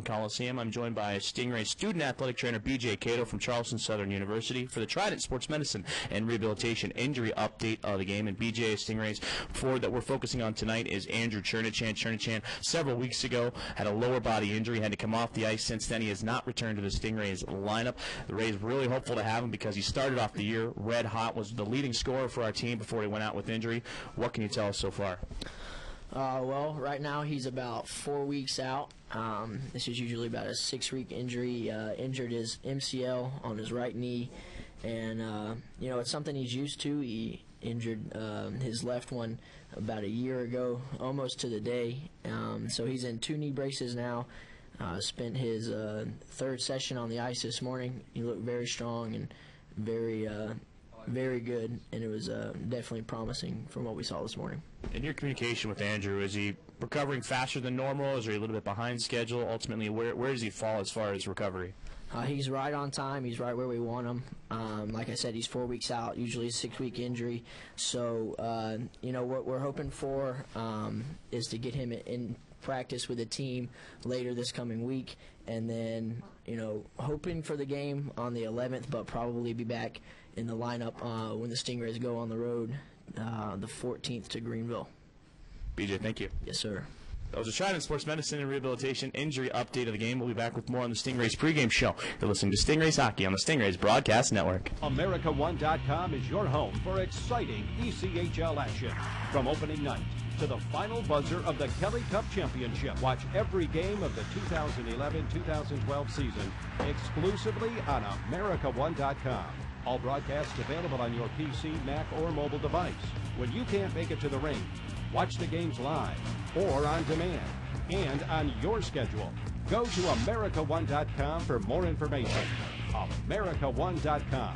Coliseum. I'm joined by Stingray student athletic trainer B.J. Cato from Charleston Southern University for the Trident Sports Medicine and Rehabilitation injury update of the game. And B.J. Stingray's forward that we're focusing on tonight is Andrew Chernichan. Chernichan, several weeks ago, had a lower body injury, had to come off the ice. Since then, he has not returned to the Stingrays lineup. The Rays really hopeful to have him because he started off the year red hot, was the leading scorer for our team before he went out with injury. What can you tell us so far? Well, right now he's about 4 weeks out. This is usually about a 6-week injury. Injured his MCL on his right knee, and it's something he's used to. He injured his left one about a year ago, almost to the day. So he's in 2 knee braces now. Spent his 3rd session on the ice this morning. He looked very strong and very good, and it was definitely promising from what we saw this morning. In your communication with Andrew, is he recovering faster than normal? Is he a little bit behind schedule? Ultimately, where does he fall as far as recovery? He's right on time. He's right where we want him. Like I said, he's 4 weeks out, usually a 6-week injury. So, what we're hoping for is to get him in practice with the team later this coming week, and then, hoping for the game on the 11th, but probably be back in the lineup when the Stingrays go on the road the 14th to Greenville. BJ, thank you. Yes, sir. That was a Trident Sports Medicine and Rehabilitation injury update of the game. We'll be back with more on the Stingrays pregame show. You're listening to Stingrays Hockey on the Stingrays Broadcast Network. America1.com is your home for exciting ECHL action. From opening night to the final buzzer of the Kelly Cup Championship. Watch every game of the 2011-2012 season exclusively on America1.com. All broadcasts available on your PC, Mac, or mobile device. When you can't make it to the rink, watch the games live or on demand and on your schedule. Go to America1.com for more information. America1.com.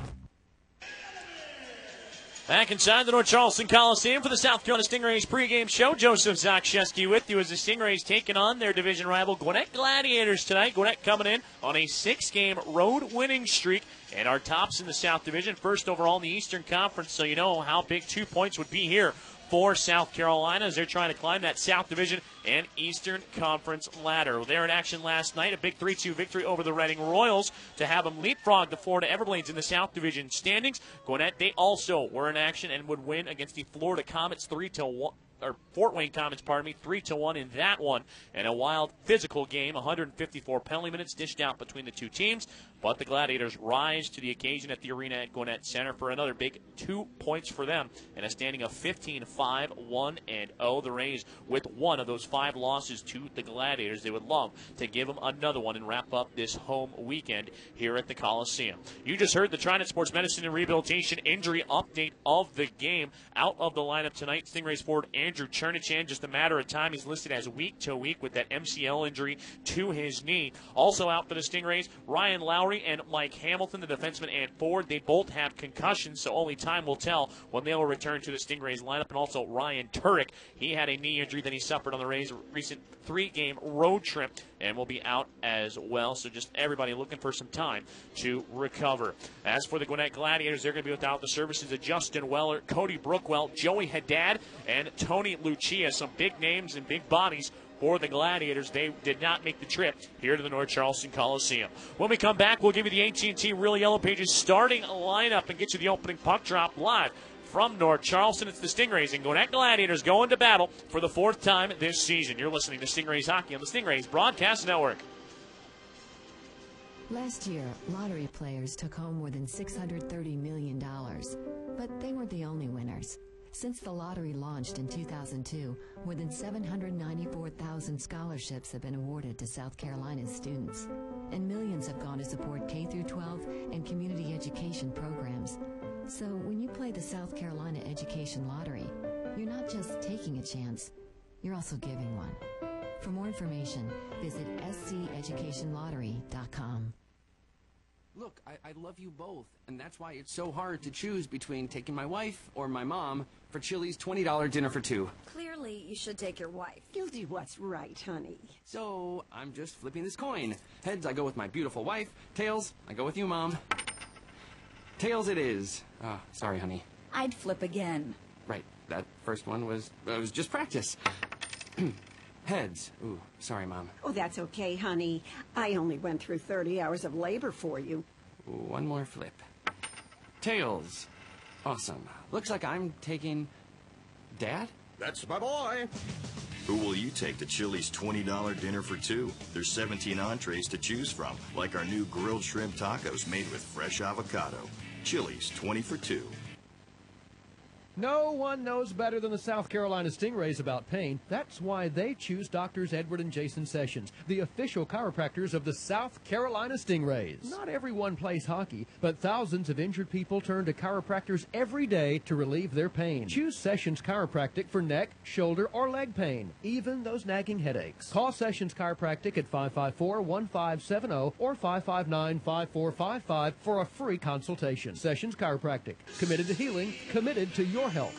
Back inside the North Charleston Coliseum for the South Carolina Stingrays pregame show. Joseph Zakshesky with you as the Stingrays taking on their division rival Gwinnett Gladiators tonight. Gwinnett coming in on a 6-game road winning streak and are tops in the South Division, first overall in the Eastern Conference, so you know how big 2 points would be here for South Carolina as they're trying to climb that South Division and Eastern Conference ladder. They were in action last night, a big 3-2 victory over the Reading Royals to have them leapfrog the Florida Everblades in the South Division standings. Gwinnett, they also were in action and would win against the Florida Comets 3-1. Or Fort Wayne Comets, 3-1 in that one. And a wild physical game, 154 penalty minutes dished out between the two teams. But the Gladiators rise to the occasion at the arena at Gwinnett Center for another big 2 points for them. And a standing of 15-5-1-0. The Rays with one of those 5 losses to the Gladiators. They would love to give them another one and wrap up this home weekend here at the Coliseum. You just heard the Trident Sports Medicine and Rehabilitation injury update of the game. Out of the lineup tonight, Stingrays forward Andrew Chernichan, just a matter of time. He's listed as week to week with that MCL injury to his knee. Also out for the Stingrays, Ryan Lowry and Mike Hamilton, the defenseman and forward. They both have concussions, so only time will tell when they will return to the Stingrays lineup. And also Ryan Turek, he had a knee injury that he suffered on the Rays' recent 3-game road trip and will be out as well. So just everybody looking for some time to recover. As for the Gwinnett Gladiators, they're going to be without the services of Justin Weller, Cody Brookwell, Joey Haddad, and Tony Lucia. Some big names and big bodies for the Gladiators. They did not make the trip here to the North Charleston Coliseum. When we come back, we'll give you the AT&T Real Yellow Pages starting lineup and get you the opening puck drop live from North Charleston. It's the Stingrays and Gwinnett Gladiators going to battle for the 4th time this season. You're listening to Stingrays Hockey on the Stingrays Broadcast Network. Last year, lottery players took home more than $630 million, but they weren't the only winners. Since the lottery launched in 2002, more than 794,000 scholarships have been awarded to South Carolina's students, and millions have gone to support K-12 and community education programs. So when you play the South Carolina Education Lottery, you're not just taking a chance, you're also giving one. For more information, visit sceducationlottery.com. Look, I love you both, and that's why it's so hard to choose between taking my wife or my mom for Chili's $20 dinner for 2. Clearly, you should take your wife. You'll do what's right, honey. So, I'm just flipping this coin. Heads, I go with my beautiful wife. Tails, I go with you, Mom. Tails it is. Oh, sorry, honey. I'd flip again. Right, that first one was just practice. Heads. Ooh, sorry, Mom. Oh, that's okay, honey. I only went through 30 hours of labor for you. One more flip. Tails. Awesome. Looks like I'm taking... Dad? That's my boy. Who will you take to Chili's $20 dinner for two? There's 17 entrees to choose from, like our new grilled shrimp tacos made with fresh avocado. Chili's 20 for two. No one knows better than the South Carolina Stingrays about pain. That's why they choose Doctors Edward and Jason Sessions, the official chiropractors of the South Carolina Stingrays. Not everyone plays hockey, but thousands of injured people turn to chiropractors every day to relieve their pain. Choose Sessions Chiropractic for neck, shoulder, or leg pain, even those nagging headaches. Call Sessions Chiropractic at 554-1570 or 559-5455 for a free consultation. Sessions Chiropractic, committed to healing, committed to your health.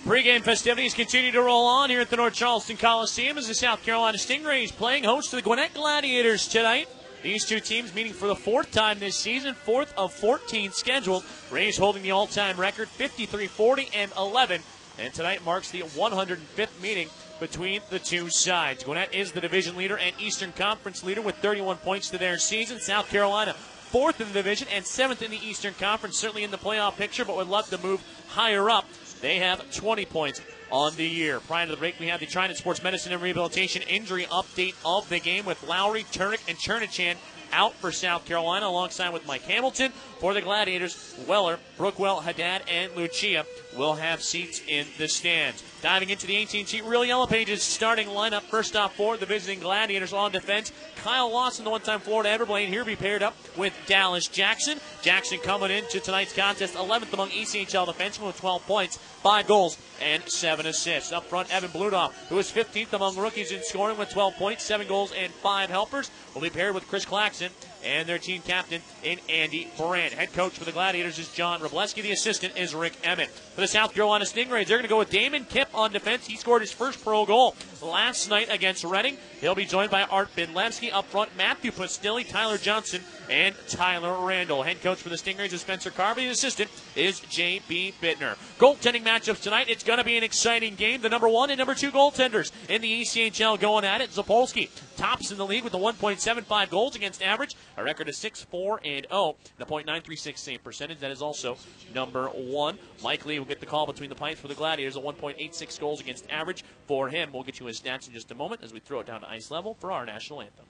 Pre-game festivities continue to roll on here at the North Charleston Coliseum as the South Carolina Stingrays playing host to the Gwinnett Gladiators tonight. These two teams meeting for the fourth time this season, fourth of 14 scheduled. Rays holding the all-time record, 53-40-11. And tonight marks the 105th meeting between the two sides. Gwinnett is the division leader and Eastern Conference leader with 31 points to their season. South Carolina, fourth in the division and seventh in the Eastern Conference, certainly in the playoff picture, but would love to move higher up. They have 20 points on the year. Prior to the break, we have the Trident Sports Medicine and Rehabilitation injury update of the game with Lowry, Turnick, and Chernichan out for South Carolina, alongside with Mike Hamilton. For the Gladiators, Weller, Brookwell, Haddad, and Lucia will have seats in the stands. Diving into the AT&T Real Yellow Pages starting lineup. First off for the visiting Gladiators on defense, Kyle Lawson, the one-time Florida Everblade, here be paired up with Dallas Jackson. Jackson coming into tonight's contest 11th among ECHL defensemen with 12 points, 5 goals, and 7 assists. Up front, Evan Bludoff, who is 15th among rookies in scoring with 12 points, 7 goals, and 5 helpers, will be paired with Chris Claxton and their team captain in Andy Brandt. Head coach for the Gladiators is John Robleski. The assistant is Rick Emmett. For the South Carolina Stingrays, they're going to go with Damon Kipp on defense. He scored his first pro goal last night against Reading. He'll be joined by Art Bidlevsky. Up front, Matthew Pastilli, Tyler Johnson, and Tyler Randall. Head coach for the Stingrays is Spencer Carvey. The assistant is J.B. Bittner. Goaltending matchups tonight. It's going to be an exciting game. The number 1 and number 2 goaltenders in the ECHL going at it. Zapolski tops in the league with a 1.75 goals against average, a record of 6-4-0, and a .936 save percentage. That is also number 1. Mike Lee will get the call between the pipes for the Gladiators, a 1.86 goals against average for him. We'll get you his stats in just a moment as we throw it down to ice level for our national anthem.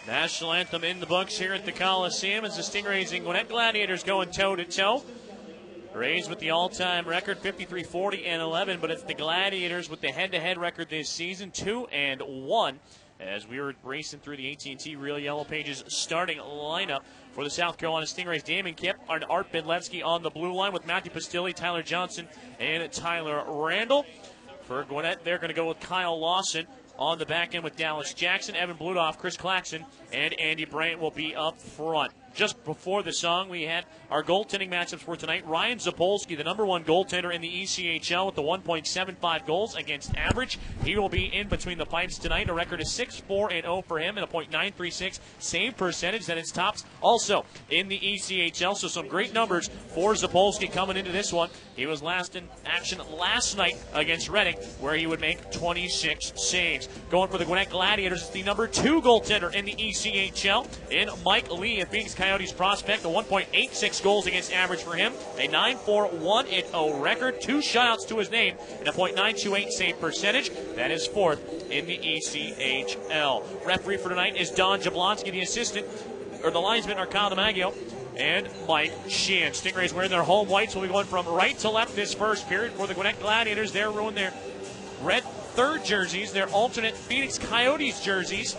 National anthem in the books here at the Coliseum as the Stingrays and Gwinnett Gladiators going toe-to-toe. Rays with the all-time record, 53-40-11, but it's the Gladiators with the head-to-head record this season, 2-1, as we were racing through the AT&T Real Yellow Pages starting lineup for the South Carolina Stingrays. Damon Kipp and Art Bidlevsky on the blue line with Matthew Pastilli, Tyler Johnson, and Tyler Randall. For Gwinnett, they're going to go with Kyle Lawson on the back end with Dallas Jackson, Evan Bludoff, Chris Claxton, and Andy Brandt will be up front. just before the song, we had our goaltending matchups for tonight. Ryan Zapolski, the #1 goaltender in the ECHL with the 1.75 goals against average. He will be in between the pipes tonight. A record of 6-4-0 for him and a .936 save percentage. That is tops also in the ECHL. So some great numbers for Zapolski coming into this one. He was last in action last night against Reading, where he would make 26 saves. Going for the Gwinnett Gladiators is the #2 goaltender in the ECHL in Mike Lee, a Phoenix Coyotes prospect. A 1.86 goals against average for him, a 9-4-1-0 record, 2 shutouts to his name, and a .928 save percentage. That is 4th in the ECHL. Referee for tonight is Don Jablonski. The assistant, or the linesmen, are Kyle DiMaggio and Mike Sheehan. Stingrays wearing their home whites will be going from right to left this first period for the Gwinnett Gladiators. They're ruining their red third jerseys, their alternate Phoenix Coyotes jerseys,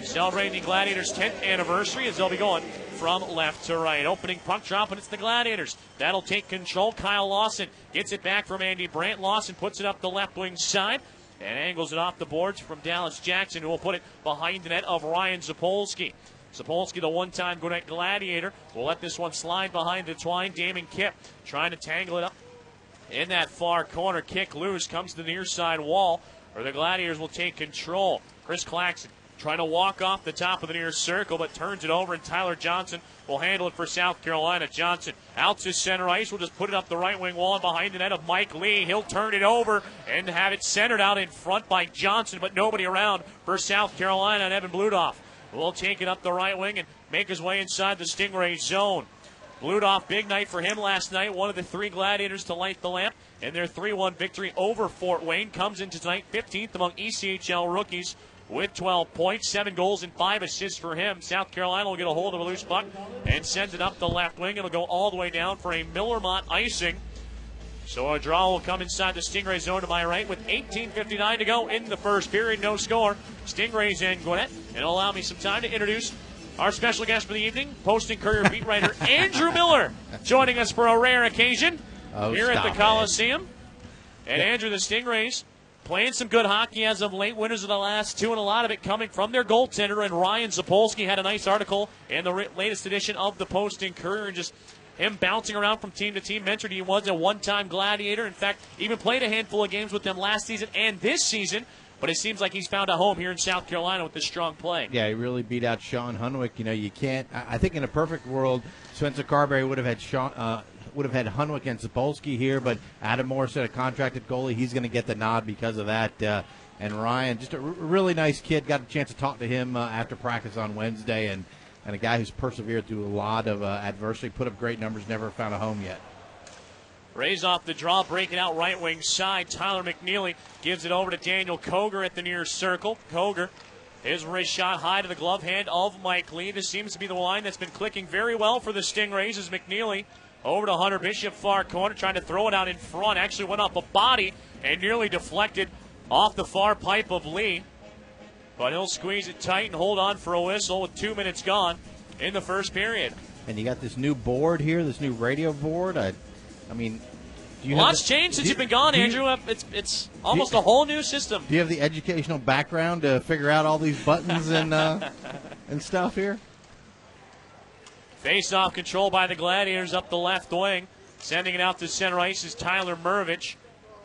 celebrating the Gladiators' 10th anniversary as they'll be going from left to right. Opening puck drop, and it's the Gladiators. That'll take control. Kyle Lawson gets it back from Andy Brandt. Lawson puts it up the left wing side and angles it off the boards from Dallas Jackson, who will put it behind the net of Ryan Zapolski. Zapolski, the one-time Gwinnett Gladiator, will let this one slide behind the twine. Damon Kipp trying to tangle it up in that far corner. Kick loose, comes to the near side wall, where the Gladiators will take control. Chris Claxton trying to walk off the top of the near circle, but turns it over, and Tyler Johnson will handle it for South Carolina. Johnson out to center ice. Will just put it up the right wing wall and behind the net of Mike Lee. He'll turn it over and have it centered out in front by Johnson, but nobody around for South Carolina, and Evan Bludoff will take it up the right wing and make his way inside the Stingray zone. Bludoff, big night for him last night. One of the 3 Gladiators to light the lamp, and their 3-1 victory over Fort Wayne comes into tonight 15th among ECHL rookies with 12 points, 7 goals and 5 assists for him. South Carolina will get a hold of a loose puck and sends it up the left wing. It'll go all the way down for a Millermont icing. So a draw will come inside the Stingray zone to my right with 18:59 to go in the first period. No score. Stingrays and Gwinnett. And it'll allow me some time to introduce our special guest for the evening, Post and Courier beat writer Andrew Miller, joining us for a rare occasion here at the Coliseum. And Andrew, the Stingrays playing some good hockey as of late, winners of the last 2, and a lot of it coming from their goaltender. And Ryan Zapolski had a nice article in the latest edition of the Post and Courier, and just him bouncing around from team to team. Mentioned he was a one-time Gladiator. In fact, even played a handful of games with them last season and this season. But it seems like he's found a home here in South Carolina with this strong play. Yeah, he really beat out Sean Hunwick. You know, you can't. I think in a perfect world, Spencer Carberry would have had Hunwick and Zapolski here, but Adam Morrison, a contracted goalie, he's going to get the nod because of that. And Ryan, just a really nice kid. Got a chance to talk to him after practice on Wednesday, and a guy who's persevered through a lot of adversity, put up great numbers, never found a home yet. Rays off the draw, breaking out right wing side. Tyler McNeely gives it over to Daniel Koger at the near circle. Koger, his wrist shot high to the glove hand of Mike Lee. This seems to be the line that's been clicking very well for the Stingrays as McNeely over to Hunter Bishop, far corner, trying to throw it out in front. Actually went off a body and nearly deflected off the far pipe of Lee. But he'll squeeze it tight and hold on for a whistle with 2 minutes gone in the first period. And you got this new board here, this new radio board. I mean, lots changed since you've been gone, Andrew. It's almost a whole new system. Do you have the educational background to figure out all these buttons and stuff here? Face-off control by the Gladiators up the left wing. Sending it out to center ice is Tyler Mervich.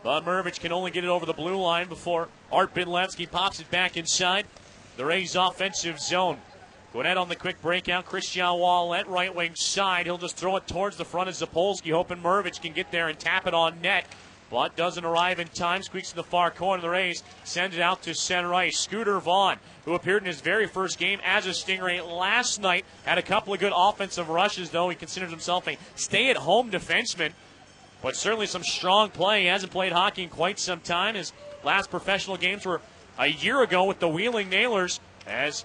But Mervich can only get it over the blue line before Art Binlevsky pops it back inside the Rays' offensive zone. Gwinnett on the quick breakout. Christian Wallet, right wing side. He'll just throw it towards the front of Zapolski, hoping Mervich can get there and tap it on net. But doesn't arrive in time. Squeaks to the far corner. The Rays send it out to center ice. Scooter Vaughn, who appeared in his very first game as a Stingray last night, had a couple of good offensive rushes, though. He considers himself a stay-at-home defenseman. But certainly some strong play. He hasn't played hockey in quite some time. His last professional games were a year ago with the Wheeling Nailers, as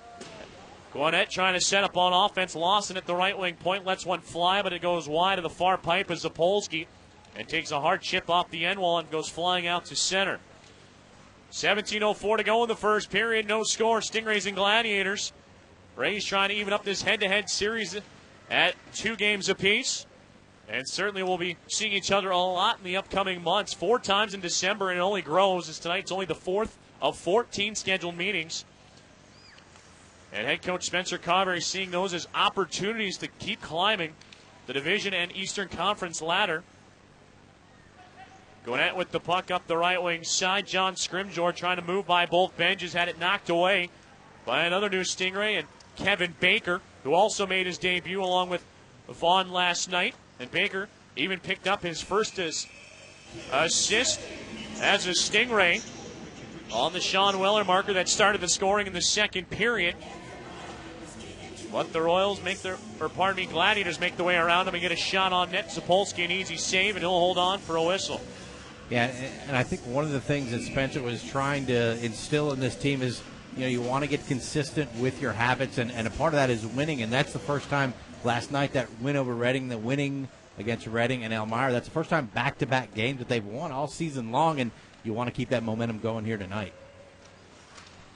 Gwinnett trying to set up on offense. Lawson at the right wing point lets one fly, but it goes wide of the far pipe as Zapolski and takes a hard chip off the end wall and goes flying out to center. 17:04 to go in the first period. No score. Stingrays and Gladiators. Rays trying to even up this head-to-head series at 2 games apiece. And certainly we'll be seeing each other a lot in the upcoming months. 4 times in December, and it only grows as tonight's only the 4th of 14 scheduled meetings. And head coach Spencer Carberry seeing those as opportunities to keep climbing the division and Eastern Conference ladder. Gwinnett with the puck up the right wing side. John Scrimgeour trying to move by both benches. Had it knocked away by another new Stingray, and Kevin Baker, who also made his debut along with Vaughn last night. And Baker even picked up his first assist as a Stingray on the Sean Weller marker that started the scoring in the second period. But the Royals Gladiators make the way around him and get a shot on net. Zapolski, an easy save, and he'll hold on for a whistle. Yeah, and I think one of the things that Spencer was trying to instill in this team is, you want to get consistent with your habits, and a part of that is winning, and that's the first time last night that win over Reading, the winning against Reading and Elmira, that's the first time back-to-back games that they've won all season long, and you want to keep that momentum going here tonight.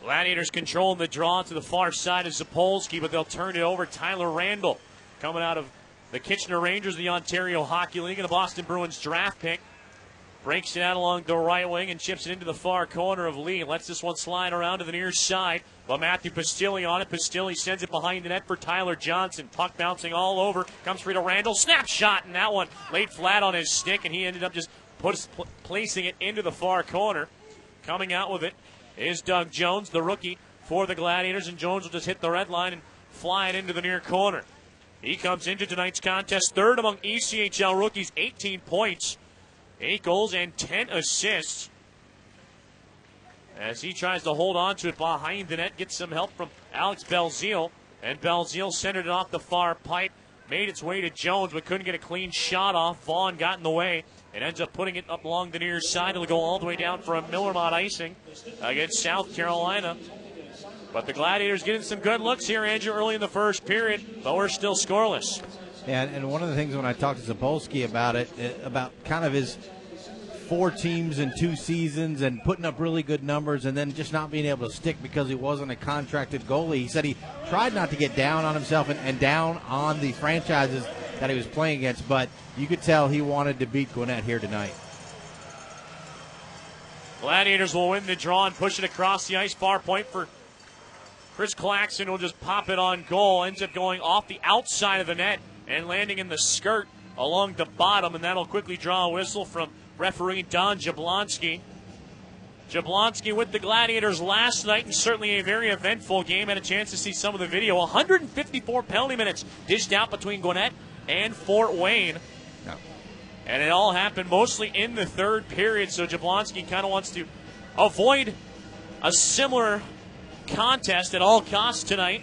Gladiators controlling the draw to the far side of Zapolski, but they'll turn it over. Tyler Randall, coming out of the Kitchener Rangers, the Ontario Hockey League, and the Boston Bruins draft pick. Breaks it out along the right wing and chips it into the far corner of Lee. Lets this one slide around to the near side. But Matthew Pastilli on it. Pastilli sends it behind the net for Tyler Johnson. Puck bouncing all over. Comes free to Randall. Snap shot, and that one laid flat on his stick, and he ended up just placing it into the far corner. Coming out with it is Doug Jones, the rookie for the Gladiators, and Jones will just hit the red line and fly it into the near corner. He comes into tonight's contest third among ECHL rookies, 18 points, 8 goals, and 10 assists. As he tries to hold on to it behind the net, gets some help from Alex Belzile, and Belzile centered it off the far pipe, made its way to Jones, but couldn't get a clean shot off. Vaughn got in the way and ends up putting it up along the near side. It'll go all the way down for a Millermont icing against South Carolina. But the Gladiators getting some good looks here, Andrew, early in the first period, but we're still scoreless. Yeah, and one of the things when I talked to Zapolski about it, about kind of his 4 teams in 2 seasons and putting up really good numbers and then just not being able to stick because he wasn't a contracted goalie. He said he tried not to get down on himself and down on the franchises that he was playing against, but you could tell he wanted to beat Gwinnett here tonight. Gladiators will win the draw and push it across the ice. Far point for Chris Claxton, will just pop it on goal. Ends up going off the outside of the net and landing in the skirt along the bottom, and that'll quickly draw a whistle from referee Don Jablonski. Jablonski with the Gladiators last night, and certainly a very eventful game. Had a chance to see some of the video. 154 penalty minutes dished out between Gwinnett and Fort Wayne. No. And it all happened mostly in the third period, so Jablonski kind of wants to avoid a similar contest at all costs tonight.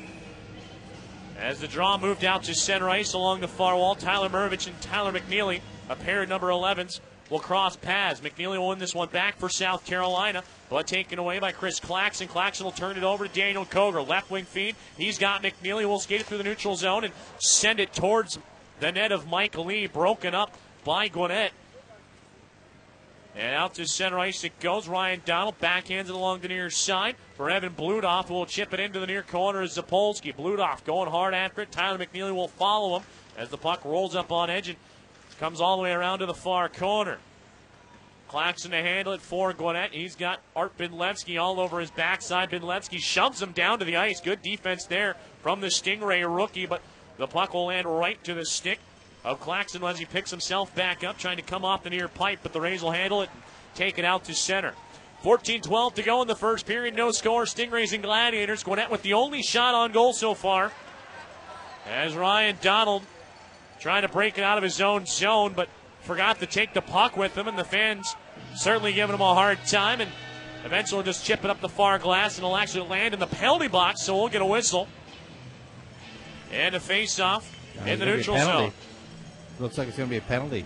As the draw moved out to center ice along the far wall, Tyler Mirovich and Tyler McNeely, a pair of number 11s, will cross paths. McNeely will win this one back for South Carolina, but taken away by Chris Claxton. Claxton will turn it over to Daniel Koger. Left wing feed. He's got McNeely. Will skate it through the neutral zone and send it towards the net of Mike Lee. Broken up by Gwinnett. And out to center ice it goes. Ryan Donald backhands it along the near side for Evan Bludoff, who will chip it into the near corner of Zapolski. Bludoff going hard after it. Tyler McNeely will follow him as the puck rolls up on edge and comes all the way around to the far corner. Claxton to handle it for Gwinnett. He's got Art Bidlevsky all over his backside. Bidlevsky shoves him down to the ice. Good defense there from the Stingray rookie, but the puck will land right to the stick of Claxton as he picks himself back up, trying to come off the near pipe, but the Rays will handle it and take it out to center. 14-12 to go in the first period. No score. Stingrays and Gladiators. Gwinnett with the only shot on goal so far, as Ryan Donald trying to break it out of his own zone, but forgot to take the puck with him, and the fans certainly giving him a hard time, and eventually will just chip it up the far glass, and it'll actually land in the penalty box, so we'll get a whistle. And a face-off in the neutral zone. Looks like it's going to be a penalty.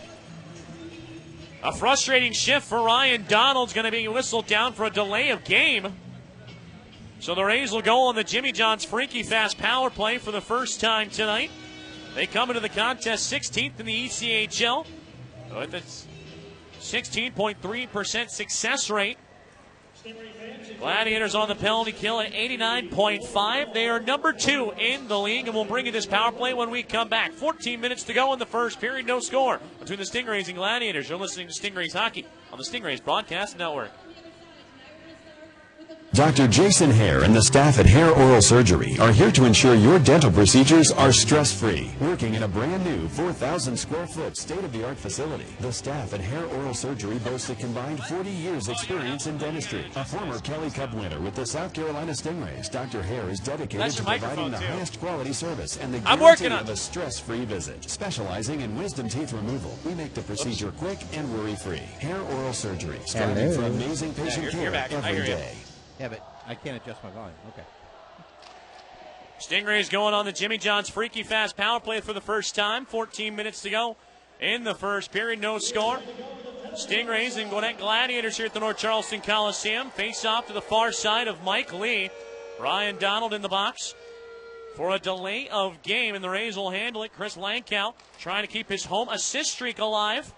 A frustrating shift for Ryan Donald's going to be whistled down for a delay of game. So the Rays will go on the Jimmy John's freaky fast power play for the first time tonight. They come into the contest 16th in the ECHL with a 16.3% success rate. Gladiators on the penalty kill at 89.5. They are number 2 in the league, and we'll bring you this power play when we come back. 14 minutes to go in the first period. No score between the Stingrays and Gladiators. You're listening to Stingrays Hockey on the Stingrays Broadcast Network. Dr. Jason Hare and the staff at Hare Oral Surgery are here to ensure your dental procedures are stress-free. Working in a brand new 4,000 square foot state-of-the-art facility, the staff at Hare Oral Surgery boasts a combined 40 years experience in dentistry. A former Kelly Cup winner with the South Carolina Stingrays, Dr. Hare is dedicated to providing the highest quality service and the guarantee of a stress-free visit. Specializing in wisdom teeth removal, we make the procedure quick and worry-free. Hare Oral Surgery, striving for amazing patient care every day. Yeah, but I can't adjust my volume. Okay. Stingrays going on the Jimmy John's freaky fast power play for the first time. 14 minutes to go in the first period. No score. Stingrays and Gwinnett Gladiators here at the North Charleston Coliseum. Face off to the far side of Mike Lee. Ryan Donald in the box for a delay of game, and the Rays will handle it. Chris Lankow trying to keep his home assist streak alive.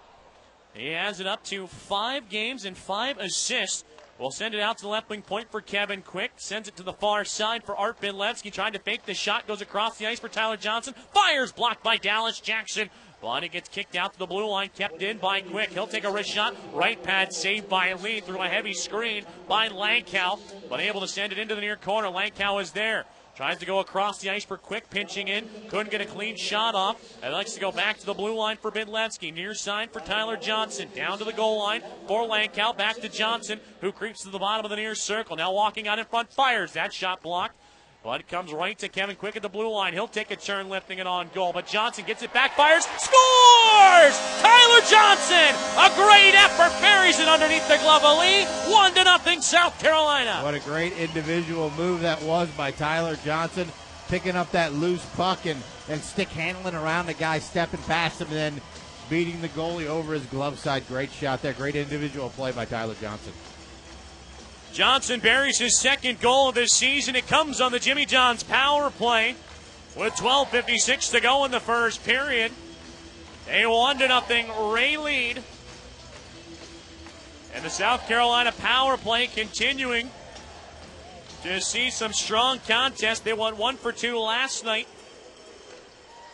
He has it up to 5 games and 5 assists. We'll send it out to the left wing point for Kevin Quick. Sends it to the far side for Art Bidlevsky. Trying to fake the shot. Goes across the ice for Tyler Johnson. Fires, blocked by Dallas Jackson. Bonnie gets kicked out to the blue line. Kept in by Quick. He'll take a wrist shot. Right pad saved by Lee through a heavy screen by Lankow. But able to send it into the near corner. Lankow is there. Tries to go across the ice for Quick, pinching in. Couldn't get a clean shot off. And likes to go back to the blue line for Bidlevsky. Near side for Tyler Johnson. Down to the goal line for Lankow. Back to Johnson, who creeps to the bottom of the near circle. Now walking out in front, fires. That shot blocked. But it comes right to Kevin Quick at the blue line. He'll take a turn, lifting it on goal. But Johnson gets it back, fires, scores! Tyler Johnson! A great effort, buries it underneath the glove of Lee. 1-0 South Carolina. What a great individual move that was by Tyler Johnson, picking up that loose puck and stick handling around the guy, stepping past him, and then beating the goalie over his glove side. Great shot there. Great individual play by Tyler Johnson. Johnson buries his second goal of this season. It comes on the Jimmy John's power play with 12:56 to go in the first period. A 1-0 Ray lead. And the South Carolina power play continuing to see some strong contest. They won 1 for 2 last night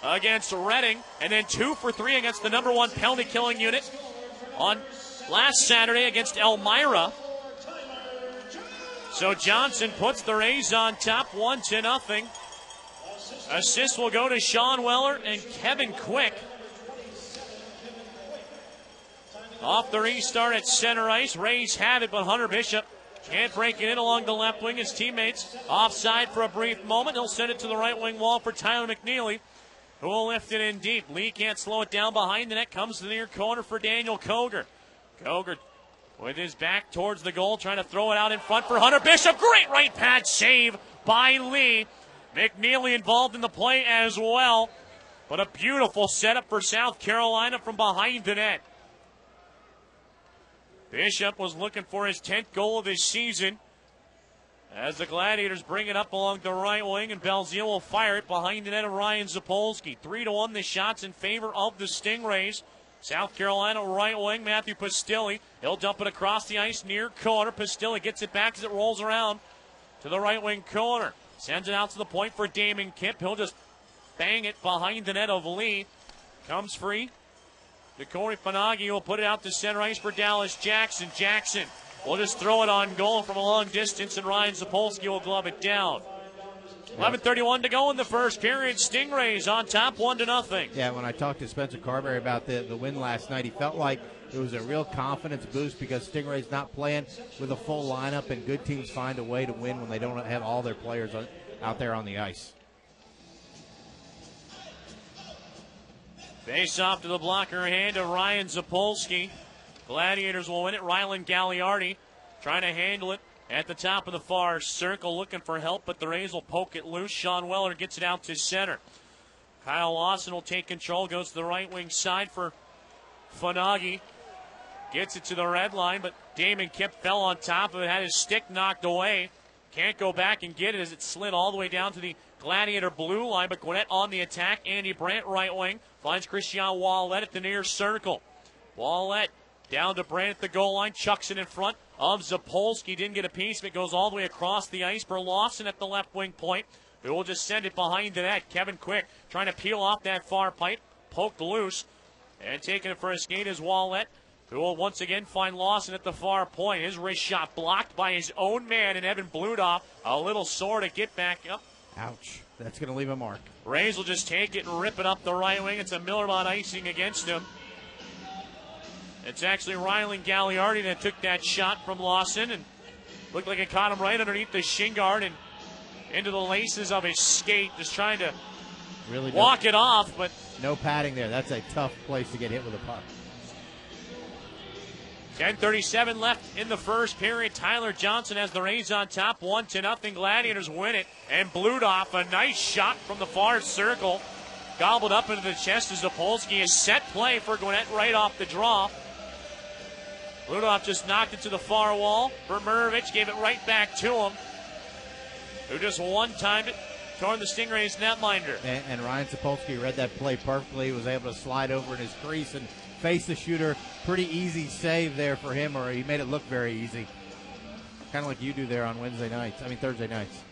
against Reading, and then 2 for 3 against the number 1 penalty killing unit on last Saturday against Elmira. So Johnson puts the Rays on top 1-0. Assists will go to Sean Weller and Kevin Quick. Off the restart at center ice. Rays have it, but Hunter Bishop can't break it in along the left wing. His teammates offside for a brief moment. He'll send it to the right wing wall for Tyler McNeely, who will lift it in deep. Lee can't slow it down behind the net. Comes to the near corner for Daniel Koger. Koger with his back towards the goal, trying to throw it out in front for Hunter Bishop. Great right pad save by Lee. McNeely involved in the play as well. But a beautiful setup for South Carolina from behind the net. Bishop was looking for his 10th goal of this season as the Gladiators bring it up along the right wing, and Belzile will fire it behind the net of Ryan Zapolski. 3-1 the shots in favor of the Stingrays. South Carolina right wing, Matthew Pastilli. He'll dump it across the ice near corner. Pastilli gets it back as it rolls around to the right wing corner. Sends it out to the point for Damon Kemp. He'll just bang it behind the net of Lee. Comes free. To Corey Fanagi will put it out to center ice for Dallas Jackson. Jackson will just throw it on goal from a long distance, and Ryan Zapolski will glove it down. 11:31 to go in the first period. Stingrays on top 1-0. Yeah, when I talked to Spencer Carberry about the win last night, he felt like it was a real confidence boost because Stingrays not playing with a full lineup, and good teams find a way to win when they don't have all their players out there on the ice. Face off to the blocker hand of Ryan Zapolski. Gladiators will win it. Rylan Gagliardi trying to handle it at the top of the far circle, looking for help, but the Rays will poke it loose. Sean Weller gets it out to center. Kyle Lawson will take control, goes to the right wing side for Fanagi. Gets it to the red line, but Damon Kemp fell on top of it, had his stick knocked away. Can't go back and get it as it slid all the way down to the Gladiator blue line, but Gwinnett on the attack. Andy Brandt right wing finds Christian Wallet at the near circle. Wallet down to Brandt at the goal line, chucks it in front of Zapolski. Didn't get a piece, but it goes all the way across the ice for Lawson at the left wing point, who will just send it behind the net. Kevin Quick trying to peel off that far pipe, poked loose, and taking it for a skate is Wallet. who will once again find Lawson at the far point. His wrist shot blocked by his own man, and Evan Bludoff, a little sore to get back up. Ouch. That's going to leave a mark. Rays will just take it and rip it up the right wing. It's a Millermont icing against him. It's actually Rylan Gagliardi that took that shot from Lawson, and looked like it caught him right underneath the shin guard and into the laces of his skate, just trying to really walk it off, but no padding there. That's a tough place to get hit with a puck. 10:37 left in the first period. Tyler Johnson has the Rays on top, 1-0. Gladiators win it, and Bludoff, a nice shot from the far circle, gobbled up into the chest of Zapolski. A set play for Gwinnett right off the draw. Bludoff just knocked it to the far wall. Vermerovich gave it right back to him, who just one-timed it toward the Stingrays netminder. And Ryan Zapolski read that play perfectly, was able to slide over in his crease and face the shooter. Pretty easy save there for him, or he made it look very easy. Kind of like you do there on Thursday nights.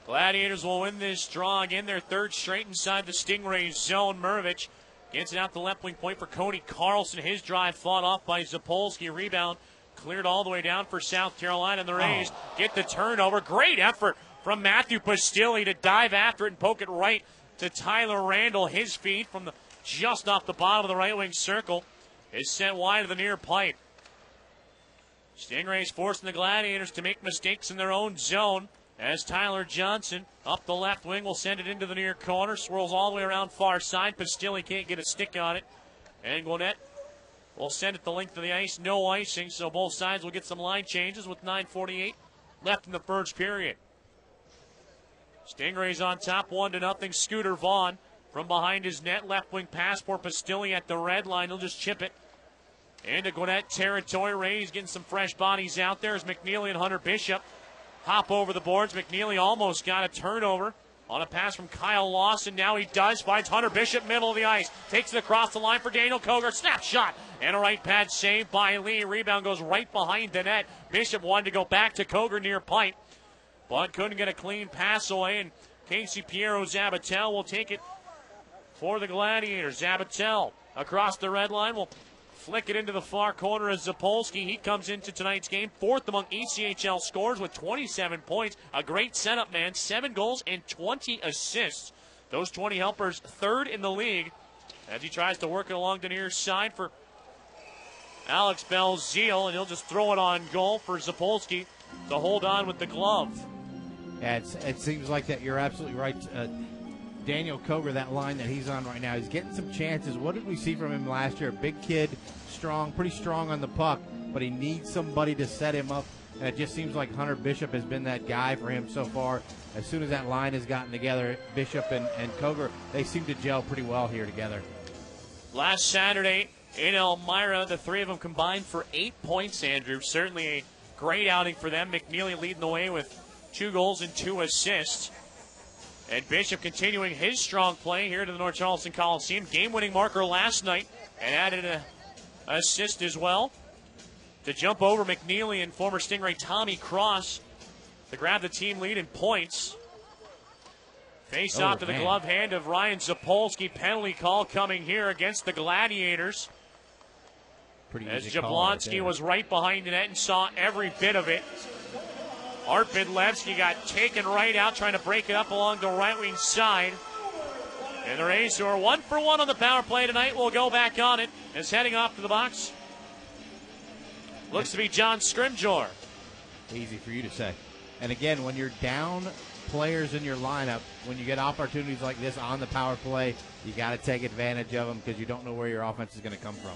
Gladiators will win this draw again, their third straight inside the Stingrays zone. Merovich gets it out the left wing point for Cody Carlson. His drive fought off by Zapolski. Rebound cleared all the way down for South Carolina, and the Rays get the turnover. Great effort from Matthew Pastilli to dive after it and poke it right to Tyler Randall. His feed from just off the bottom of the right wing circle is sent wide of the near pipe. Stingrays forcing the Gladiators to make mistakes in their own zone, as Tyler Johnson up the left wing will send it into the near corner, swirls all the way around far side. Pastilli can't get a stick on it, and Gwinnett will send it the length of the ice. No icing, so both sides will get some line changes with 9:48 left in the first period. Stingrays on top, 1-0. Scooter Vaughn from behind his net, left wing pass for Pastilli at the red line. He'll just chip it into Gwinnett territory. Rays getting some fresh bodies out there as McNeely and Hunter Bishop hop over the boards. McNeely almost got a turnover on a pass from Kyle Lawson. Now he does. Finds Hunter Bishop, middle of the ice. Takes it across the line for Daniel Koger. Snap shot and a right pad save by Lee. Rebound goes right behind the net. Bishop wanted to go back to Koger near pipe, but couldn't get a clean pass away. And Casey Piero Zabatel will take it for the Gladiators. Zabatel across the red line will flick it into the far corner of Zapolski. He comes into tonight's game fourth among ECHL scorers with 27 points. A great setup man, 7 goals and 20 assists. Those 20 helpers third in the league as he tries to work it along the near side for Alex Belzeal, and he'll just throw it on goal for Zapolski to hold on with the glove. Yeah, it seems like that. You're absolutely right. Daniel Koger, that line that he's on right now, he's getting some chances. What did we see from him last year? Big kid, strong, pretty strong on the puck, but he needs somebody to set him up. And it just seems like Hunter Bishop has been that guy for him so far. As soon as that line has gotten together, Bishop and Koger, they seem to gel pretty well here together. Last Saturday in Elmira, the three of them combined for 8 points, Andrew. Certainly a great outing for them. McNeely leading the way with 2 goals and 2 assists. And Bishop continuing his strong play here to the North Charleston Coliseum. Game-winning marker last night and added an assist as well to jump over McNeely and former Stingray Tommy Cross to grab the team lead in points. Face off to the glove hand of Ryan Zapolski. Penalty call coming here against the Gladiators. As Jablonski was right behind the net and saw every bit of it. Art Bidlevsky got taken right out, trying to break it up along the right wing side. And the Rays, who are 1 for 1 on the power play tonight, will go back on it as heading off to the box looks to be John Scrimgeour. Easy for you to say. And again, when you're down players in your lineup, when you get opportunities like this on the power play, you got to take advantage of them because you don't know where your offense is going to come from.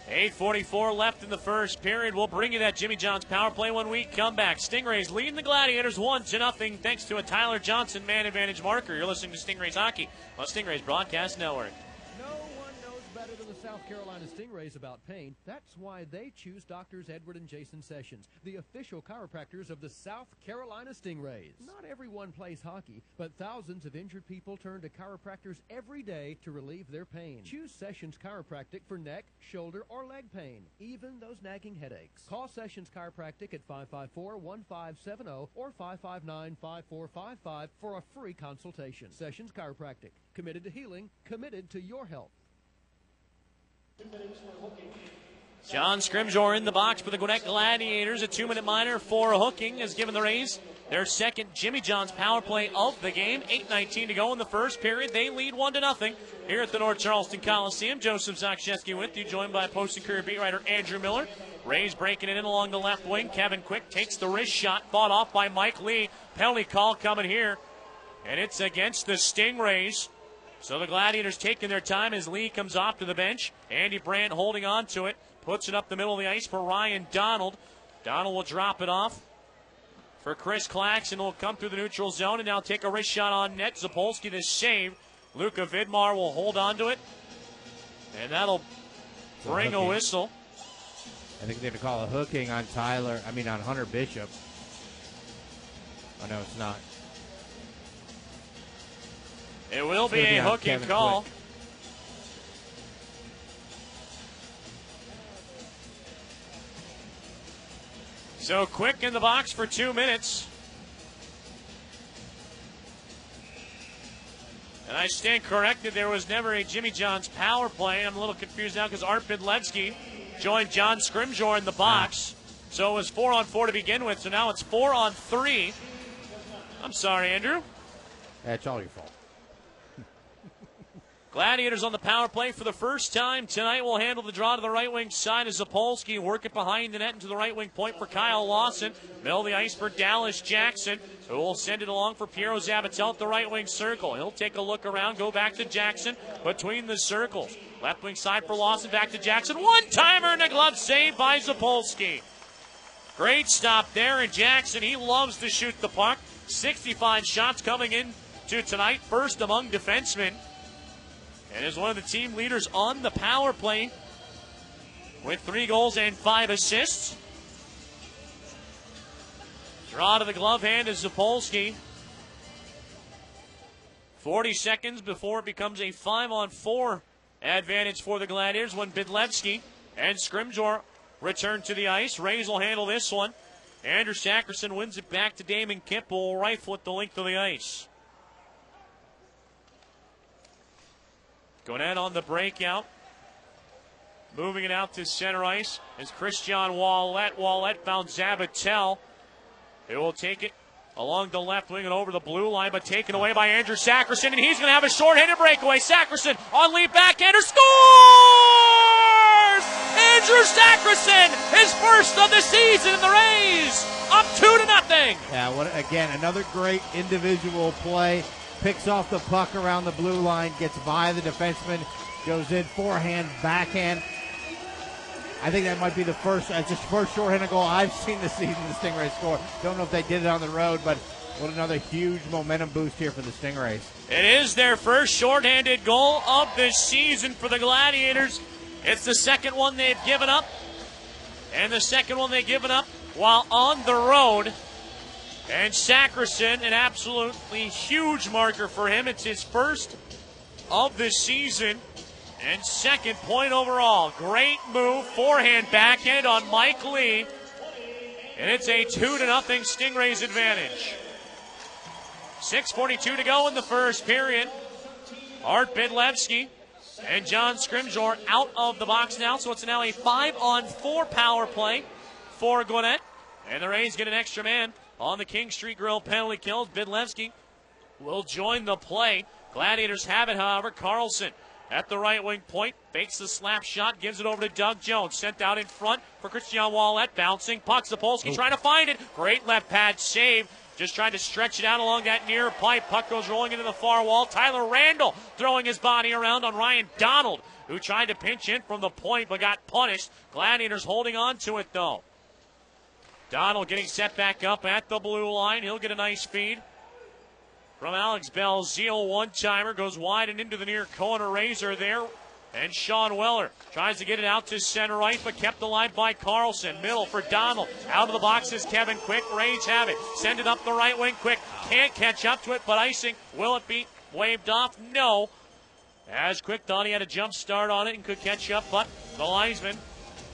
8:44 left in the first period. We'll bring you that Jimmy John's power play when we come back. Stingrays leading the Gladiators 1-0 thanks to a Tyler Johnson man advantage marker. You're listening to Stingrays Hockey on Stingrays Broadcast Network. No one knows better than the South Carolina Stingrays about pain, that's why they choose Doctors Edward and Jason Sessions, the official chiropractors of the South Carolina Stingrays. Not everyone plays hockey, but thousands of injured people turn to chiropractors every day to relieve their pain. Choose Sessions Chiropractic for neck, shoulder, or leg pain, even those nagging headaches. Call Sessions Chiropractic at 554-1570 or 559-5455 for a free consultation. Sessions Chiropractic, committed to healing, committed to your health. John Scrimgeour in the box for the Gwinnett Gladiators. A 2-minute minor for hooking has given the Rays their second Jimmy John's power play of the game. 8:19 to go in the first period. They lead 1-0 here at the North Charleston Coliseum. Joseph Zakshesky with you, joined by Post and Courier beat writer Andrew Miller. Rays breaking it in along the left wing. Kevin Quick takes the wrist shot, fought off by Mike Lee. Penalty call coming here, and it's against the Stingrays. So the Gladiators taking their time as Lee comes off to the bench. Andy Brandt holding on to it. Puts it up the middle of the ice for Ryan Donald. Donald will drop it off for Chris Claxton. Will come through the neutral zone and now take a wrist shot on net. Zapolski the save. Luka Vidmar will hold on to it. And that'll bring a whistle. I think they're going to call a hooking on on Hunter Bishop. Oh, no, it's not. It will be a hooking call. Quick. So Quick in the box for 2 minutes. And I stand corrected. There was never a Jimmy John's power play. I'm a little confused now because Art Bidlevsky joined John Scrimgeour in the box. So it was 4-on-4 to begin with. So now it's 4-on-3. I'm sorry, Andrew. That's all your fault. Gladiators on the power play for the first time tonight will handle the draw to the right wing side as Zapolski work it behind the net into the right wing point for Kyle Lawson. Middle of the ice for Dallas Jackson, who will send it along for Piero Zabatel at the right wing circle. He'll take a look around, go back to Jackson between the circles. Left wing side for Lawson, back to Jackson. One-timer and a glove save by Zapolski. Great stop there, and Jackson, he loves to shoot the puck. 65 shots coming in to tonight, first among defensemen. And is one of the team leaders on the power play with 3 goals and 5 assists. Draw to the glove hand is Zapolski. 40 seconds before it becomes a 5-on-4 advantage for the Gladiators when Bidlevsky and Scrimgeour return to the ice. Rays will handle this one. Andrew Sackerson wins it back to Damon Kemp, who will rifle it the length of the ice. Gwinnett on the breakout. Moving it out to center ice is Christian Wallet. Wallet found Zabatel. He will take it along the left wing and over the blue line, but taken away by Andrew Sackerson, and he's going to have a short-handed breakaway. Sackerson on lead backhander, scores! Andrew Sackerson, his first of the season, and the Rays up 2-0. Yeah, again, another great individual play. Picks off the puck around the blue line, gets by the defenseman, goes in, forehand, backhand. I think that might be the first shorthanded goal I've seen this season the Stingrays score. Don't know if they did it on the road, but what another huge momentum boost here for the Stingrays. It is their first shorthanded goal of this season for the Gladiators. It's the second one they've given up, and the second one they've given up while on the road. And Sackerson, an absolutely huge marker for him. It's his first of this season and second point overall. Great move, forehand backhand on Mike Lee. And it's a 2-0 Stingrays advantage. 6:42 to go in the first period. Art Bidlevsky and John Scrimgeour out of the box now. So it's now a 5-on-4 power play for Gwinnett. And the Rays get an extra man on the King Street Grill penalty kills. Bidlevsky will join the play. Gladiators have it, however. Carlson at the right wing point, fakes the slap shot, gives it over to Doug Jones. Sent out in front for Christian Wallet. Bouncing puck. Zapolski trying to find it. Great left pad save. Just trying to stretch it out along that near pipe. Puck goes rolling into the far wall. Tyler Randall throwing his body around on Ryan Donald, who tried to pinch in from the point but got punished. Gladiators holding on to it, though. Donald getting set back up at the blue line. He'll get a nice feed from Alex Belzile. One-timer goes wide and into the near corner. Razor there And Sean Weller tries to get it out to center right, but kept alive by Carlson. Middle for Donald. Out of the box is Kevin Quick. Rays have it. Send it up the right wing. Quick can't catch up to it, but icing. Will it be waved off? No. As Quick thought he had a jump start on it and could catch up, but the linesman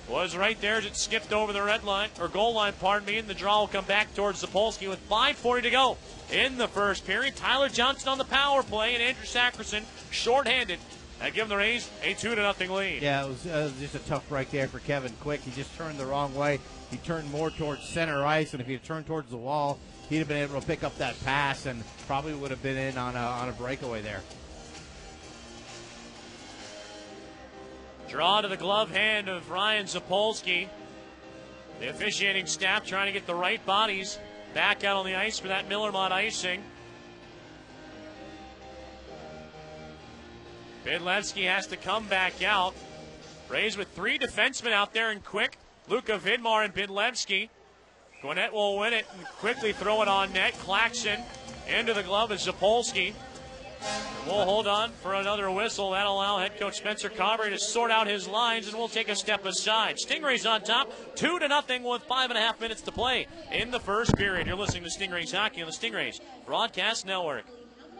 was right there as it skipped over the red line, or goal line, pardon me, and the draw will come back towards Zapolski with 5:40 to go in the first period. Tyler Johnson on the power play, and Andrew Sackerson shorthanded. That gives the Rays a 2-0 lead. Yeah, it was just a tough break there for Kevin Quick. He just turned the wrong way. He turned more towards center ice, and if he had turned towards the wall, he'd have been able to pick up that pass and probably would have been in on a breakaway there. Draw to the glove hand of Ryan Zapolski. The officiating staff trying to get the right bodies back out on the ice for that Millermont icing. Bidlevsky has to come back out. Rays with 3 defensemen out there and Quick, Luka Vidmar, and Bidlevsky. Gwinnett will win it and quickly throw it on net. Claxon into the glove of Zapolski. We'll hold on for another whistle. That'll allow head coach Spencer Carberry to sort out his lines, and we'll take a step aside. Stingrays on top, 2-0 with 5.5 minutes to play in the first period. You're listening to Stingrays Hockey on the Stingrays Broadcast Network.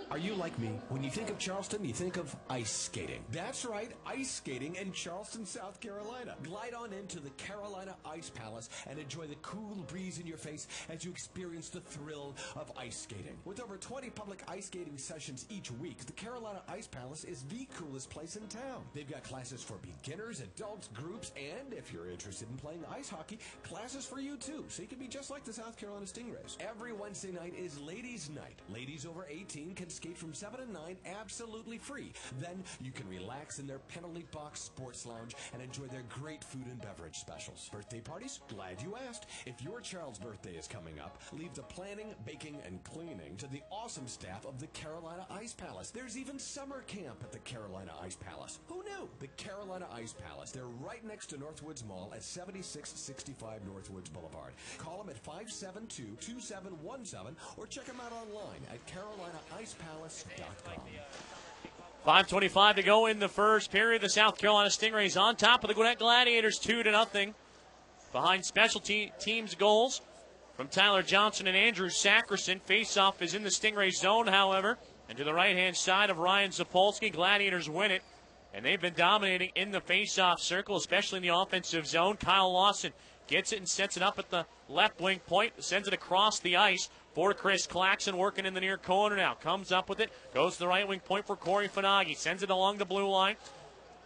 Are you like me? When you think of Charleston, you think of ice skating. That's right, ice skating in Charleston, South Carolina. Glide on into the Carolina Ice Palace and enjoy the cool breeze in your face as you experience the thrill of ice skating. With over 20 public ice skating sessions each week, the Carolina Ice Palace is the coolest place in town. They've got classes for beginners, adults, groups, and if you're interested in playing ice hockey, classes for you too, so you can be just like the South Carolina Stingrays. Every Wednesday night is Ladies' Night. Ladies over 18 can skate from 7 to 9 absolutely free. Then you can relax in their penalty box sports lounge and enjoy their great food and beverage specials. Birthday parties? Glad you asked. If your child's birthday is coming up, leave the planning, baking, and cleaning to the awesome staff of the Carolina Ice Palace. There's even summer camp at the Carolina Ice Palace. Who knew? The Carolina Ice Palace. They're right next to Northwoods Mall at 7665 Northwoods Boulevard. Call them at 572-2717 or check them out online at carolinaicepalace.com. 5:25 to go in the first period. The South Carolina Stingrays on top of the Gwinnett Gladiators 2-0. Behind special teams goals from Tyler Johnson and Andrew Sackerson. Faceoff is in the Stingrays zone, however. And to the right-hand side of Ryan Zapolski, Gladiators win it. And they've been dominating in the faceoff circle, especially in the offensive zone. Kyle Lawson gets it and sets it up at the left wing point, sends it across the ice for Chris Claxon, working in the near corner now. Comes up with it, goes to the right wing point for Corey Finagi, sends it along the blue line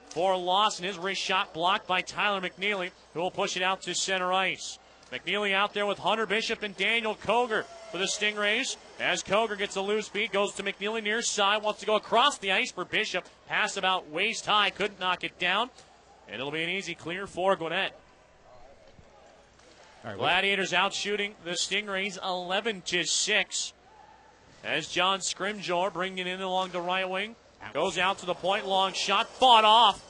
for Lawson. His wrist shot blocked by Tyler McNeely, who will push it out to center ice. McNeely out there with Hunter Bishop and Daniel Koger for the Stingrays. As Koger gets a loose beat, goes to McNeely near side, wants to go across the ice for Bishop. Pass about waist high, couldn't knock it down. And it'll be an easy clear for Gwinnett. Right, Gladiators out shooting the Stingrays 11-6. As John Scrimgeour bringing it in along the right wing. Goes out to the point, long shot, fought off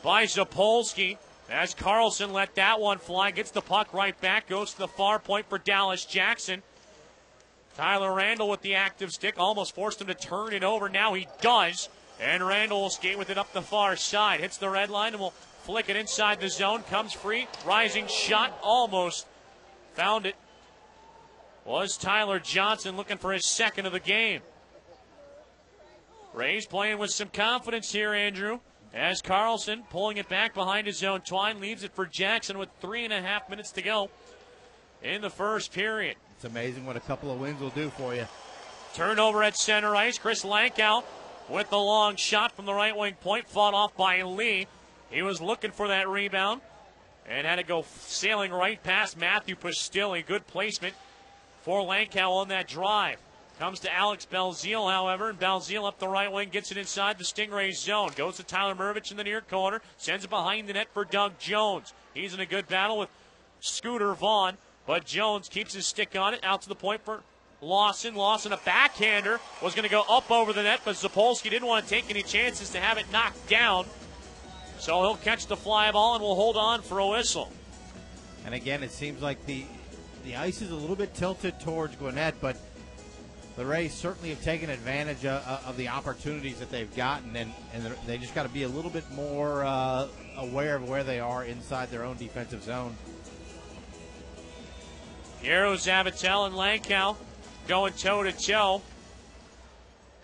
by Zapolski. As Carlson let that one fly, gets the puck right back, goes to the far point for Dallas Jackson. Tyler Randall with the active stick, almost forced him to turn it over. Now he does, and Randall will skate with it up the far side. Hits the red line and will flick it inside the zone, comes free, rising shot, almost found it. Was Tyler Johnson looking for his second of the game. Rays playing with some confidence here, Andrew, as Carlson pulling it back behind his own twine, leaves it for Jackson with 3.5 minutes to go in the first period. It's amazing what a couple of wins will do for you. Turnover at center ice. Chris Lankow with the long shot from the right wing point, fought off by Lee. He was looking for that rebound and had to go sailing right past Matthew Pastilli. Good placement for Lankow on that drive. Comes to Alex Belzile, however, and Belzile up the right wing, gets it inside the Stingrays zone. Goes to Tyler Mervich in the near corner, sends it behind the net for Doug Jones. He's in a good battle with Scooter Vaughn, but Jones keeps his stick on it, out to the point for Lawson. Lawson, a backhander, was going to go up over the net, but Zapolski didn't want to take any chances to have it knocked down. So he'll catch the fly ball and will hold on for a whistle. And again, it seems like the ice is a little bit tilted towards Gwinnett, but the Rays certainly have taken advantage of the opportunities that they've gotten, and they just got to be a little bit more aware of where they are inside their own defensive zone. Piero Zabatel and Lankow going toe-to-toe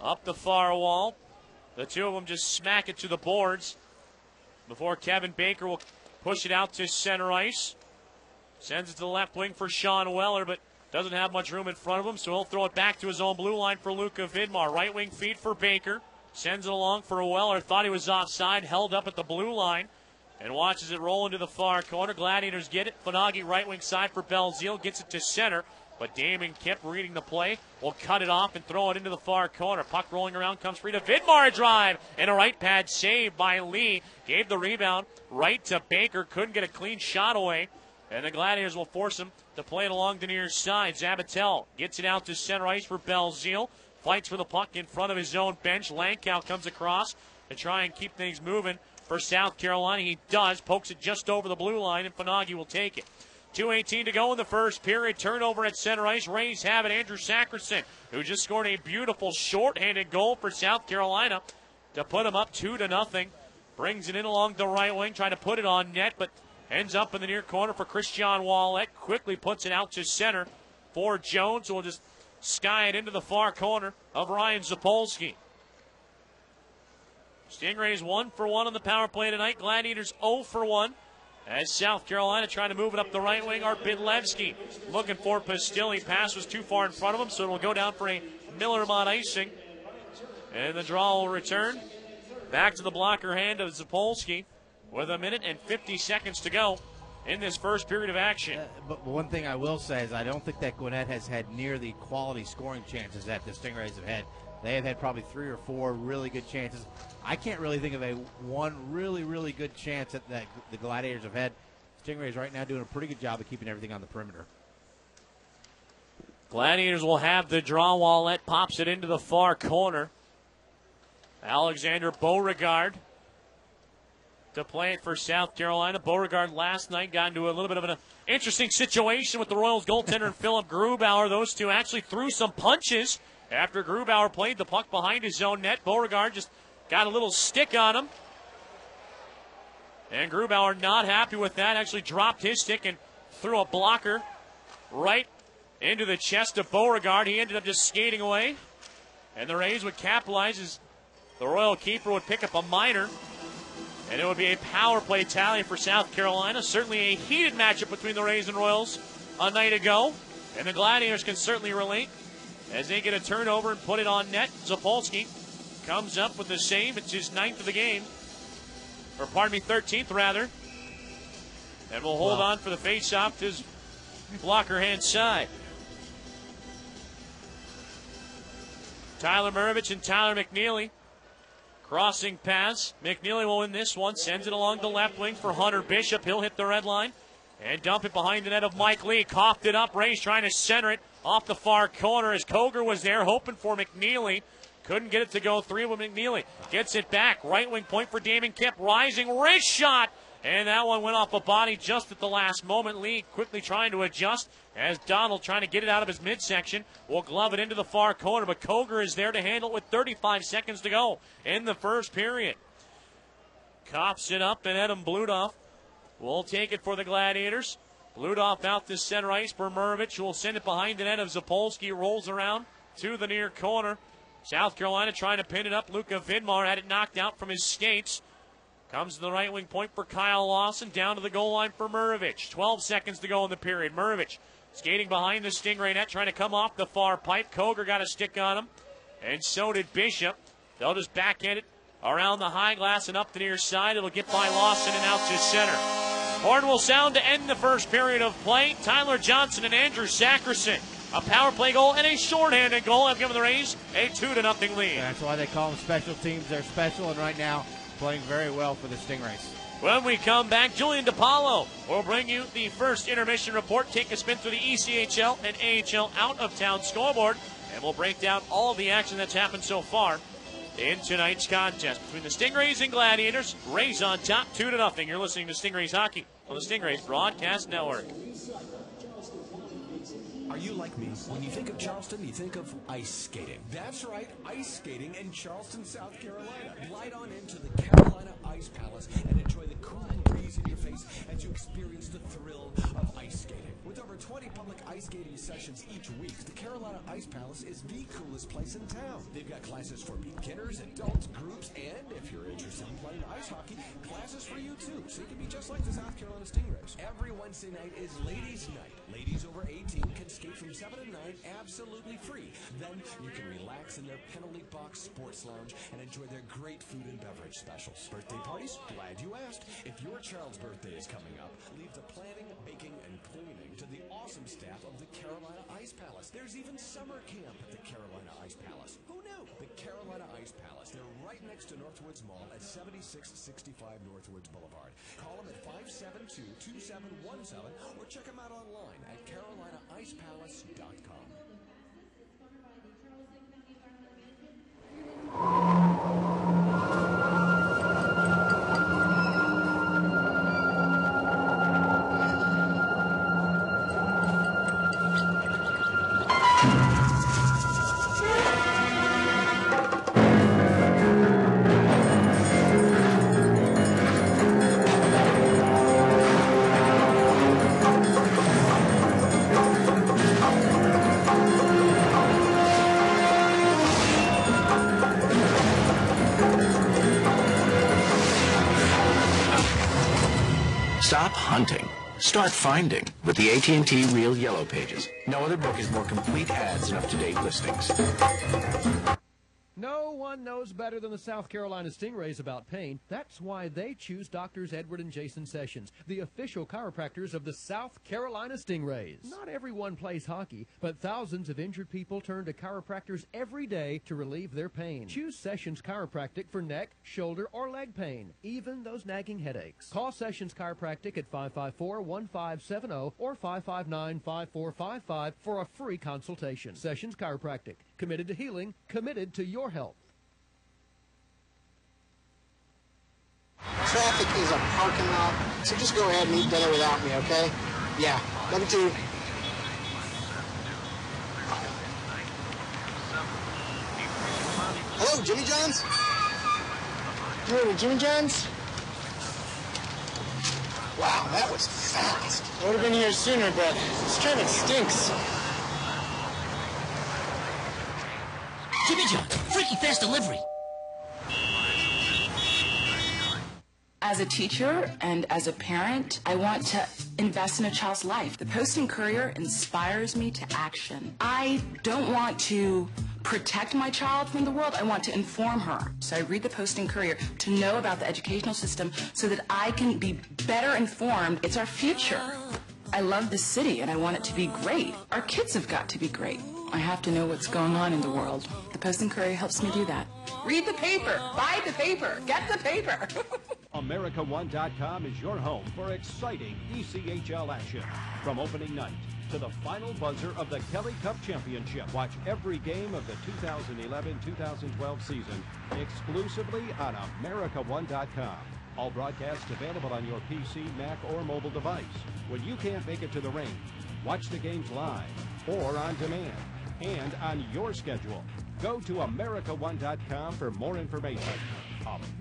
up the far wall. The two of them just smack it to the boards before Kevin Baker will push it out to center ice. Sends it to the left wing for Sean Weller, but doesn't have much room in front of him, so he'll throw it back to his own blue line for Luka Vidmar. Right wing feed for Baker. Sends it along for Weller. Thought he was offside. Held up at the blue line. And watches it roll into the far corner. Gladiators get it. Fanagi right wing side for Belzile. Gets it to center. But Damon Kipp reading the play will cut it off and throw it into the far corner. Puck rolling around, comes free to Vidmar. A drive and a right pad save by Lee. Gave the rebound right to Baker. Couldn't get a clean shot away. And the Gladiators will force him to play it along the near side. Zabatel gets it out to center ice for Belzile. Fights for the puck in front of his own bench. Lankow comes across to try and keep things moving for South Carolina. He does. Pokes it just over the blue line, and Fanagi will take it. 2:18 to go in the first period. Turnover at center ice. Rays have it. Andrew Sackerson, who just scored a beautiful short-handed goal for South Carolina to put him up 2-0. Brings it in along the right wing, trying to put it on net, but ends up in the near corner for Christian Wallet. Quickly puts it out to center for Jones, who will just sky it into the far corner of Ryan Zapolski. Stingrays 1 for 1 on the power play tonight. Gladiators 0 for 1. As South Carolina trying to move it up the right wing. Art Bidlevsky looking for Pastilli. Pass was too far in front of him, so it will go down for a Miller-Mott icing. And the draw will return back to the blocker hand of Zapolski with 1 minute and 50 seconds to go in this first period of action. But one thing I will say is I don't think that Gwinnett has had near the quality scoring chances that the Stingrays have had. They have had probably 3 or 4 really good chances. I can't really think of one really, really good chance that the Gladiators have had. Stingrays right now doing a pretty good job of keeping everything on the perimeter. Gladiators will have the draw. Wallet pops it into the far corner. Alexander Beauregard to play it for South Carolina. Beauregard last night got into a little bit of an interesting situation with the Royals goaltender and Philip Grubauer. Those two actually threw some punches after Grubauer played the puck behind his own net. Beauregard just got a little stick on him. And Grubauer not happy with that. Actually dropped his stick and threw a blocker right into the chest of Beauregard. He ended up just skating away. And the Rays would capitalize as the Royal keeper would pick up a minor. And it would be a power play tally for South Carolina. Certainly a heated matchup between the Rays and Royals a night ago. And the Gladiators can certainly relate as they get a turnover and put it on net. Zapolski comes up with the save. It's his 9th of the game. Or pardon me, 13th rather. And we'll hold on for the face-off to his blocker hand side. Tyler Maravich and Tyler McNeely. Crossing pass. McNeely will win this one. Sends it along the left wing for Hunter Bishop. He'll hit the red line. And dump it behind the net of Mike Lee. Coughed it up. Ray's trying to center it off the far corner as Koger was there hoping for McNeely. Couldn't get it to go 3 with McNeely. Gets it back. Right wing point for Damon Kipp. Rising wrist shot. And that one went off a body just at the last moment. Lee quickly trying to adjust as Donald trying to get it out of his midsection. Will glove it into the far corner, but Koger is there to handle it with 35 seconds to go in the first period. Coughs it up, and Adam Bludoff will take it for the Gladiators. Bludoff out to center ice for Maravich, who will send it behind the net of Zapolski. Rolls around to the near corner. South Carolina trying to pin it up. Luka Vidmar had it knocked out from his skates. Comes to the right wing point for Kyle Lawson. Down to the goal line for Maravich. 12 seconds to go in the period. Maravich skating behind the Stingray net, trying to come off the far pipe. Koger got a stick on him, and so did Bishop. They'll just backhand it around the high glass and up the near side. It'll get by Lawson and out to center. Horn will sound to end the first period of play. Tyler Johnson and Andrew Sackerson. A power play goal and a shorthanded goal have given the Rays a 2-0 lead. That's why they call them special teams. They're special, and right now playing very well for the Stingrays. When we come back, Julian DiPaolo will bring you the first intermission report, take a spin through the ECHL and AHL out-of-town scoreboard, and we'll break down all of the action that's happened so far in tonight's contest. Between the Stingrays and Gladiators, Rays on top 2-0. You're listening to Stingrays Hockey on the Stingrays Broadcast Network. Are you like me? When you think of Charleston, you think of ice skating. That's right, ice skating in Charleston, South Carolina. Glide on into the Carolina Ice Palace and enjoy the cool breeze in your face as you experience the thrill of ice skating. With over 20 public ice skating sessions each week, the Carolina Ice Palace is the coolest place in town. They've got classes for beginners, adults, groups, and if you're interested in playing ice hockey, classes for you too, so you can be just like the South Carolina Stingrays. Every Wednesday night is Ladies' Night. Ladies over 18 can skate from 7 to 9 absolutely free. Then you can relax in their penalty box sports lounge and enjoy their great food and beverage specials. Birthday parties? Glad you asked. If your child's birthday is coming up, leave the planning, baking, and cleaning to the awesome staff of the Carolina Ice Palace. There's even summer camp at the Carolina Ice Palace. Who knew? The Carolina Ice Palace. They're right next to Northwoods Mall at 7665 Northwoods Boulevard. Call them at 572-2717 or check them out online at carolinaicepalace.com. Stop hunting. Start finding with the AT&T Real Yellow Pages. No other book has more complete ads and up-to-date listings. No one knows better than the South Carolina Stingrays about pain. That's why they choose Doctors Edward and Jason Sessions, the official chiropractors of the South Carolina Stingrays. Not everyone plays hockey, but thousands of injured people turn to chiropractors every day to relieve their pain. Choose Sessions Chiropractic for neck, shoulder, or leg pain, even those nagging headaches. Call Sessions Chiropractic at 554-1570 or 559-5455 for a free consultation. Sessions Chiropractic, committed to healing, committed to your health. Traffic is a parking lot, so just go ahead and eat dinner without me, okay? Yeah, love you too. Hello, Jimmy John's? You ordered Jimmy John's? Wow, that was fast. I would have been here sooner, but this traffic stinks. Jimmy John's, freaky fast delivery. As a teacher and as a parent, I want to invest in a child's life. The Post and Courier inspires me to action. I don't want to protect my child from the world. I want to inform her. So I read the Post and Courier to know about the educational system so that I can be better informed. It's our future. I love this city and I want it to be great. Our kids have got to be great. I have to know what's going on in the world. The Post and Courier helps me do that. Read the paper. Buy the paper. Get the paper. AmericaOne.com is your home for exciting ECHL action. From opening night to the final buzzer of the Kelly Cup Championship. Watch every game of the 2011-2012 season exclusively on AmericaOne.com. All broadcasts available on your PC, Mac, or mobile device. When you can't make it to the rink, watch the games live or on demand and on your schedule. Go to AmericaOne.com for more information.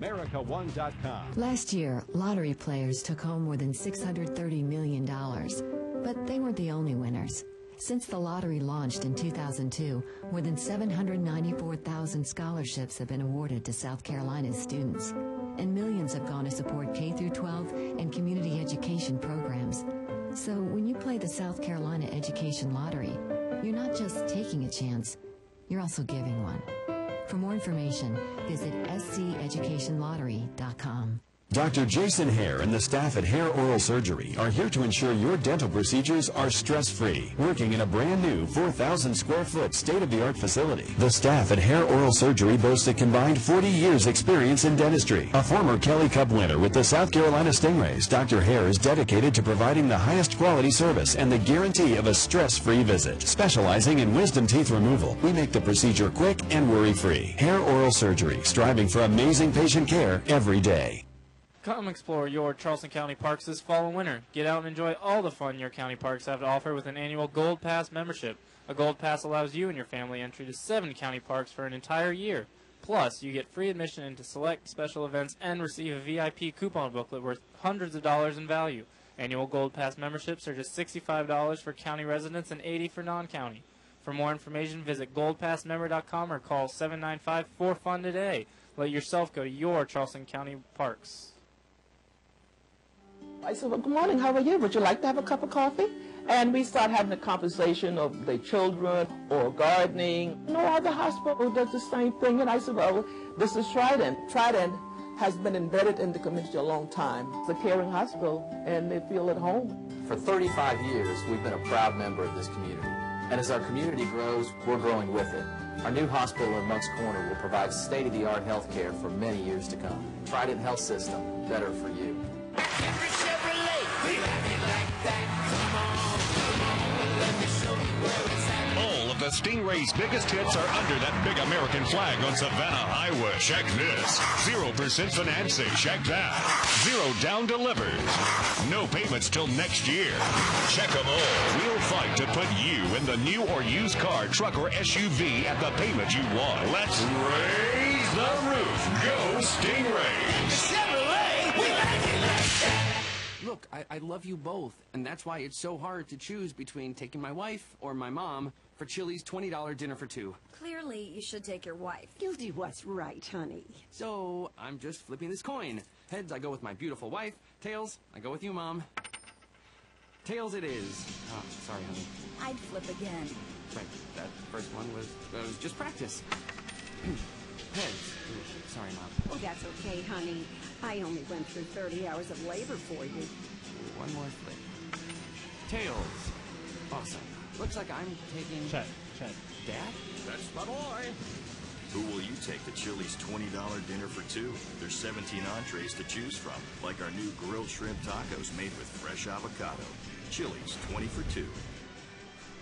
AmericaOne.com. Last year, lottery players took home more than $630 million. But they weren't the only winners. Since the lottery launched in 2002, more than 794,000 scholarships have been awarded to South Carolina's students. And millions have gone to support K-12 and community education programs. So when you play the South Carolina Education Lottery, you're not just taking a chance, you're also giving one. For more information, visit sceducationlottery.com. Dr. Jason Hare and the staff at Hare Oral Surgery are here to ensure your dental procedures are stress-free, working in a brand new 4,000 square foot state-of-the-art facility. The staff at Hare Oral Surgery boasts a combined 40 years experience in dentistry. A former Kelly Cup winner with the South Carolina Stingrays, Dr. Hare is dedicated to providing the highest quality service and the guarantee of a stress-free visit. Specializing in wisdom teeth removal, we make the procedure quick and worry-free. Hare Oral Surgery, striving for amazing patient care every day. Come explore your Charleston County parks this fall and winter. Get out and enjoy all the fun your county parks have to offer with an annual Gold Pass membership. A Gold Pass allows you and your family entry to 7 county parks for an entire year. Plus, you get free admission into select special events and receive a VIP coupon booklet worth hundreds of dollars in value. Annual Gold Pass memberships are just $65 for county residents and $80 for non-county. For more information, visit goldpassmember.com or call 795-4FUN today. Let yourself go to your Charleston County parks. I said, well, good morning, how are you? Would you like to have a cup of coffee? And we start having a conversation of the children or gardening. No other hospital does the same thing. And I said, well, this is Trident. Trident has been embedded in the community a long time. It's a caring hospital, and they feel at home. For 35 years, we've been a proud member of this community. And as our community grows, we're growing with it. Our new hospital in Moncks Corner will provide state-of-the-art health care for many years to come. Trident Health System, better for you. All of the Stingray's biggest hits are under that big American flag on Savannah Highway. Check this. 0% financing. Check that. 0 down delivered. No payments till next year. Check them all. We'll fight to put you in the new or used car, truck, or SUV at the payment you want. Let's raise the roof. Go Stingrays. Chevrolet, we like it like that. Look, I love you both, and that's why it's so hard to choose between taking my wife or my mom for Chili's $20 dinner for 2. Clearly, you should take your wife. You'll do what's right, honey. So, I'm just flipping this coin. Heads, I go with my beautiful wife. Tails, I go with you, Mom. Tails it is. Oh, sorry, honey. I'd flip again. Right, that first one was just practice. Heads. Sorry, Mom. Oh, that's okay, honey. I only went through 30 hours of labor for you. One more flip. Tails. Awesome. Looks like I'm taking... Check. Dad? That's my boy. Who will you take to Chili's $20 dinner for 2? There's 17 entrees to choose from, like our new grilled shrimp tacos made with fresh avocado. Chili's 20 for 2.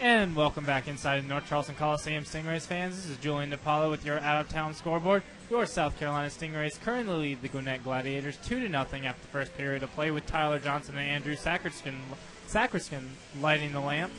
And welcome back inside the North Charleston Coliseum Stingrays fans. This is Julian DePaulo with your out-of-town scoreboard. Your South Carolina Stingrays currently lead the Gwinnett Gladiators 2-0 after the first period of play with Tyler Johnson and Andrew Sacriskin lighting the lamp.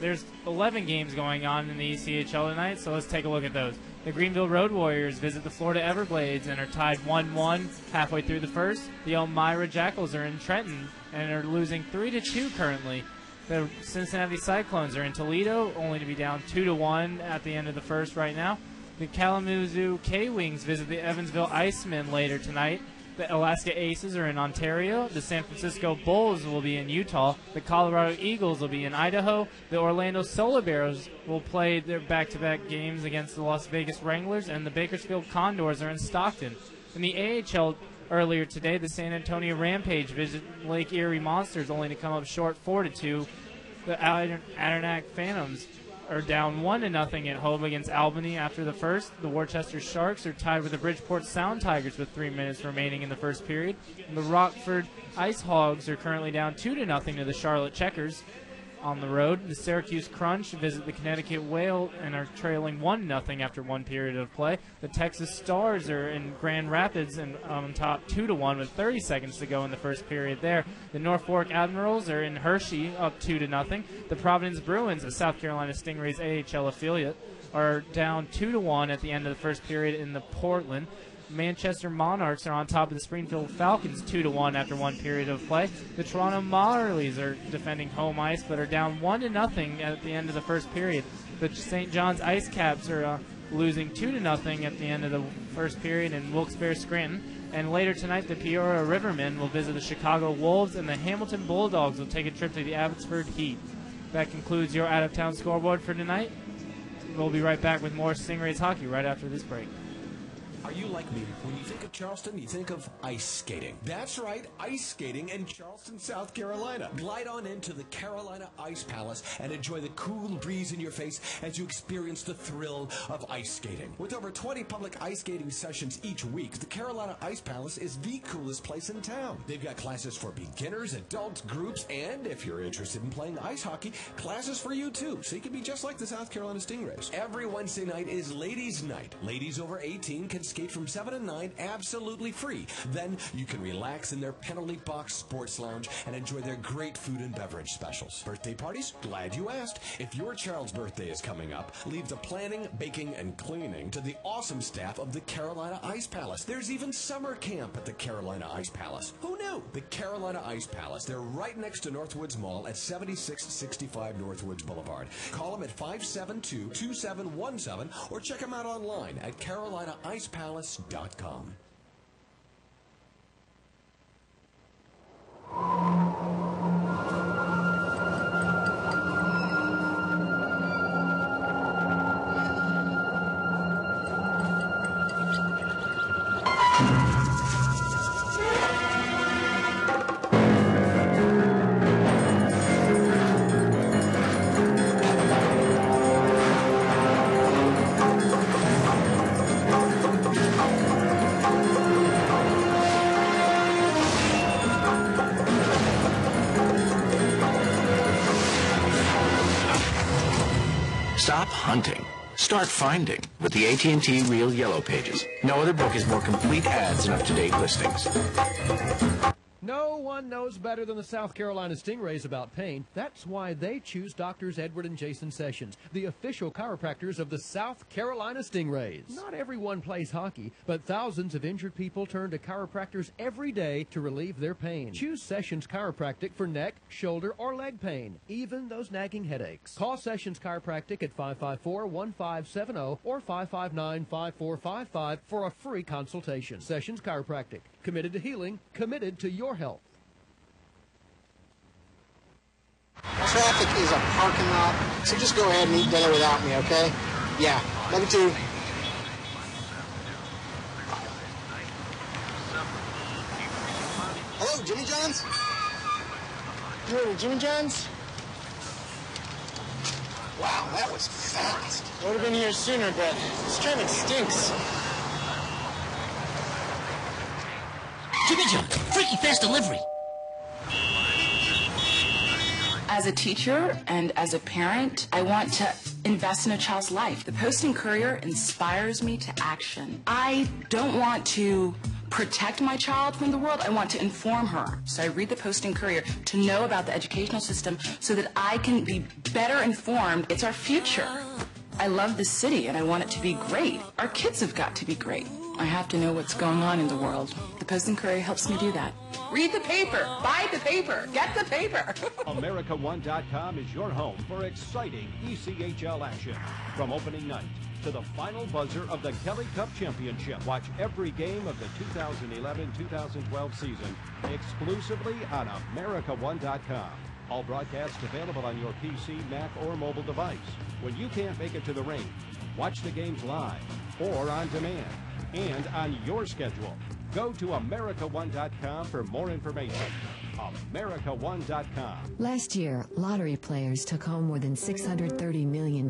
There's 11 games going on in the ECHL tonight, so let's take a look at those. The Greenville Road Warriors visit the Florida Everblades and are tied 1-1 halfway through the first. The Elmira Jackals are in Trenton and are losing 3-2 currently. The Cincinnati Cyclones are in Toledo, only to be down 2-1 at the end of the first right now. The Kalamazoo K-Wings visit the Evansville Icemen later tonight. The Alaska Aces are in Ontario. The San Francisco Bulls will be in Utah. The Colorado Eagles will be in Idaho. The Orlando Solar Bears will play their back-to-back games against the Las Vegas Wranglers. And the Bakersfield Condors are in Stockton. In the AHL earlier today, the San Antonio Rampage visit Lake Erie Monsters, only to come up short 4-2. The Adirondack Phantoms are down 1-0 at home against Albany after the first. The Worcester Sharks are tied with the Bridgeport Sound Tigers with 3 minutes remaining in the first period. And the Rockford Ice Hogs are currently down 2-0 to the Charlotte Checkers on the road. The Syracuse Crunch visit the Connecticut Whale and are trailing 1-0 after 1 period of play. The Texas Stars are in Grand Rapids and on top 2-1 with 30 seconds to go in the first period there. The Norfolk Admirals are in Hershey up 2-0. The Providence Bruins, a South Carolina Stingrays AHL affiliate, are down 2-1 at the end of the first period in the Portland. Manchester Monarchs are on top of the Springfield Falcons 2-1 after 1 period of play. The Toronto Marlies are defending home ice but are down 1-0 at the end of the first period. The St. John's Ice Caps are losing 2-0 at the end of the first period in Wilkes-Barre Scranton. And later tonight, the Peoria Rivermen will visit the Chicago Wolves, and the Hamilton Bulldogs will take a trip to the Abbotsford Heat. That concludes your out-of-town scoreboard for tonight. We'll be right back with more Stingrays hockey right after this break. Are you like me? When you think of Charleston, you think of ice skating. That's right, ice skating in Charleston, South Carolina. Glide on into the Carolina Ice Palace and enjoy the cool breeze in your face as you experience the thrill of ice skating. With over 20 public ice skating sessions each week, the Carolina Ice Palace is the coolest place in town. They've got classes for beginners, adults, groups, and if you're interested in playing ice hockey, classes for you too, so you can be just like the South Carolina Stingrays. Every Wednesday night is Ladies' Night. Ladies over 18 can skate from 7 to 9 absolutely free. Then you can relax in their penalty box sports lounge and enjoy their great food and beverage specials. Birthday parties? Glad you asked. If your child's birthday is coming up, leave the planning, baking, and cleaning to the awesome staff of the Carolina Ice Palace. There's even summer camp at the Carolina Ice Palace. Who knew? The Carolina Ice Palace. They're right next to Northwoods Mall at 7665 Northwoods Boulevard. Call them at 572-2717 or check them out online at carolinaicepalace.com. Stop hunting. Start finding with the AT&T Real Yellow Pages. No other book has more complete ads and up-to-date listings. No one knows better than the South Carolina Stingrays about pain. That's why they choose Doctors Edward and Jason Sessions, the official chiropractors of the South Carolina Stingrays. Not everyone plays hockey, but thousands of injured people turn to chiropractors every day to relieve their pain. Choose Sessions Chiropractic for neck, shoulder, or leg pain, even those nagging headaches. Call Sessions Chiropractic at 554-1570 or 559-5455 for a free consultation. Sessions Chiropractic. Committed to healing, committed to your health. Traffic is a parking lot, so just go ahead and eat dinner without me, okay? Yeah, love you too. Hello, Jimmy John's? Hello, Jimmy John's? Wow, that was fast. I would have been here sooner, but this traffic stinks. Jimmy John's, freaky fast delivery. As a teacher and as a parent, I want to invest in a child's life. The Post and Courier inspires me to action. I don't want to protect my child from the world. I want to inform her. So I read the Post and Courier to know about the educational system so that I can be better informed. It's our future. I love this city and I want it to be great. Our kids have got to be great. I have to know what's going on in the world. The Post and Courier helps me do that. Read the paper, buy the paper, get the paper. AmericaOne.com is your home for exciting ECHL action. From opening night to the final buzzer of the Kelly Cup Championship. Watch every game of the 2011-2012 season exclusively on AmericaOne.com. All broadcasts available on your PC, Mac, or mobile device. When you can't make it to the ring, watch the games live or on demand and on your schedule. Go to AmericaOne.com for more information. AmericaOne.com. Last year, lottery players took home more than $630 million.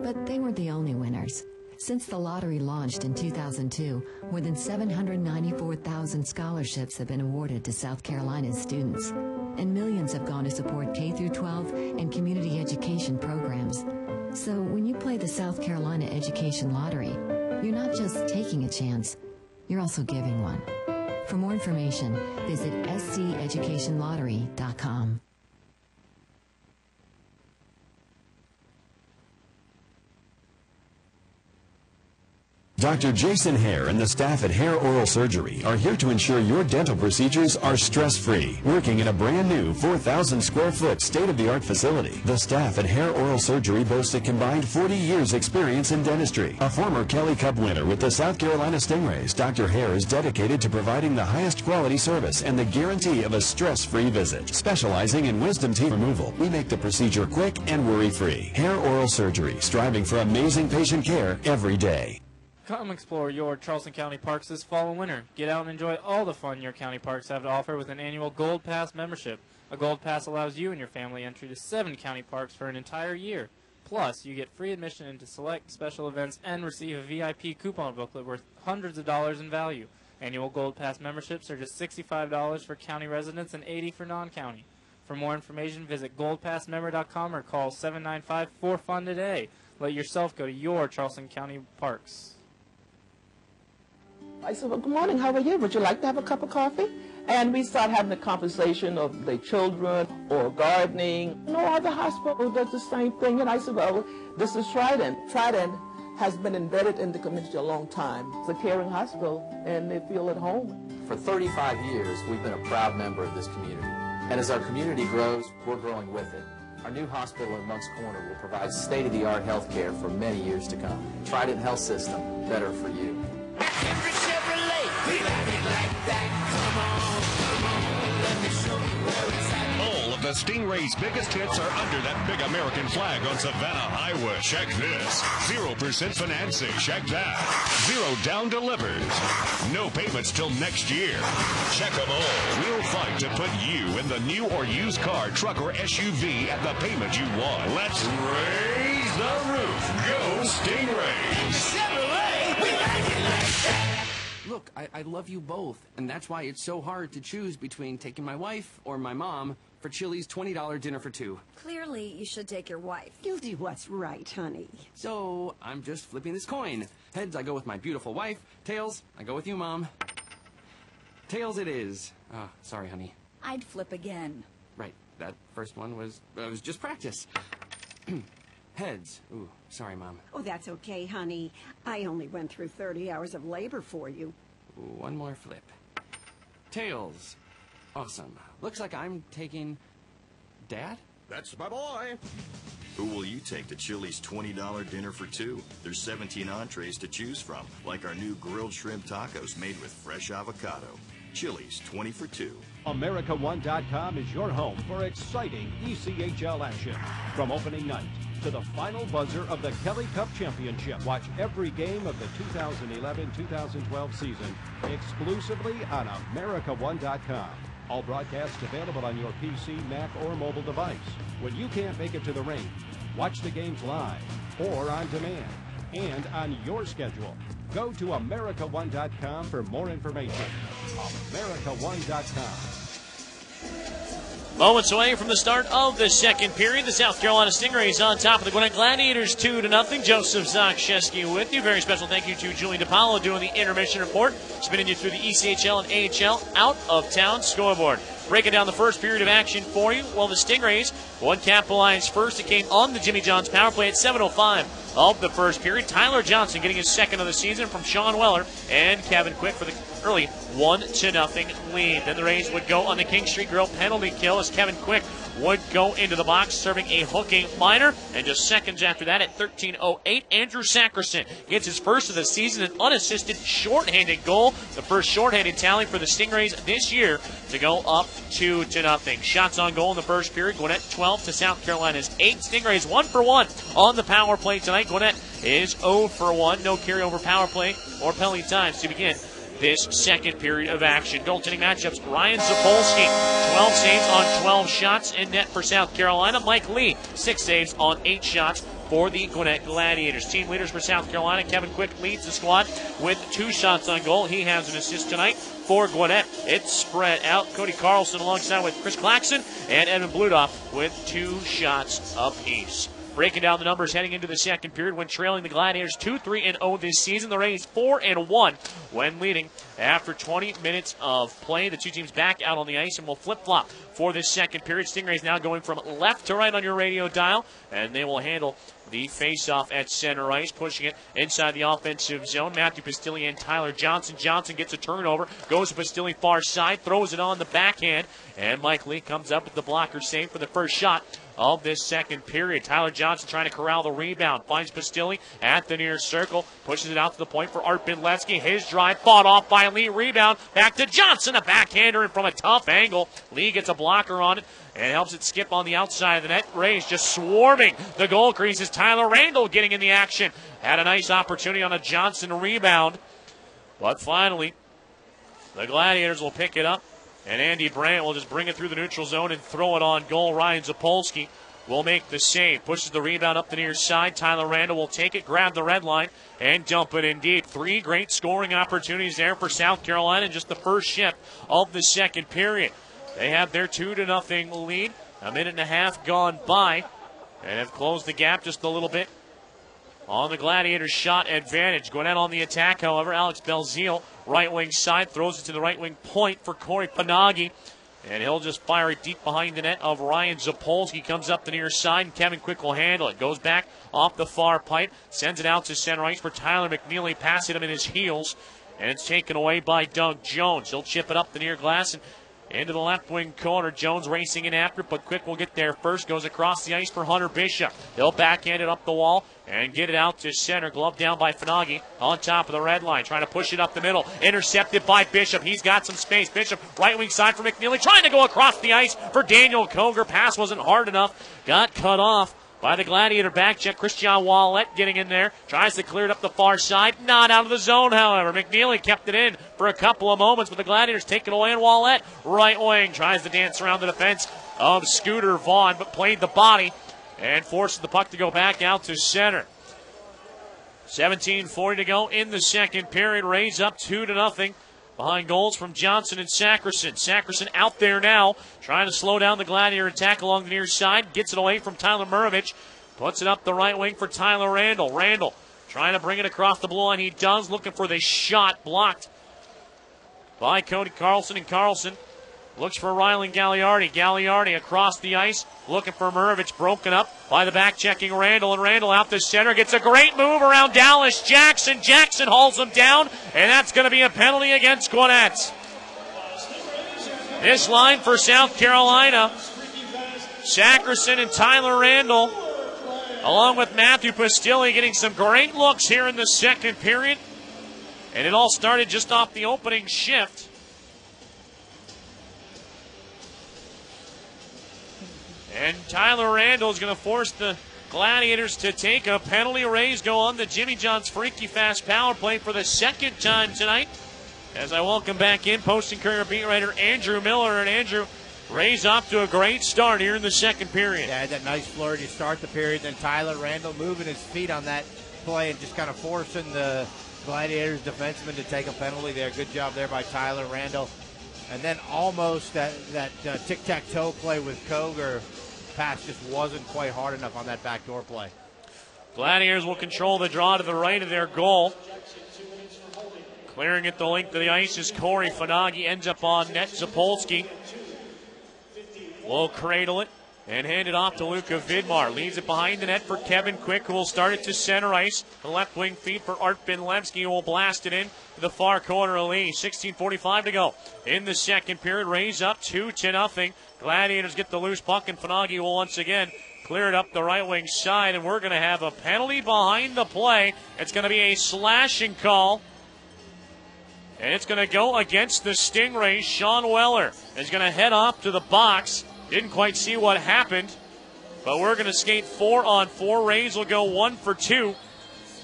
But they weren't the only winners. Since the lottery launched in 2002, more than 794,000 scholarships have been awarded to South Carolina's students. And millions have gone to support K-12 and community education programs. So when you play the South Carolina Education Lottery, you're not just taking a chance, you're also giving one. For more information, visit sceducationlottery.com. Dr. Jason Hare and the staff at Hair Oral Surgery are here to ensure your dental procedures are stress-free, working in a brand new 4,000 square foot state-of-the-art facility. The staff at Hair Oral Surgery boasts a combined 40 years experience in dentistry. A former Kelly Cup winner with the South Carolina Stingrays, Dr. Hare is dedicated to providing the highest quality service and the guarantee of a stress-free visit. Specializing in wisdom teeth removal, we make the procedure quick and worry-free. Hair Oral Surgery, striving for amazing patient care every day. Come explore your Charleston County parks this fall and winter. Get out and enjoy all the fun your county parks have to offer with an annual Gold Pass membership. A Gold Pass allows you and your family entry to 7 county parks for an entire year. Plus, you get free admission into select special events and receive a VIP coupon booklet worth hundreds of dollars in value. Annual Gold Pass memberships are just $65 for county residents and $80 for non-county. For more information, visit goldpassmember.com or call 795-4FUN today. Let yourself go to your Charleston County parks. I said, well, good morning, how are you? Would you like to have a cup of coffee? And we start having a conversation of the children or gardening. No other hospital does the same thing. And I said, well, this is Trident. Trident has been embedded in the community a long time. It's a caring hospital, and they feel at home. For 35 years, we've been a proud member of this community. And as our community grows, we're growing with it. Our new hospital in Moncks Corner will provide state-of-the-art health care for many years to come. Trident Health System, better for you. Every Chevrolet, we like it like that. Come on, let me show you where it's at. All of the Stingray's biggest hits are under that big American flag on Savannah Highway. Check this. 0% financing. Check that. 0 down delivers. No payments till next year. Check them all. We'll fight to put you in the new or used car, truck, or SUV at the payment you want. Let's raise the roof. Go Stingrays. Chevrolet, we like it like that. Look, I love you both, and that's why it's so hard to choose between taking my wife or my mom for Chili's $20 dinner for two. Clearly, you should take your wife. You'll do what's right, honey. So, I'm just flipping this coin. Heads, I go with my beautiful wife. Tails, I go with you, Mom. Tails it is. Ah, sorry, honey. I'd flip again. Right, that first one was just practice. Heads. Ooh, sorry, Mom. Oh, that's okay, honey. I only went through 30 hours of labor for you. Ooh, one more flip. Tails. Awesome. Looks like I'm taking Dad? That's my boy. Who will you take to Chili's $20 dinner for two? There's 17 entrees to choose from, like our new grilled shrimp tacos made with fresh avocado. Chili's 20 for two. America1.com is your home for exciting ECHL action. From opening night to the final buzzer of the Kelly Cup Championship. Watch every game of the 2011-2012 season exclusively on America1.com. All broadcasts available on your PC, Mac, or mobile device. When you can't make it to the rink, watch the games live or on demand and on your schedule. Go to America1.com for more information. America1.com. Moments away from the start of the second period. The South Carolina Stingrays on top of the Gwinnett Gladiators 2-0. Joseph Zakshesky with you. Very special thank you to Julian DePaulo doing the intermission report, spinning you through the ECHL and AHL out-of-town scoreboard. Breaking down the first period of action for you. Well, the Stingrays one capitalized first. It came on the Jimmy John's power play at 7:05 of the first period. Tyler Johnson getting his second of the season from Sean Weller and Kevin Quick for the early 1-0 lead. Then the Rays would go on the King Street Grill penalty kill as Kevin Quick would go into the box serving a hooking minor. And just seconds after that at 13:08, Andrew Sackerson gets his first of the season, an unassisted shorthanded goal. The first shorthanded tally for the Stingrays this year to go up 2-0. Shots on goal in the first period. Gwinnett 12 to South Carolina's 8. Stingrays 1 for 1 on the power play tonight. Gwinnett is 0 for 1. No carryover power play or penalty times to begin this second period of action. Goaltending matchups, Ryan Zapolski, 12 saves on 12 shots in net for South Carolina. Mike Lee, 6 saves on 8 shots for the Gwinnett Gladiators. Team leaders for South Carolina, Kevin Quick leads the squad with 2 shots on goal. He has an assist tonight for Gwinnett. It's spread out. Cody Carlson alongside with Chris Claxton and Evan Bludoff with 2 shots apiece. Breaking down the numbers heading into the second period when trailing the Gladiators 2-3-0 this season. The Rays 4-1 when leading after 20 minutes of play. The two teams back out on the ice and will flip-flop for this second period. Stingrays now going from left to right on your radio dial, and they will handle the face-off at center ice, pushing it inside the offensive zone. Matthew Pastilli and Tyler Johnson. Johnson gets a turnover, goes to Pastilli far side, throws it on the backhand, and Mike Lee comes up with the blocker save for the first shot of this second period. Tyler Johnson trying to corral the rebound, finds Pastilli at the near circle, pushes it out to the point for Art Bidlewski. His drive fought off by Lee, rebound back to Johnson, a backhander, and from a tough angle, Lee gets a blocker on it and helps it skip on the outside of the net. Rays just swarming the goal creases. Tyler Randall getting in the action. Had a nice opportunity on a Johnson rebound, but finally the Gladiators will pick it up, and Andy Brandt will just bring it through the neutral zone and throw it on goal. Ryan Zapolski will make the save. Pushes the rebound up the near side. Tyler Randall will take it, grab the red line, and dump it in deep. 3 great scoring opportunities there for South Carolina in just the first shift of the second period. They have their 2-0 lead. A minute and a half gone by and have closed the gap just a little bit on the Gladiators' shot advantage. Gwinnett on the attack, however. Alex Belzile, right wing side, throws it to the right wing point for Corey Panagi. And he'll just fire it deep behind the net of Ryan Zapolski. Comes up the near side, and Kevin Quick will handle it. Goes back off the far pipe, sends it out to center ice for Tyler McNeely, passing him in his heels. And it's taken away by Doug Jones. He'll chip it up the near glass and into the left wing corner. Jones racing in after it, but Quick will get there first. Goes across the ice for Hunter Bishop. He'll backhand it up the wall and get it out to center. Glove down by Fanagi on top of the red line. Trying to push it up the middle. Intercepted by Bishop. He's got some space. Bishop, right wing side for McNeely. Trying to go across the ice for Daniel Koger. Pass wasn't hard enough. Got cut off by the Gladiator back check. Christian Wallet getting in there. Tries to clear it up the far side. Not out of the zone, however. McNeely kept it in for a couple of moments, but the Gladiators take it away, and Wallet, right wing, tries to dance around the defense of Scooter Vaughn, but played the body and forces the puck to go back out to center. 17:40 to go in the second period. Rays up 2-0. Behind goals from Johnson and Sackerson. Sackerson out there now, trying to slow down the Gladiator attack along the near side. Gets it away from Tyler Murovich. Puts it up the right wing for Tyler Randall. Randall trying to bring it across the blue line. He does, looking for the shot, blocked by Cody Carlson. And Carlson looks for Rylan Gagliardi. Gagliardi across the ice, looking for Murovich. Broken up by the back-checking Randall. And Randall out the center. Gets a great move around Dallas Jackson. Jackson hauls him down, and that's going to be a penalty against Gwinnett. This line for South Carolina, Sackerson and Tyler Randall, along with Matthew Pastilli, getting some great looks here in the second period. And it all started just off the opening shift. And Tyler Randall is going to force the Gladiators to take a penalty. Rays go on the Jimmy John's freaky fast power play for the second time tonight. As I welcome back in Post and Courier beat writer Andrew Miller. And Andrew, Rays off to a great start here in the second period. Yeah, that nice flurry to start the period. Then Tyler Randall moving his feet on that play and just kind of forcing the Gladiators defenseman to take a penalty there. Good job there by Tyler Randall. And then almost that tic-tac-toe play with Koger. Pass just wasn't quite hard enough on that backdoor play. Gladiators will control the draw to the right of their goal. Clearing at the length of the ice is Corey Fanagi. Ends up on net. Zapolski will cradle it and hand it off to Luka Vidmar. Leaves it behind the net for Kevin Quick, who will start it to center ice. The left wing feed for Art Binlevsky, who will blast it in to the far corner of Lee. 16:45 to go in the second period. Rays up 2-0. Gladiators get the loose puck, and Fanagi will once again clear it up the right wing side, and we're going to have a penalty behind the play. It's going to be a slashing call, and it's going to go against the Stingrays. Sean Weller is going to head off to the box. Didn't quite see what happened, but we're going to skate 4-on-4. Rays will go 1 for 2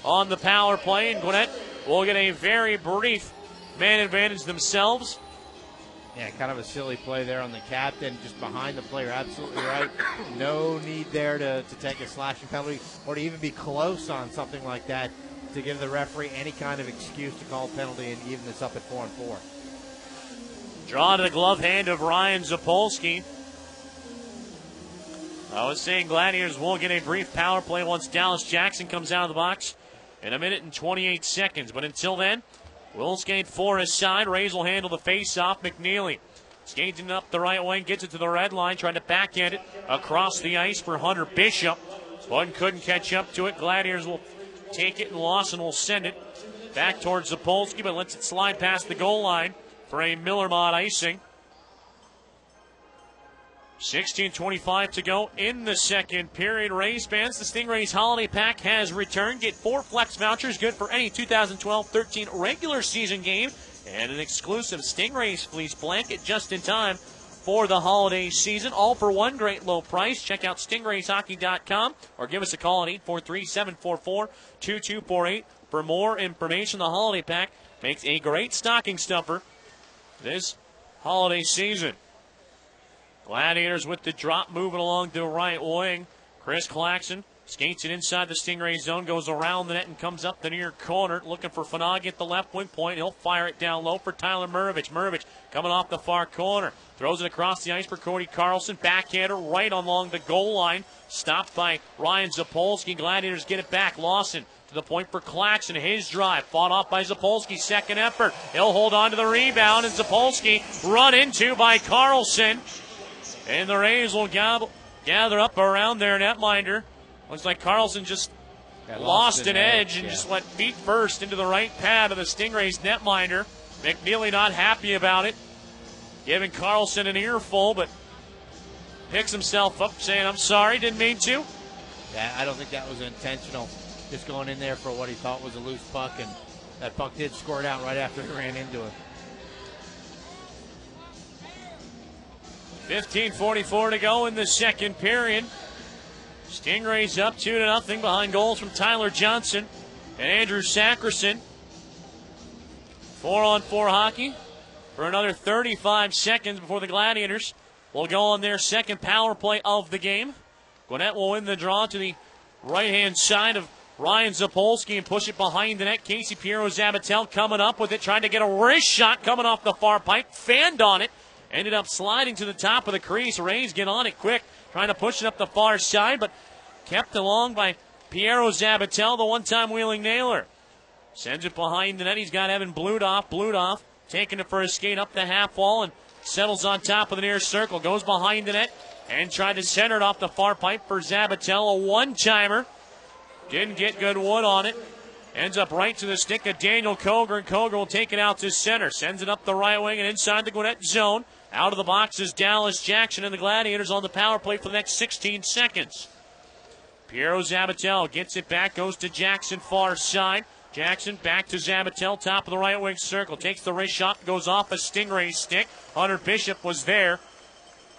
on the power play, and Gwinnett will get a very brief man advantage themselves. Yeah, kind of a silly play there on the captain, just behind the player. Absolutely right. No need there to take a slashing penalty or to even be close on something like that to give the referee any kind of excuse to call a penalty and even this up at 4-on-4. Draw to the glove hand of Ryan Zapolski. I was saying Gladiators will get a brief power play once Dallas Jackson comes out of the box in 1 minute and 28 seconds. But until then, we'll skate 4 aside. Rays will handle the face-off. McNeely skating up the right wing, gets it to the red line, trying to backhand it across the ice for Hunter Bishop. One couldn't catch up to it. Gladiators will take it, and Lawson will send it back towards Zapolski, but lets it slide past the goal line for a Miller-Mott icing. 16:25 to go in the second period. Rays fans, the Stingrays Holiday Pack has returned. Get 4 flex vouchers, good for any 2012-13 regular season game, and an exclusive Stingrays fleece blanket just in time for the holiday season. All for one great low price. Check out stingrayshockey.com or give us a call at 843-744-2248 for more information. The Holiday Pack makes a great stocking stuffer this holiday season. Gladiators with the drop, moving along the right wing. Chris Claxon skates it inside the Stingray zone, goes around the net and comes up the near corner, looking for Fanagi at the left wing point. He'll fire it down low for Tyler Murovich. Murovich coming off the far corner. Throws it across the ice for Cody Carlson. Backhander right along the goal line. Stopped by Ryan Zapolski. Gladiators get it back. Lawson to the point for Claxton. His drive fought off by Zapolski. Second effort. He'll hold on to the rebound, and Zapolski run into by Carlson. And the Rays will gather up around their netminder. Looks like Carlson just lost an edge and just went feet first into the right pad of the Stingrays netminder. McNeely not happy about it. Giving Carlson an earful, but picks himself up saying, I'm sorry, didn't mean to. Yeah, I don't think that was intentional. Just going in there for what he thought was a loose puck, and that puck did squirt out right after he ran into it. 15:44 to go in the second period. Stingrays up 2-0 behind goals from Tyler Johnson and Andrew Sackerson. 4-on-4 hockey for another 35 seconds before the Gladiators will go on their second power play of the game. Gwinnett will win the draw to the right-hand side of Ryan Zapolski and push it behind the net. Casey Piero-Zabatel coming up with it, trying to get a wrist shot coming off the far pipe. Fanned on it. Ended up sliding to the top of the crease. Rays get on it quick, trying to push it up the far side, but kept along by Piero-Zabatel, the one-time wheeling nailer. Sends it behind the net. He's got Evan Bludoff, taking it for a skate up the half wall and settles on top of the near circle. Goes behind the net and tried to center it off the far pipe for Zabatel. A one-timer. Didn't get good wood on it. Ends up right to the stick of Daniel Koger, and Koger will take it out to center. Sends it up the right wing and inside the Gwinnett zone. Out of the box is Dallas Jackson, and the Gladiators on the power play for the next 16 seconds. Piero-Zabatel gets it back, goes to Jackson far side. Jackson back to Zabatel, top of the right wing circle. Takes the wrist shot, goes off a Stingray stick. Hunter Bishop was there.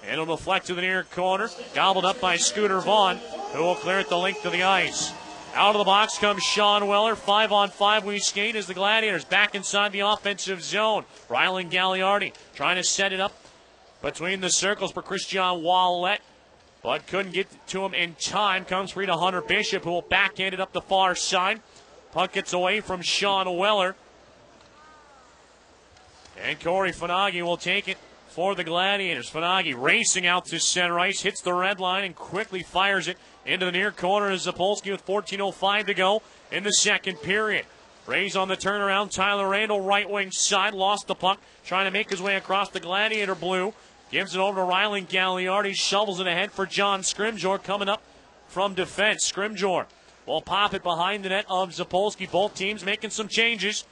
And it'll deflect to the near corner. Gobbled up by Scooter Vaughn, who will clear it the length of the ice. Out of the box comes Sean Weller. 5-on-5 we skate as the Gladiators back inside the offensive zone. Rylan Gagliardi trying to set it up between the circles for Christian Wallet, but couldn't get to him in time. Comes free to Hunter Bishop, who will backhand it up the far side. Puck gets away from Sean Weller. And Corey Fanagi will take it for the Gladiators. Fanagi racing out to center ice, hits the red line and quickly fires it into the near corner of Zapolski with 14:05 to go in the second period. Rays on the turnaround. Tyler Randall, right wing side, lost the puck, trying to make his way across the Gladiator blue. Gives it over to Rylan Gagliardi, shovels it ahead for John Scrimgeour coming up from defense. Scrimgeour will pop it behind the net of Zapolski. Both teams making some changes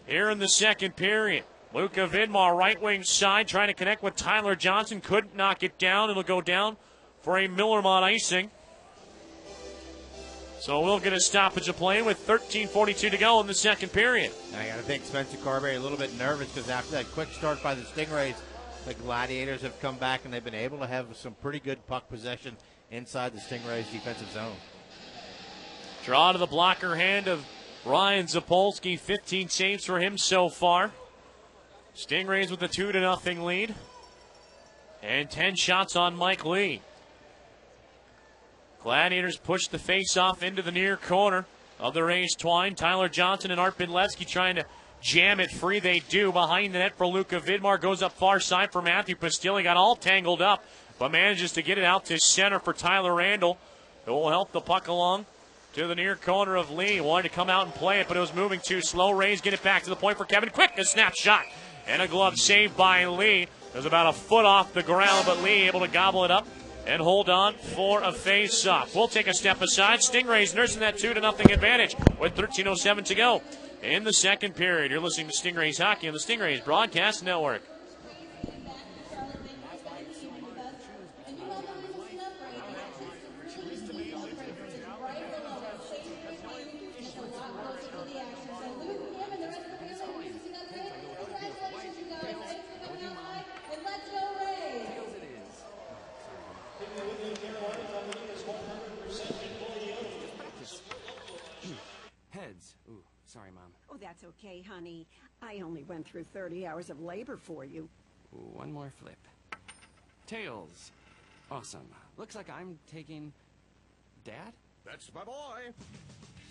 here in the second period. Luka Vidmar, right wing side, trying to connect with Tyler Johnson. Couldn't knock it down. It'll go down for a Millermont icing. So we'll get a stoppage of play with 13:42 to go in the second period. I got to think Spencer Carberry a little bit nervous because after that quick start by the Stingrays, the Gladiators have come back and they've been able to have some pretty good puck possession inside the Stingrays' defensive zone. Draw to the blocker hand of Ryan Zapolski. 15 saves for him so far. Stingrays with a 2-0 lead. And 10 shots on Mike Lee. Gladiators push the face-off into the near corner of the Rays' twine. Tyler Johnson and Art Bidlevsky trying to jam it free. They do. Behind the net for Luka Vidmar. Goes up far side for Matthew Pastilli. Got all tangled up, but manages to get it out to center for Tyler Randall, who will help the puck along to the near corner of Lee. Wanted to come out and play it, but it was moving too slow. Rays get it back to the point for Kevin Quick. A snap shot and a glove saved by Lee. It was about a foot off the ground, but Lee able to gobble it up and hold on for a face-off. We'll take a step aside. Stingrays nursing that 2-0 advantage with 13:07 to go in the second period. You're listening to Stingrays Hockey on the Stingrays Broadcast Network. Heads. Ooh, sorry, Mom. Oh, that's okay, honey. I only went through 30 hours of labor for you. Ooh, one more flip. Tails. Awesome. Looks like I'm taking Dad? That's my boy.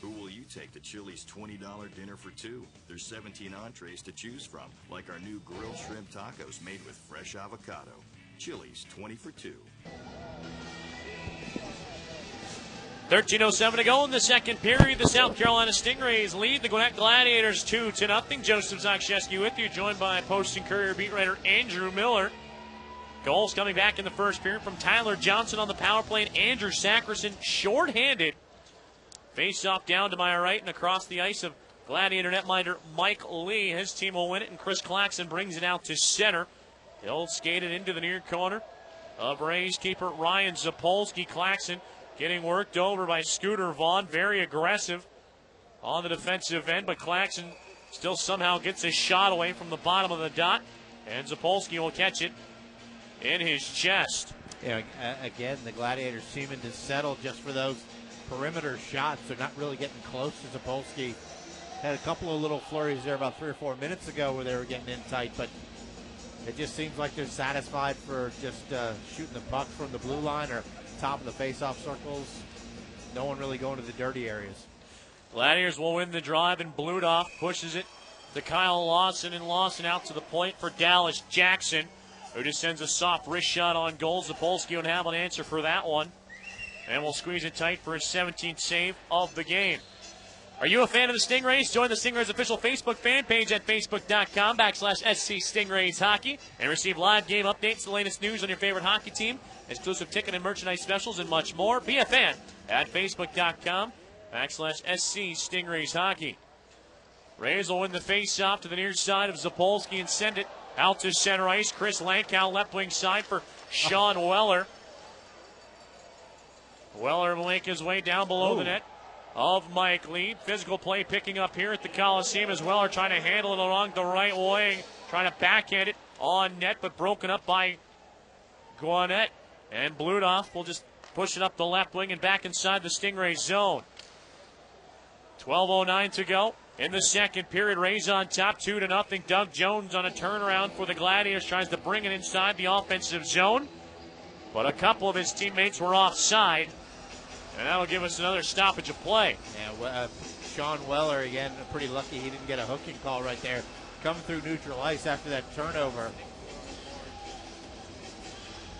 Who will you take to Chili's $20 dinner for two? There's 17 entrees to choose from, like our new grilled shrimp tacos made with fresh avocado. Chili's 20 for two. 13:07 to go in the second period. The South Carolina Stingrays lead the Gwinnett Gladiators 2-0. Joseph Zakshesky with you, joined by Post and Courier beat writer Andrew Miller. Goals coming back in the first period from Tyler Johnson on the power play and Andrew Sackerson shorthanded. Face off down to my right and across the ice of Gladiator netminder Mike Lee. His team will win it, and Chris Claxon brings it out to center. He'll skate it into the near corner of Rays keeper Ryan Zapolski. Claxon getting worked over by Scooter Vaughn. Very aggressive on the defensive end, but Claxon still somehow gets a shot away from the bottom of the dot, and Zapolski will catch it in his chest. Yeah, again, the Gladiators seeming to settle just for those perimeter shots. They're not really getting close to Zapolski. Had a couple of little flurries there about 3 or 4 minutes ago where they were getting in tight, but it just seems like they're satisfied for just shooting the puck from the blue line or top of the face-off circles. No one really going to the dirty areas. Gladiators will win the drive, and Bludoff pushes it to Kyle Lawson, and Lawson out to the point for Dallas Jackson, who just sends a soft wrist shot on goal. Zapolski won't have an answer for that one, and will squeeze it tight for his 17th save of the game. Are you a fan of the Stingrays? Join the Stingrays official Facebook fan page at facebook.com/SC Stingrays Hockey and receive live game updates, the latest news on your favorite hockey team, exclusive ticket and merchandise specials, and much more. Be a fan at facebook.com/SC Stingrays Hockey. Rays will win the face-off to the near side of Zapolski and send it out to center ice. Chris Lankow, left wing side for Sean Weller. Weller will make his way down below the net of Mike Lee. Physical play picking up here at the Coliseum as Weller trying to handle it along the right wing, trying to backhand it on net, but broken up by Gwinnett. And Bludoff will just push it up the left wing and back inside the Stingray zone. 12:09 to go in the second period. Rays on top 2-0. Doug Jones on a turnaround for the Gladiators tries to bring it inside the offensive zone, but a couple of his teammates were offside, and that'll give us another stoppage of play. Yeah, Sean Weller, again, pretty lucky he didn't get a hooking call right there. Coming through neutral ice after that turnover.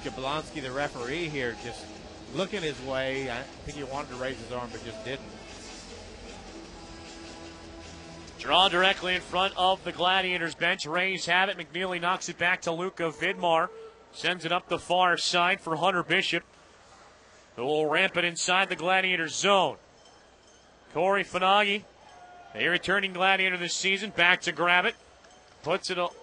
Jablonski, the referee here, just looking his way. I think he wanted to raise his arm, but just didn't. Draw directly in front of the Gladiators bench. Rays have it. McNeely knocks it back to Luka Vidmar. Sends it up the far side for Hunter Bishop, who will ramp it inside the Gladiators zone. Corey Fanagi, a returning Gladiator this season, back to grab it. Puts it up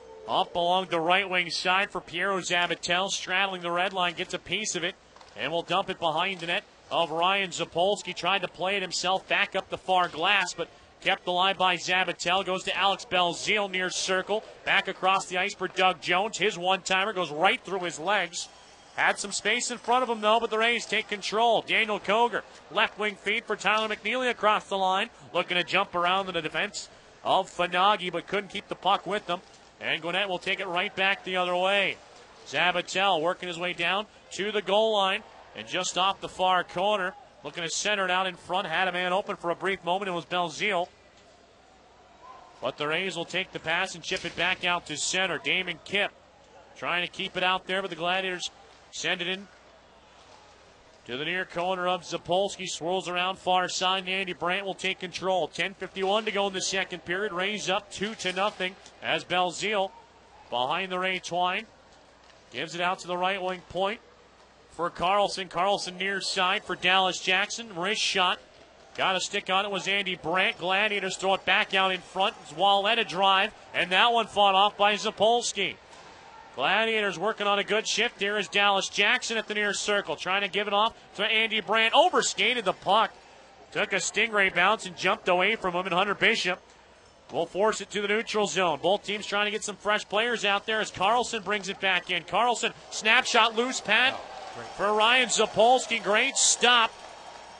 along the right wing side for Piero Zabatel. Straddling the red line, gets a piece of it, and will dump it behind the net of Ryan Zapolski. Tried to play it himself back up the far glass, but kept alive by Zabatel. Goes to Alex Belzile near circle. Back across the ice for Doug Jones. His one-timer goes right through his legs. Had some space in front of him, though, but the Rays take control. Daniel Koger, left wing feed for Tyler McNeely across the line. Looking to jump around in the defense of Fanagi, but couldn't keep the puck with them. And Gwinnett will take it right back the other way. Zabatel working his way down to the goal line. And just off the far corner, looking to center it out in front. Had a man open for a brief moment. It was Belzile. But the Rays will take the pass and chip it back out to center. Damon Kipp trying to keep it out there, but the Gladiators send it in to the near corner of Zapolski. Swirls around far side, and Andy Brandt will take control. 10:51 to go in the second period. Rays up 2-0 as Belzile behind the Ray twine. Gives it out to the right wing point for Carlson. Carlson near side for Dallas Jackson. Wrist shot. Got a stick on it was Andy Brandt. Gladiators throw it back out in front. Walletta drive, and that one fought off by Zapolski. Gladiators working on a good shift. Here is Dallas Jackson at the near circle, trying to give it off to Andy Brandt. Overskated the puck. Took a Stingray bounce and jumped away from him, and Hunter Bishop will force it to the neutral zone. Both teams trying to get some fresh players out there as Carlson brings it back in. Carlson, snapshot, loose pad for Ryan Zapolski. Great stop.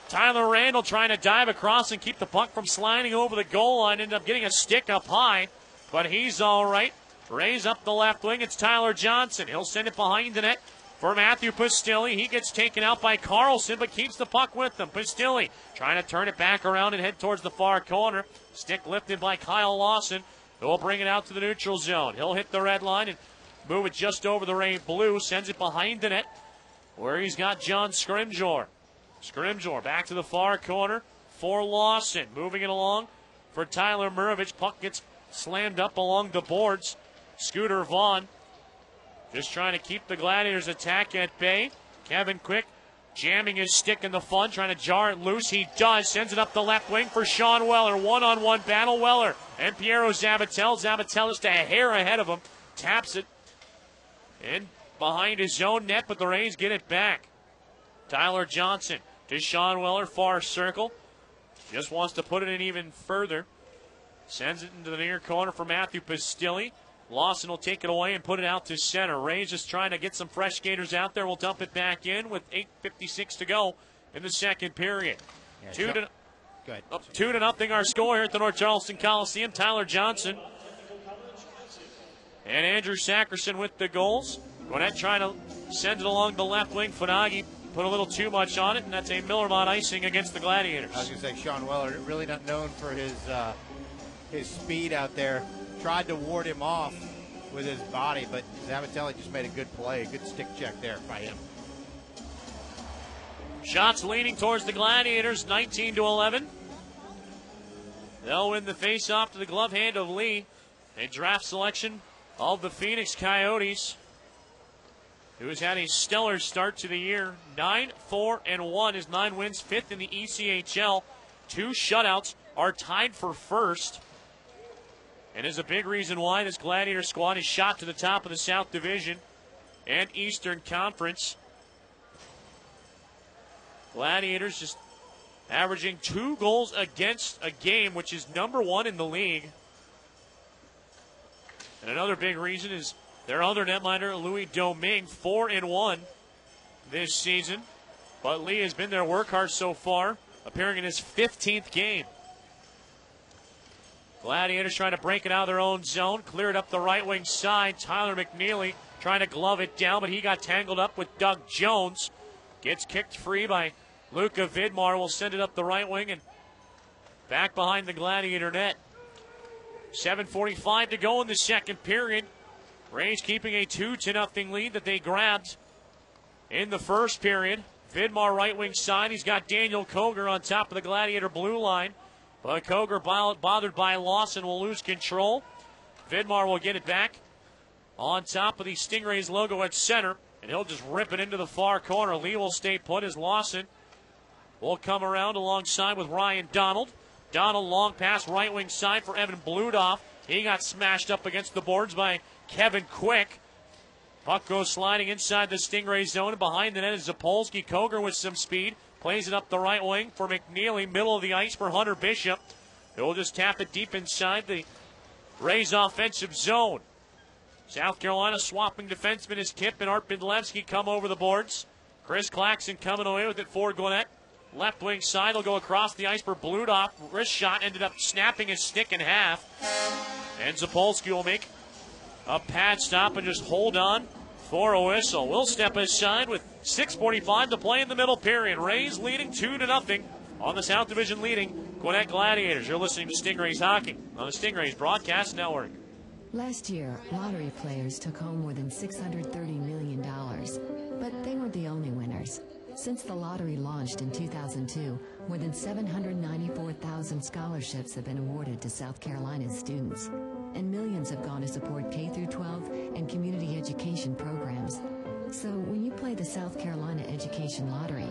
Tyler Randall trying to dive across and keep the puck from sliding over the goal line. Ended up getting a stick up high, but he's all right. Rays up the left wing. It's Tyler Johnson. He'll send it behind the net for Matthew Pastilli. He gets taken out by Carlson, but keeps the puck with him. Pastilli trying to turn it back around and head towards the far corner. Stick lifted by Kyle Lawson, who will bring it out to the neutral zone. He'll hit the red line and move it just over the Ray Blue. Sends it behind the net, where he's got John Scrimgeour. Scrimgeour back to the far corner for Lawson. Moving it along for Tyler Murovich. Puck gets slammed up along the boards. Scooter Vaughn just trying to keep the Gladiators' attack at bay. Kevin Quick jamming his stick in the fun, trying to jar it loose. He does. Sends it up the left wing for Sean Weller. One-on-one battle. Weller and Piero Zabatel. Zabatel just a hair ahead of him. Taps it in behind his own net, but the Rays get it back. Tyler Johnson to Sean Weller, far circle. Just wants to put it in even further. Sends it into the near corner for Matthew Pastilli. Lawson will take it away and put it out to center. Rays just trying to get some fresh skaters out there. We'll dump it back in with 8:56 to go in the second period. Good. 2-0 our score here at the North Charleston Coliseum. Tyler Johnson and Andrew Sackerson with the goals. Gwinnett trying to send it along the left wing. Funagi put a little too much on it, and that's a Millermont icing against the Gladiators. I was going to say, Sean Weller, really not known for his speed out there. Tried to ward him off with his body, but Zavatelli just made a good play, a good stick check there by him. Shots leaning towards the Gladiators, 19-11. They'll win the face-off to the glove hand of Lee. A draft selection of the Phoenix Coyotes, who has had a stellar start to the year. 9-4-1, his 9 wins, 5th in the ECHL. 2 shutouts, are tied for first. And is a big reason why this Gladiator squad is shot to the top of the South Division and Eastern Conference. Gladiators just averaging 2 goals against a game, which is number 1 in the league. And another big reason is their other netminder, Louis Domingue, 4-1 this season. But Lee has been their workhorse so far, appearing in his 15th game. Gladiators trying to break it out of their own zone. Cleared up the right wing side. Tyler McNeely trying to glove it down, but he got tangled up with Doug Jones. Gets kicked free by Luka Vidmar. Will send it up the right wing and back behind the Gladiator net. 7:45 to go in the second period. Rays keeping a 2-0 lead that they grabbed in the first period. Vidmar right wing side. He's got Daniel Koger on top of the Gladiator blue line. But Koger, bothered by Lawson, will lose control. Vidmar will get it back on top of the Stingrays logo at center, and he'll just rip it into the far corner. Lee will stay put as Lawson will come around alongside with Ryan Donald. Donald long pass right wing side for Evan Bludoff. He got smashed up against the boards by Kevin Quick. Puck goes sliding inside the Stingray zone, and behind the net is Zapolski. Koger with some speed. Plays it up the right wing for McNeely. Middle of the ice for Hunter Bishop. He'll just tap it deep inside the Rays offensive zone. South Carolina swapping defenseman is Kip and Art Bidlevsky come over the boards. Chris Claxton coming away with it for Gwinnett. Left wing side will go across the ice for Bludoff. Wrist shot ended up snapping his stick in half. And Zapolski will make a pad stop and just hold on for a whistle. We'll step aside with 6:45 to play in the middle period. Rays leading 2-0 on the South Division leading Gwinnett Gladiators. You're listening to Stingrays Hockey on the Stingrays Broadcast Network. Last year, lottery players took home more than $630 million, but they weren't the only winners. Since the lottery launched in 2002, more than 794,000 scholarships have been awarded to South Carolina's students, and millions have gone to support K-12 and community education programs. So when you play the South Carolina Education Lottery,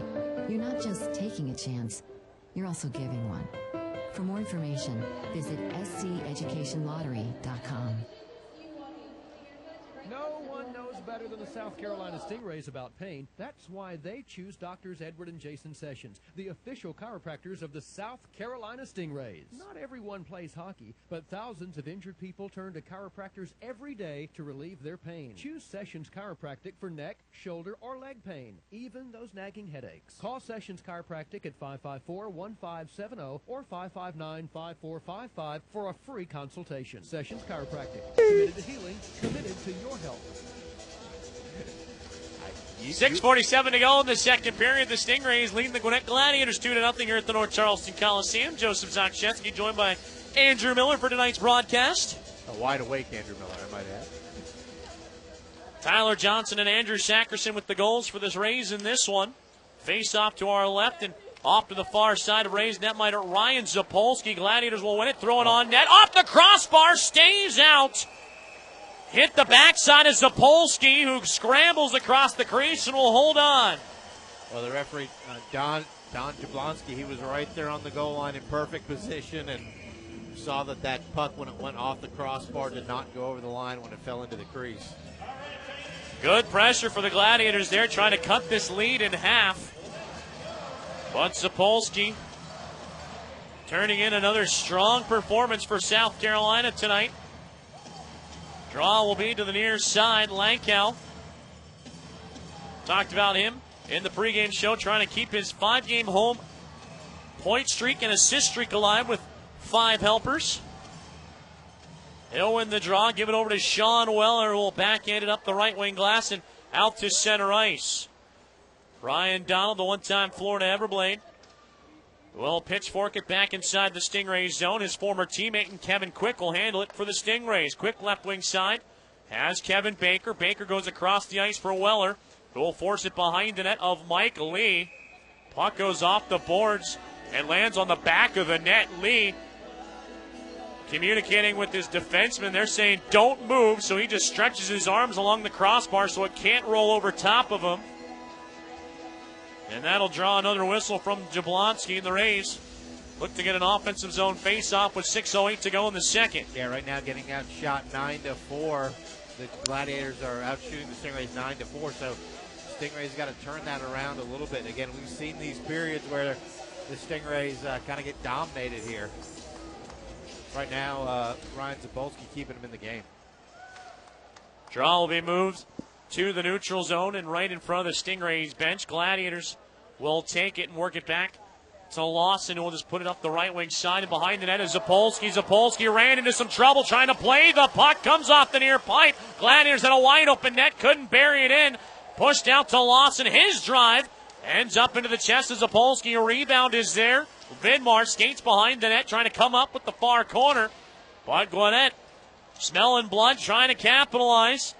you're not just taking a chance, you're also giving one. For more information, visit sceducationlottery.com. No one knows better than the South Carolina Stingrays about pain. That's why they choose Doctors Edward and Jason Sessions, the official chiropractors of the South Carolina Stingrays. Not everyone plays hockey, but thousands of injured people turn to chiropractors every day to relieve their pain. Choose Sessions Chiropractic for neck, shoulder, or leg pain, even those nagging headaches. Call Sessions Chiropractic at 554-1570 or 559-5455 for a free consultation. Sessions Chiropractic, committed to healing, committed to your health. 6:47 to go in the second period. The Stingrays leading the Gwinnett Gladiators 2-0 here at the North Charleston Coliseum. Joseph Zakshevsky joined by Andrew Miller for tonight's broadcast. A wide awake Andrew Miller, I might add. Tyler Johnson and Andrew Sackerson with the goals for this Rays in this one. Face off to our left and off to the far side of Rays netminder Ryan Zapolski. Gladiators will win it. Throwing on net. Off the crossbar. Stays out. Hit the backside of Zapolski, who scrambles across the crease and will hold on. Well, the referee, Don Jablonski, he was right there on the goal line in perfect position and saw that puck, when it went off the crossbar, did not go over the line when it fell into the crease. Good pressure for the Gladiators there, trying to cut this lead in half. But Zapolski turning in another strong performance for South Carolina tonight. Draw will be to the near side. Lankow. Talked about him in the pregame show, trying to keep his 5-game home point streak and assist streak alive with 5 helpers. He'll win the draw. Give it over to Sean Weller, who will backhand it up the right wing glass and out to center ice. Ryan Donald, the one-time Florida Everblade, will pitchfork it back inside the Stingrays zone. His former teammate and Kevin Quick will handle it for the Stingrays. Quick left wing side has Kevin Baker. Baker goes across the ice for Weller, who will force it behind the net of Mike Lee. Puck goes off the boards and lands on the back of the net. Lee communicating with his defenseman. They're saying don't move, so he just stretches his arms along the crossbar so it can't roll over top of him. And that'll draw another whistle from Jablonski. The Rays look to get an offensive zone face-off with 6:08 to go in the second. Yeah, right now getting outshot 9-4. The Gladiators are outshooting the Stingrays 9-4, so Stingrays got to turn that around a little bit. Again, we've seen these periods where the Stingrays kind of get dominated here. Right now, Ryan Zapolski keeping him in the game. Draw will be moved to the neutral zone and right in front of the Stingrays bench. Gladiators will take it and work it back to Lawson, who will just put it up the right wing side, and behind the net is Zapolski. Zapolski ran into some trouble trying to play the puck, comes off the near pipe. Gladiators had a wide open net, couldn't bury it in. Pushed out to Lawson. His drive ends up into the chest of Zapolski. A rebound is there. Vidmar skates behind the net, trying to come up with the far corner. But Gwinnett smelling blood, trying to capitalize.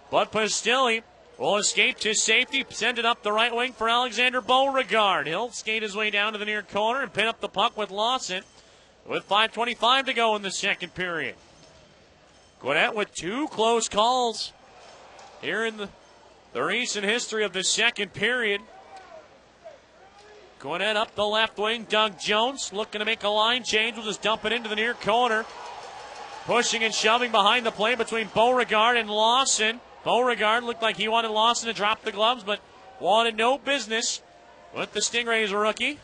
But Pastilli will escape to safety, send it up the right wing for Alexander Beauregard. He'll skate his way down to the near corner and pin up the puck with Lawson with 5:25 to go in the second period. Gwinnett with 2 close calls here in the recent history of the second period. Gwinnett up the left wing. Doug Jones looking to make a line change. Will just dump it into the near corner. Pushing and shoving behind the play between Beauregard and Lawson. Beauregard looked like he wanted Lawson to drop the gloves, but wanted no business with the Stingrays rookie.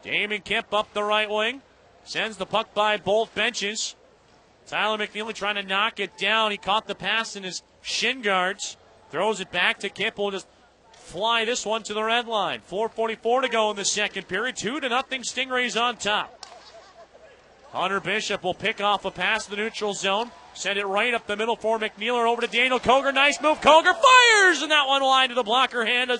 Damon Kemp up the right wing. Sends the puck by both benches. Tyler McNeely trying to knock it down. He caught the pass in his shin guards. Throws it back to Kemp. Will just fly this one to the red line. 4:44 to go in the second period. 2-0 Stingrays on top. Hunter Bishop will pick off a pass to the neutral zone. Send it right up the middle for McNeeler over to Daniel Koger. Nice move. Koger fires, and that one wide to the blocker hand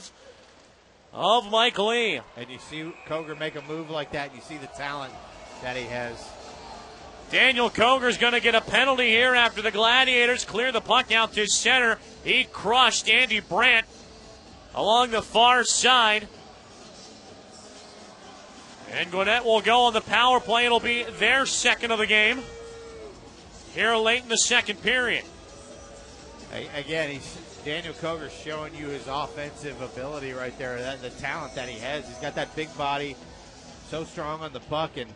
of Mike Lee. And you see Koger make a move like that, and you see the talent that he has. Daniel Koger's going to get a penalty here after the Gladiators clear the puck out to center. He crushed Andy Brandt along the far side. And Gwinnett will go on the power play. It'll be their second of the game here late in the second period. Again, Daniel Koger's showing you his offensive ability right there, the talent that he has. He's got that big body, so strong on the puck, and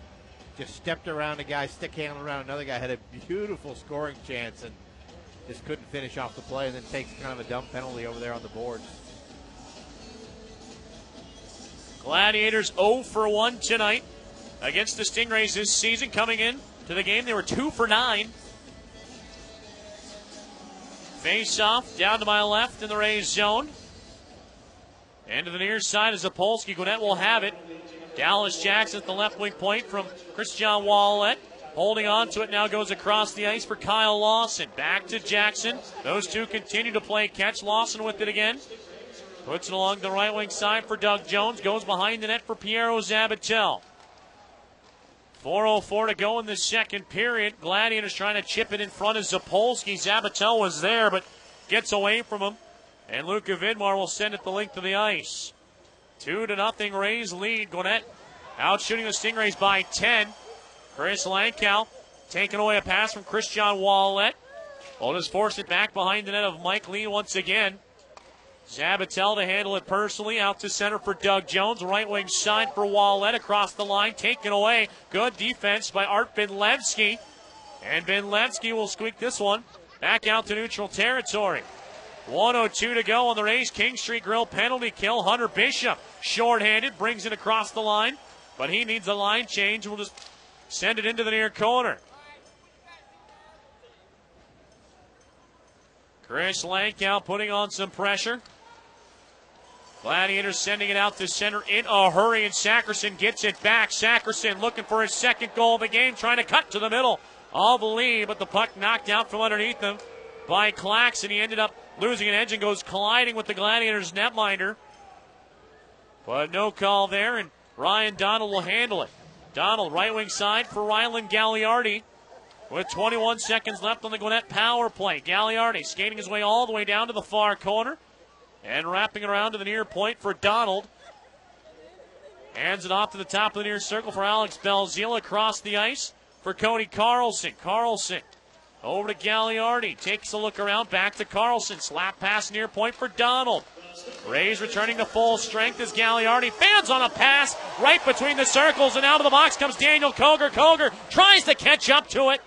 just stepped around a guy, stick handled around another guy, had a beautiful scoring chance, and just couldn't finish off the play, and then takes kind of a dumb penalty over there on the boards. Gladiators 0 for 1 tonight against the Stingrays this season. Coming in to the game, they were 2 for 9. Face off down to my left in the Rays zone. And to the near side is Zapolski. Gwinnett will have it. Dallas Jackson at the left wing point from Christian Wallet. Holding on to it now goes across the ice for Kyle Lawson. Back to Jackson. Those two continue to play catch. Lawson with it again. Puts it along the right wing side for Doug Jones. Goes behind the net for Piero Zabatel. 4:04 to go in the second period. Gladiators trying to chip it in front of Zapolski. Zabatel was there, but gets away from him. And Luka Vidmar will send it the length of the ice. 2-0 Rays lead. Gwinnett out shooting the Stingrays by 10. Chris Lankow taking away a pass from Christian Wallet. Will just force it back behind the net of Mike Lee once again. Zabatel to handle it personally. Out to center for Doug Jones. Right wing side for Wallet across the line. Taken away. Good defense by Art Benlevsky. And Benlevsky will squeak this one back out to neutral territory. 1:02 to go on the Rays King Street Grill penalty kill. Hunter Bishop shorthanded. Brings it across the line. But he needs a line change. We'll just send it into the near corner. Chris Lankow putting on some pressure. Gladiators sending it out to center in a hurry, and Sackerson gets it back. Sackerson looking for his second goal of the game, trying to cut to the middle of the lead, but the puck knocked out from underneath him by Claxton. He ended up losing an edge and goes colliding with the Gladiators' netminder. But no call there, and Ryan Donald will handle it. Donald, right wing side for Rylan Gagliardi. With 21 seconds left on the Gwinnett power play. Gagliardi skating his way all the way down to the far corner. And wrapping around to the near point for Donald. Hands it off to the top of the near circle for Alex Belzile across the ice for Cody Carlson. Carlson over to Gagliardi. Takes a look around, back to Carlson. Slap pass near point for Donald. Rays returning to full strength as Gagliardi fans on a pass right between the circles, and out of the box comes Daniel Koger. Koger tries to catch up to it.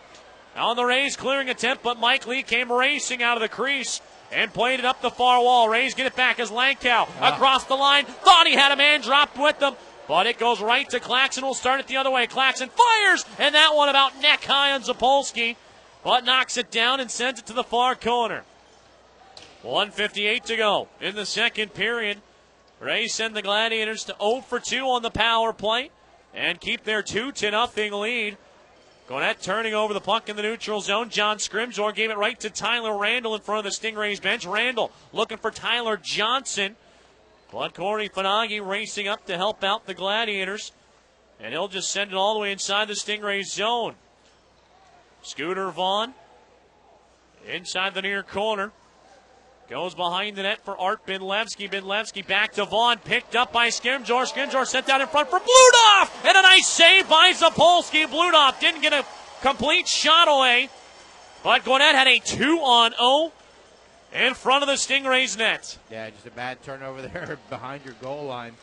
On the Rays clearing attempt, but Mike Lee came racing out of the crease and played it up the far wall. Rays get it back as Lankow across the line. Thought he had a man dropped with them, but it goes right to Claxton. We'll start it the other way. Claxton fires, and that one about neck high on Zapolski, but knocks it down and sends it to the far corner. 1:58 to go in the second period. Rays send the Gladiators to 0 for 2 on the power play and keep their 2-0 lead. Gwinnett turning over the puck in the neutral zone. John Scrimsor gave it right to Tyler Randall in front of the Stingrays bench. Randall looking for Tyler Johnson. But Corey Fanagi racing up to help out the Gladiators. And he'll just send it all the way inside the Stingrays zone. Scooter Vaughn inside the near corner. Goes behind the net for Art Benlevsky. Benlevsky back to Vaughn. Picked up by Skimjor. Skimjor sent out in front for Bludoff. And a nice save by Zapolski. Bludoff didn't get a complete shot away. But Gwinnett had a 2-on-0 in front of the Stingrays net. Yeah, just a bad turnover there behind your goal line.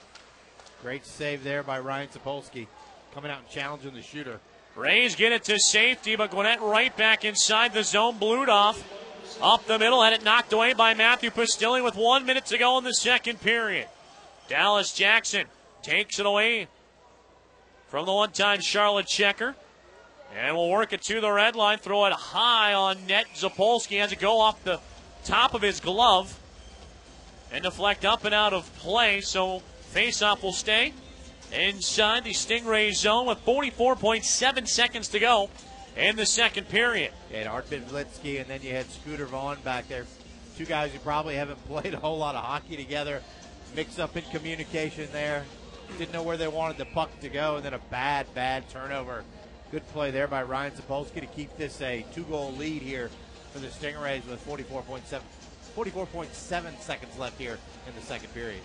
Great save there by Ryan Zapolski. Coming out and challenging the shooter. Rays get it to safety, but Gwinnett right back inside the zone. Bludoff up the middle, had it knocked away by Matthew Pastilli with 1 minute to go in the second period. Dallas Jackson takes it away from the one-time Charlotte Checker. And will work it to the red line, throw it high on net. Zapolski has it go off the top of his glove and deflect up and out of play. So face-off will stay inside the Stingray zone with 44.7 seconds to go in the second period. You had Art Benlevsky, and then you had Scooter Vaughn back there. Two guys who probably haven't played a whole lot of hockey together. Mixed up in communication there. Didn't know where they wanted the puck to go, and then a bad turnover. Good play there by Ryan Zapolski to keep this a 2-goal lead here for the Stingrays with 44.7 seconds left here in the second period.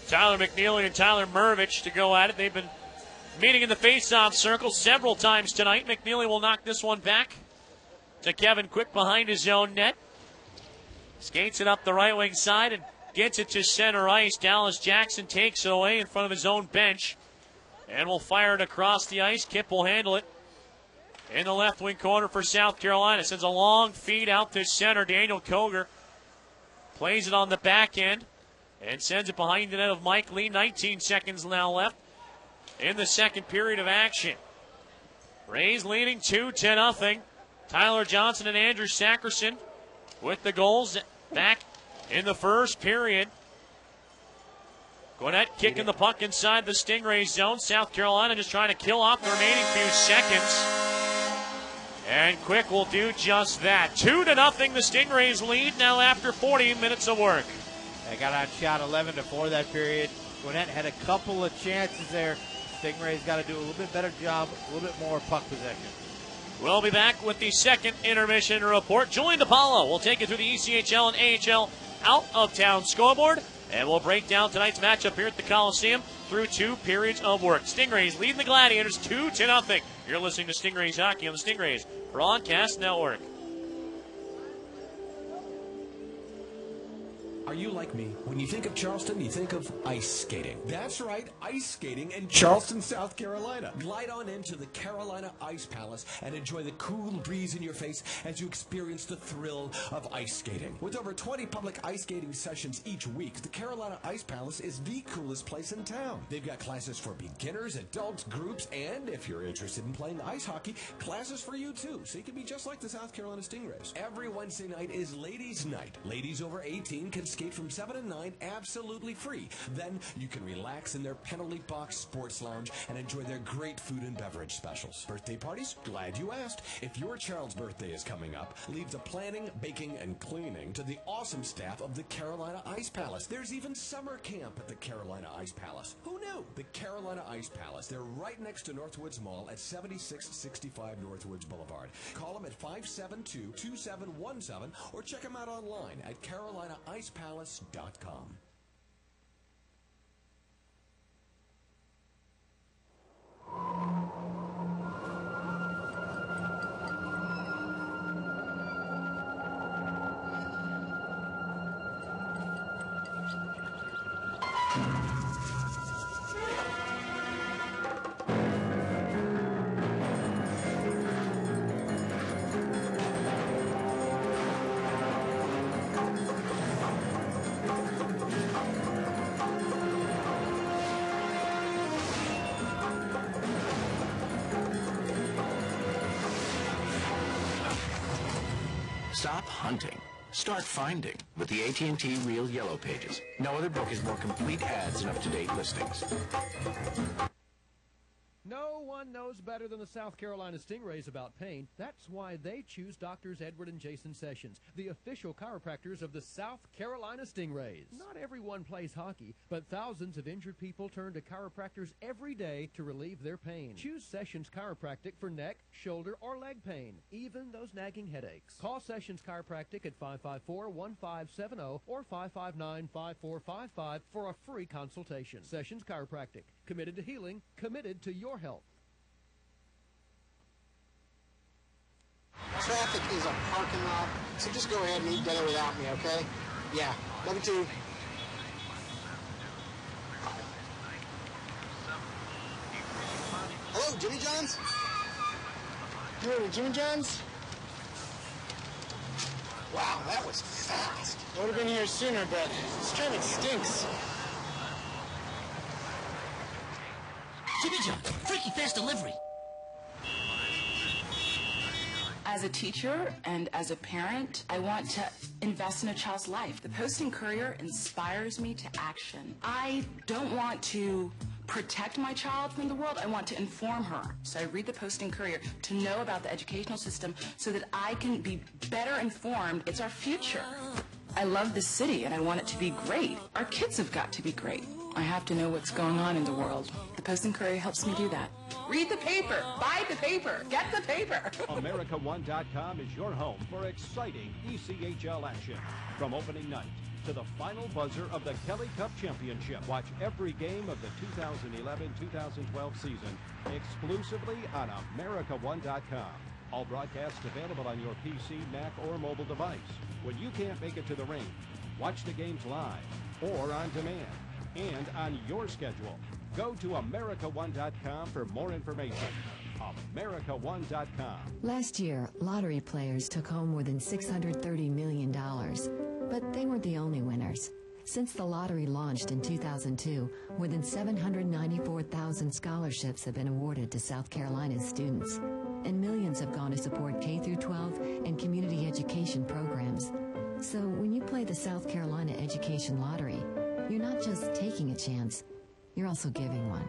Tyler McNeely and Tyler Mervich to go at it. They've been meeting in the face-off circle several times tonight. McNeely will knock this one back to Kevin Quick behind his own net. Skates it up the right wing side and gets it to center ice. Dallas Jackson takes it away in front of his own bench and will fire it across the ice. Kip will handle it in the left wing corner for South Carolina. Sends a long feed out to center. Daniel Koger plays it on the back end and sends it behind the net of Mike Lee. 19 seconds now left in the second period of action. Rays leading 2-0. Tyler Johnson and Andrew Sackerson with the goals back in the first period. Gwinnett kicking the puck inside the Stingray zone. South Carolina just trying to kill off the remaining few seconds. And Quick will do just that. 2-0, the Stingrays lead now after 40 minutes of work. They got outshot 11-4 that period. Gwinnett had a couple of chances there. Stingrays got to do a little bit better job, a little bit more puck possession. We'll be back with the second intermission report. Julian DePaulo will take you through the ECHL and AHL out-of-town scoreboard, and we'll break down tonight's matchup here at the Coliseum through 2 periods of work. Stingrays leading the Gladiators 2-0. You're listening to Stingrays Hockey on the Stingrays Broadcast Network. Are you like me? When you think of Charleston, you think of ice skating. That's right, ice skating in Charleston, South Carolina. Glide on into the Carolina Ice Palace and enjoy the cool breeze in your face as you experience the thrill of ice skating. With over 20 public ice skating sessions each week, the Carolina Ice Palace is the coolest place in town. They've got classes for beginners, adults, groups, and if you're interested in playing ice hockey, classes for you too, so you can be just like the South Carolina Stingrays. Every Wednesday night is Ladies' Night. Ladies over 18 can skate from 7 to 9 absolutely free. Then you can relax in their penalty box sports lounge and enjoy their great food and beverage specials. Birthday parties? Glad you asked. If your child's birthday is coming up, leave the planning, baking, and cleaning to the awesome staff of the Carolina Ice Palace. There's even summer camp at the Carolina Ice Palace. Who knew? The Carolina Ice Palace. They're right next to Northwoods Mall at 7665 Northwoods Boulevard. Call them at 572-2717 or check them out online at carolinaicepalace.com. Stop hunting. Start finding with the AT&T Real Yellow Pages. No other book has more complete ads and up-to-date listings. No one knows better than the South Carolina Stingrays about pain. That's why they choose Doctors Edward and Jason Sessions, the official chiropractors of the South Carolina Stingrays. Not everyone plays hockey, but thousands of injured people turn to chiropractors every day to relieve their pain. Choose Sessions Chiropractic for neck, shoulder, or leg pain, even those nagging headaches. Call Sessions Chiropractic at 554-1570 or 559-5455 for a free consultation. Sessions Chiropractic, committed to healing, committed to your health. Traffic is a parking lot, so just go ahead and eat dinner without me, okay? Yeah, love you too. Hello, Jimmy John's? You ordered Jimmy John's? Wow, that was fast. I would have been here sooner, but this traffic stinks. Jimmy John's, freaky fast delivery. As a teacher and as a parent, I want to invest in a child's life. The Post and Courier inspires me to action. I don't want to protect my child from the world. I want to inform her. So I read the Post and Courier to know about the educational system so that I can be better informed. It's our future. I love this city and I want it to be great. Our kids have got to be great. I have to know what's going on in the world. The Post and Courier helps me do that. Read the paper. Buy the paper. Get the paper. America1.com is your home for exciting ECHL action. From opening night to the final buzzer of the Kelly Cup Championship. Watch every game of the 2011-2012 season exclusively on America1.com. All broadcasts available on your PC, Mac, or mobile device. When you can't make it to the rink, watch the games live or on demand and on your schedule. Go to America1.com for more information. America1.com. Last year, lottery players took home more than $630 million. But they weren't the only winners. Since the lottery launched in 2002, more than 794,000 scholarships have been awarded to South Carolina's students. And millions have gone to support K-12 and community education programs. So when you play the South Carolina Education Lottery, you're not just taking a chance, you're also giving one.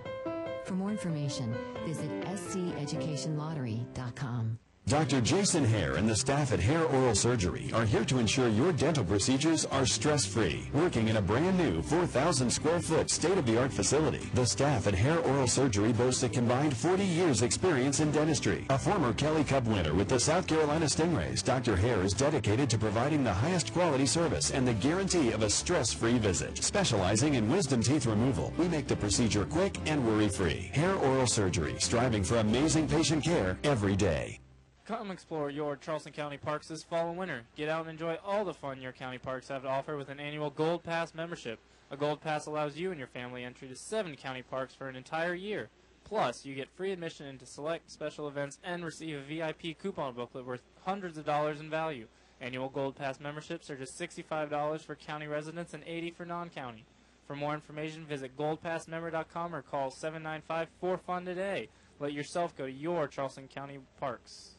For more information, visit sceducationlottery.com. Dr. Jason Hare and the staff at Hair Oral Surgery are here to ensure your dental procedures are stress-free, working in a brand new 4,000 square foot state-of-the-art facility. The staff at Hair Oral Surgery boasts a combined 40 years experience in dentistry. A former Kelly Cup winner with the South Carolina Stingrays, Dr. Hare is dedicated to providing the highest quality service and the guarantee of a stress-free visit. Specializing in wisdom teeth removal, we make the procedure quick and worry-free. Hair Oral Surgery, striving for amazing patient care every day. Come explore your Charleston County parks this fall and winter. Get out and enjoy all the fun your county parks have to offer with an annual Gold Pass membership. A Gold Pass allows you and your family entry to 7 county parks for an entire year. Plus, you get free admission into select special events and receive a VIP coupon booklet worth hundreds of dollars in value. Annual Gold Pass memberships are just $65 for county residents and $80 for non-county. For more information, visit goldpassmember.com or call 795-4FUN today. Let yourself go to your Charleston County parks.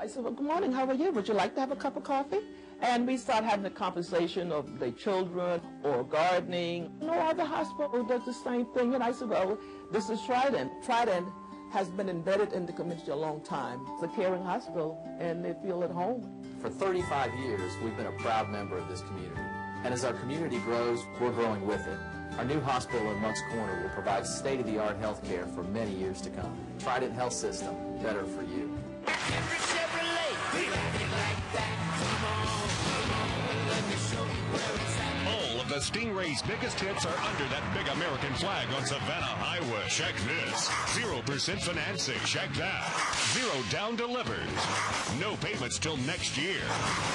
I said, well, good morning, how are you? Would you like to have a cup of coffee? And we start having a conversation of the children or gardening. No other hospital does the same thing. And I said, well, this is Trident. Trident has been embedded in the community a long time. It's a caring hospital, and they feel at home. For 35 years, we've been a proud member of this community. And as our community grows, we're growing with it. Our new hospital in Moncks Corner will provide state-of-the-art health care for many years to come. Trident Health System, better for you. All of the Stingray's biggest hits are under that big American flag on Savannah Highway. Check this. 0% financing. Check that. 0 down delivers. No payments till next year.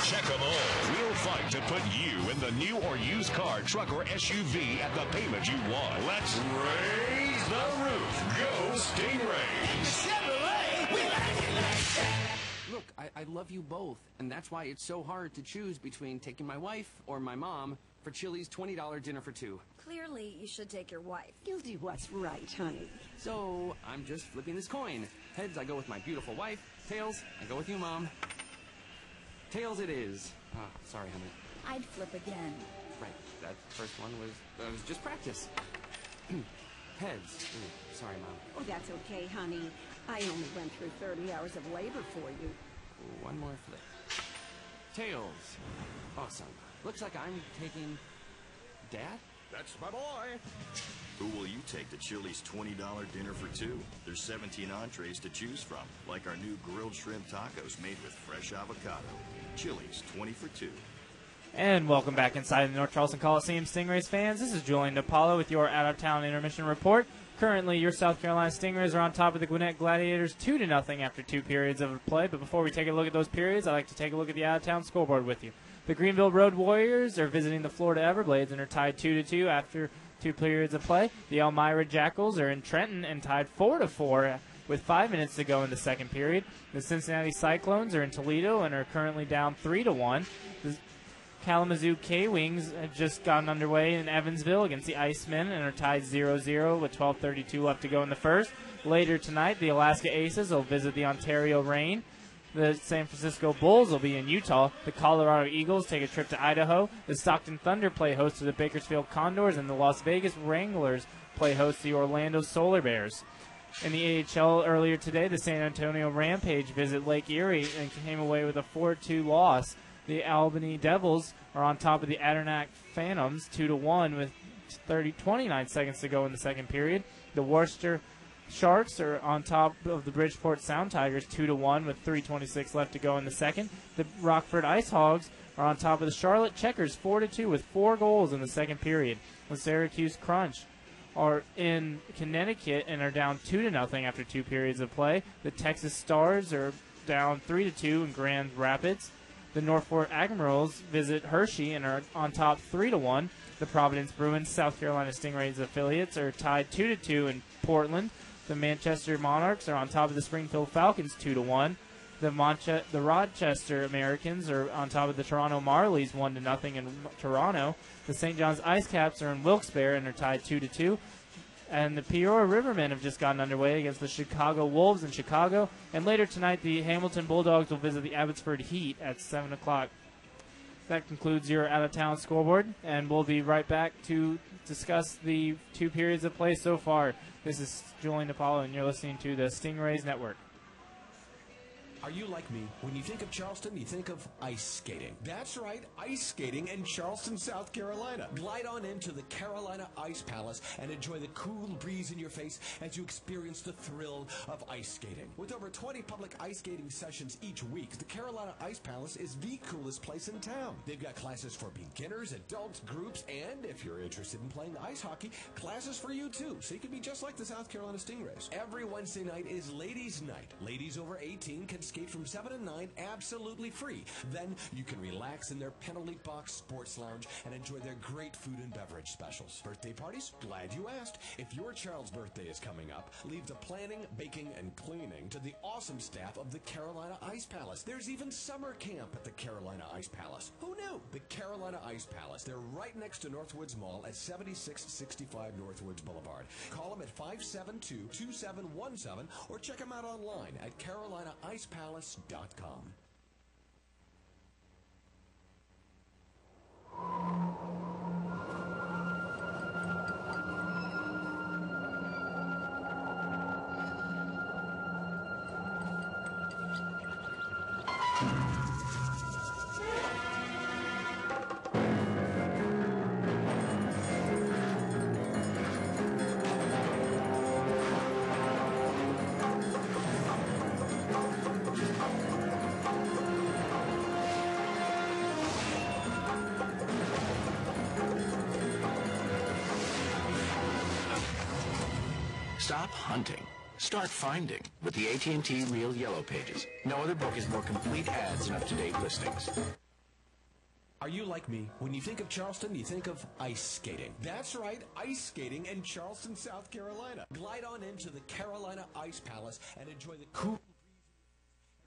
Check them all. We'll fight to put you in the new or used car, truck, or SUV at the payment you want. Let's raise the roof. Go Stingrays. Look, I love you both, and that's why it's so hard to choose between taking my wife or my mom for Chili's $20 dinner for 2. Clearly, you should take your wife. You'll do what's right, honey. So, I'm just flipping this coin. Heads, I go with my beautiful wife. Tails, I go with you, Mom. Tails it is. Oh, sorry, honey. I'd flip again. Right, that first one was just practice. Heads. Ooh, sorry, Mom. Oh, that's okay, honey. I only went through 30 hours of labor for you. One more flip. Tails. Awesome. Looks like I'm taking Dad? That's my boy. Who will you take to Chili's $20 dinner for 2? There's 17 entrees to choose from, like our new grilled shrimp tacos made with fresh avocado. Chili's 20 for 2. And welcome back inside the North Charleston Coliseum Stingrays fans. This is Julian DePaulo with your out-of-town intermission report. Currently, your South Carolina Stingrays are on top of the Gwinnett Gladiators 2-0 after 2 periods of play. But before we take a look at those periods, I'd like to take a look at the out-of-town scoreboard with you. The Greenville Road Warriors are visiting the Florida Everblades and are tied 2-2 after 2 periods of play. The Elmira Jackals are in Trenton and tied 4-4 with 5 minutes to go in the second period. The Cincinnati Cyclones are in Toledo and are currently down 3-1. The Kalamazoo K-Wings have just gotten underway in Evansville against the Icemen and are tied 0-0 with 12:32 left to go in the first. Later tonight, the Alaska Aces will visit the Ontario Reign. The San Francisco Bulls will be in Utah. The Colorado Eagles take a trip to Idaho. The Stockton Thunder play host to the Bakersfield Condors, and the Las Vegas Wranglers play host to the Orlando Solar Bears. In the AHL earlier today, the San Antonio Rampage visit Lake Erie and came away with a 4-2 loss. The Albany Devils are on top of the Adirondack Phantoms 2-1 with 29 seconds to go in the second period. The Worcester Sharks are on top of the Bridgeport Sound Tigers 2-1 with 3:26 left to go in the second. The Rockford Ice Hogs are on top of the Charlotte Checkers 4-2 with 4 goals in the second period. The Syracuse Crunch are in Connecticut and are down 2-0 after 2 periods of play. The Texas Stars are down 3-2 in Grand Rapids. The Norfolk Admirals visit Hershey and are on top 3-1. The Providence Bruins, South Carolina Stingrays affiliates, are tied 2-2 in Portland. The Manchester Monarchs are on top of the Springfield Falcons 2-1. The Rochester Americans are on top of the Toronto Marlies 1-0 in Toronto. The St. John's Ice Caps are in Wilkes-Barre and are tied 2-2. And the Peoria Rivermen have just gotten underway against the Chicago Wolves in Chicago. And later tonight, the Hamilton Bulldogs will visit the Abbotsford Heat at 7 o'clock. That concludes your out-of-town scoreboard, and we'll be right back to discuss the 2 periods of play so far. This is Julian DePaulo, and you're listening to the Stingrays Network. Are you like me? When you think of Charleston, you think of ice skating. That's right, ice skating in Charleston, South Carolina. Glide on into the Carolina Ice Palace and enjoy the cool breeze in your face as you experience the thrill of ice skating. With over 20 public ice skating sessions each week, the Carolina Ice Palace is the coolest place in town. They've got classes for beginners, adults, groups, and if you're interested in playing ice hockey, classes for you too, so you can be just like the South Carolina Stingrays. Every Wednesday night is Ladies' Night. Ladies over 18 can skate from 7 to 9 absolutely free. Then you can relax in their penalty box sports lounge and enjoy their great food and beverage specials. Birthday parties? Glad you asked. If your child's birthday is coming up, leave the planning, baking, and cleaning to the awesome staff of the Carolina Ice Palace. There's even summer camp at the Carolina Ice Palace. Who knew? The Carolina Ice Palace. They're right next to Northwoods Mall at 7665 Northwoods Boulevard. Call them at 572-2717 or check them out online at carolinaicepalace.com. Stop hunting. Start finding with the AT&T Real Yellow Pages. No other book has more complete ads and up-to-date listings. Are you like me? When you think of Charleston, you think of ice skating. That's right, ice skating in Charleston, South Carolina. Glide on into the Carolina Ice Palace and enjoy the cool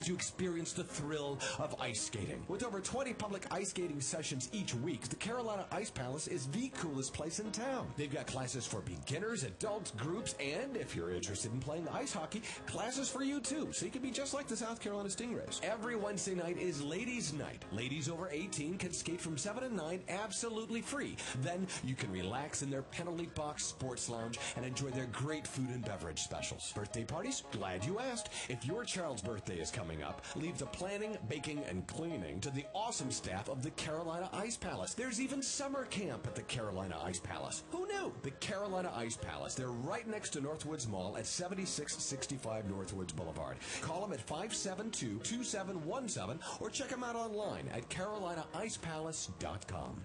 to experience the thrill of ice skating. With over 20 public ice skating sessions each week, the Carolina Ice Palace is the coolest place in town. They've got classes for beginners, adults, groups, and if you're interested in playing ice hockey, classes for you too, so you can be just like the South Carolina Stingrays. Every Wednesday night is Ladies' Night. Ladies over 18 can skate from 7 to 9 absolutely free. Then you can relax in their penalty box sports lounge and enjoy their great food and beverage specials. Birthday parties? Glad you asked. If your child's birthday is coming up, leave the planning, baking, and cleaning to the awesome staff of the Carolina Ice Palace. There's even summer camp at the Carolina Ice Palace. Who knew? The Carolina Ice Palace. They're right next to Northwoods Mall at 7665 Northwoods Boulevard. Call them at 572-2717 or check them out online at carolinaicepalace.com.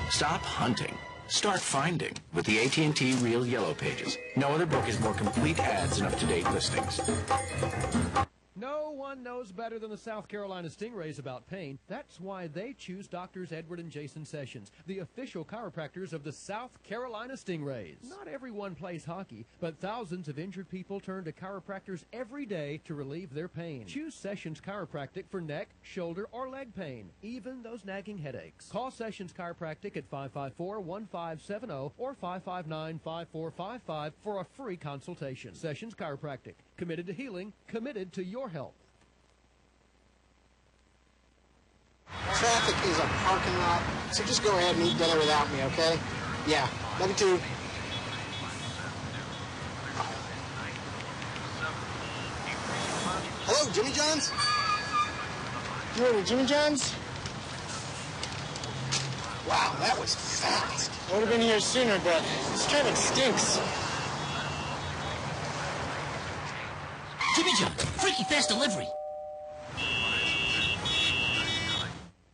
Stop hunting. Start finding with the AT&T Real Yellow Pages. No other book has more complete ads and up-to-date listings. No one knows better than the South Carolina Stingrays about pain. That's why they choose Doctors Edward and Jason Sessions, the official chiropractors of the South Carolina Stingrays. Not everyone plays hockey, but thousands of injured people turn to chiropractors every day to relieve their pain. Choose Sessions Chiropractic for neck, shoulder, or leg pain, even those nagging headaches. Call Sessions Chiropractic at 554-1570 or 559-5455 for a free consultation. Sessions Chiropractic, committed to healing, committed to your health. Traffic is a parking lot, so just go ahead and eat dinner without me, okay? Yeah, love you too. Hello, Jimmy John's? You ordered Jimmy John's? Wow, that was fast. I would have been here sooner, but this traffic stinks. Jimmy John's, freaky fast delivery.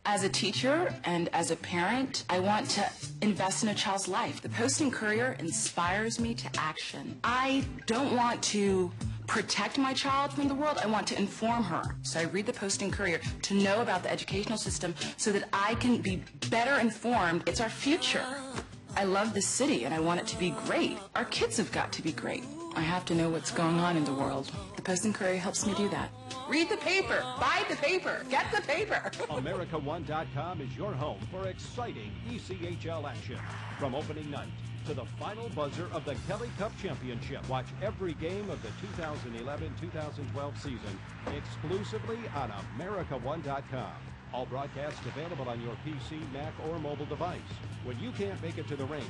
As a teacher and as a parent, I want to invest in a child's life. The Post and Courier inspires me to action. I don't want to protect my child from the world. I want to inform her. So I read the Post and Courier to know about the educational system so that I can be better informed. It's our future. I love this city and I want it to be great. Our kids have got to be great. I have to know what's going on in the world. The Post and Courier helps me do that. Read the paper. Buy the paper. Get the paper. America1.com is your home for exciting ECHL action. From opening night to the final buzzer of the Kelly Cup Championship. Watch every game of the 2011-2012 season exclusively on America1.com. All broadcasts available on your PC, Mac, or mobile device. When you can't make it to the ring,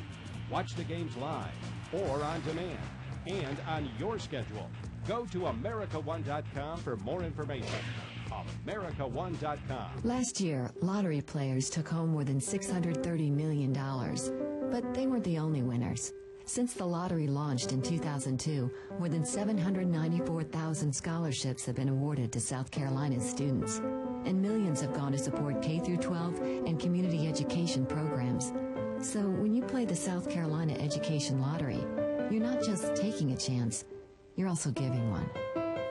watch the games live or on demand and on your schedule. Go to America1.com for more information. America1.com. Last year, lottery players took home more than $630 million. But they weren't the only winners. Since the lottery launched in 2002, more than 794,000 scholarships have been awarded to South Carolina's students. And millions have gone to support K-12 and community education programs. So when you play the South Carolina Education Lottery, you're not just taking a chance, you're also giving one.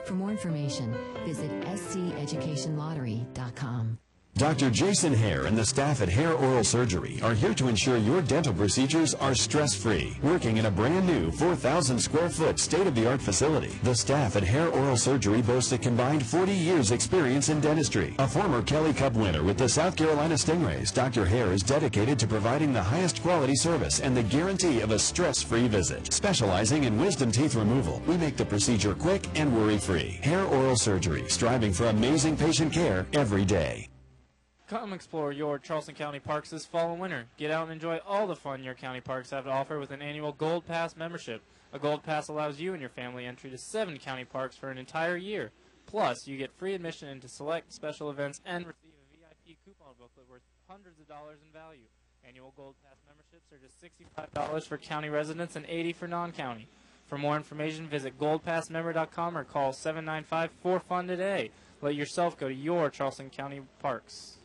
For more information, visit sceducationlottery.com. Dr. Jason Hare and the staff at Hair Oral Surgery are here to ensure your dental procedures are stress-free, working in a brand new 4,000 square foot state-of-the-art facility. The staff at Hair Oral Surgery boasts a combined 40 years experience in dentistry. A former Kelly Cup winner with the South Carolina Stingrays, Dr. Hare is dedicated to providing the highest quality service and the guarantee of a stress-free visit. Specializing in wisdom teeth removal, we make the procedure quick and worry-free. Hair Oral Surgery, striving for amazing patient care every day. Come explore your Charleston County parks this fall and winter. Get out and enjoy all the fun your county parks have to offer with an annual Gold Pass membership. A Gold Pass allows you and your family entry to 7 county parks for an entire year. Plus, you get free admission into select special events and receive a VIP coupon booklet worth hundreds of dollars in value. Annual Gold Pass memberships are just $65 for county residents and $80 for non-county. For more information, visit goldpassmember.com or call 795-4FUN today. Let yourself go to your Charleston County parks.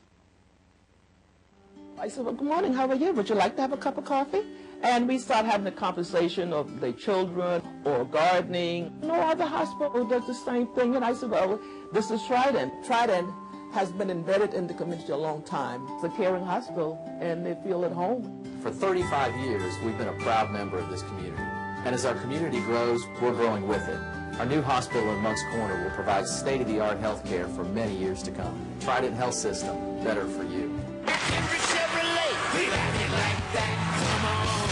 I said, well, good morning, how are you? Would you like to have a cup of coffee? And we start having a conversation of the children or gardening. No other hospital does the same thing. And I said, well, this is Trident. Trident has been embedded in the community a long time. It's a caring hospital, and they feel at home. For 35 years, we've been a proud member of this community. And as our community grows, we're growing with it. Our new hospital in Monk's Corner will provide state-of-the-art health care for many years to come. Trident Health System, better for you. Every Chevrolet, we like it like that. Come on,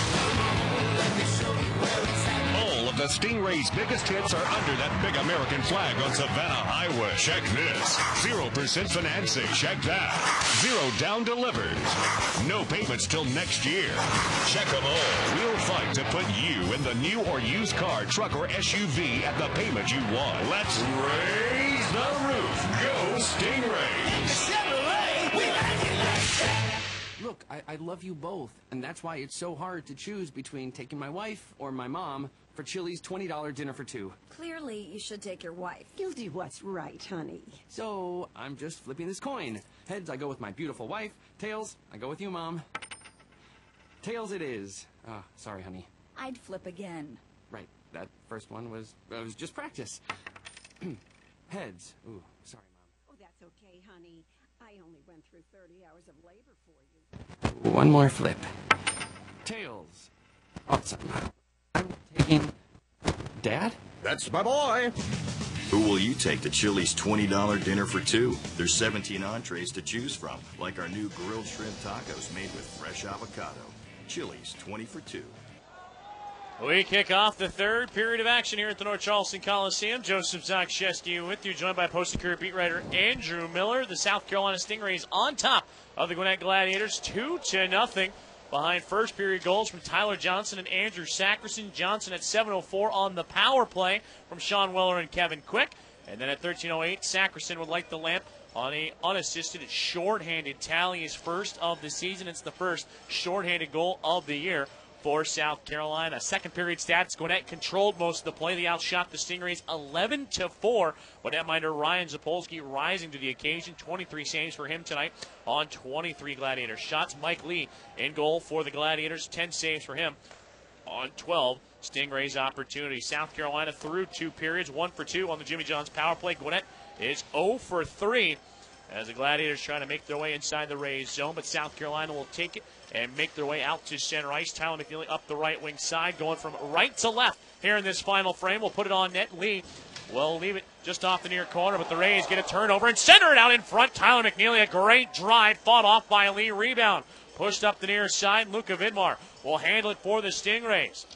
let me show you where it's at. All of the Stingray's biggest hits are under that big American flag on Savannah Highway. Check this. 0% financing. Check that. 0 down delivered. No payments till next year. Check them all. We'll fight to put you in the new or used car, truck, or SUV at the payment you want. Let's raise the roof. Go Stingrays. Chevrolet, we like it like that. Look, I love you both, and that's why it's so hard to choose between taking my wife or my mom for Chili's $20 dinner for 2. Clearly, you should take your wife. You'll do what's right, honey. So, I'm just flipping this coin. Heads, I go with my beautiful wife. Tails, I go with you, Mom. Tails it is. Oh, sorry, honey. I'd flip again. Right, that first one was just practice. Heads. Ooh, sorry, Mom. Oh, that's okay, honey. I only went through 30 hours of labor for you. One more flip. Tails. Awesome. I'm taking Dad? That's my boy. Who will you take to Chili's $20 dinner for 2? There's 17 entrees to choose from, like our new grilled shrimp tacos made with fresh avocado. Chili's 20 for 2. We kick off the third period of action here at the North Charleston Coliseum. Joseph Zakshesky with you, joined by Post and Courier beat writer Andrew Miller. The South Carolina Stingrays on top of the Gwinnett Gladiators, 2-0. Behind first period goals from Tyler Johnson and Andrew Sackerson. Johnson at 7:04 on the power play from Sean Weller and Kevin Quick. And then at 13:08, Sackerson would light the lamp on a unassisted shorthanded tally, his first of the season. It's the first shorthanded goal of the year for South Carolina. Second period stats, Gwinnett controlled most of the play. They outshot the Stingrays 11-4. But netminder Ryan Zapolski rising to the occasion. 23 saves for him tonight on 23 Gladiators shots. Mike Lee in goal for the Gladiators. 10 saves for him. on 12. Stingrays opportunity. South Carolina through 2 periods, 1 for 2 on the Jimmy John's power play. Gwinnett is 0 for 3 as the Gladiators trying to make their way inside the Rays zone, but South Carolina will take it and make their way out to center ice. Tyler McNeely up the right wing side, going from right to left here in this final frame. We'll put it on net. Lee will leave it just off the near corner, but the Rays get a turnover and center it out in front. Tyler McNeely, a great drive, fought off by Lee. Rebound pushed up the near side. Luka Vidmar will handle it for the Stingrays.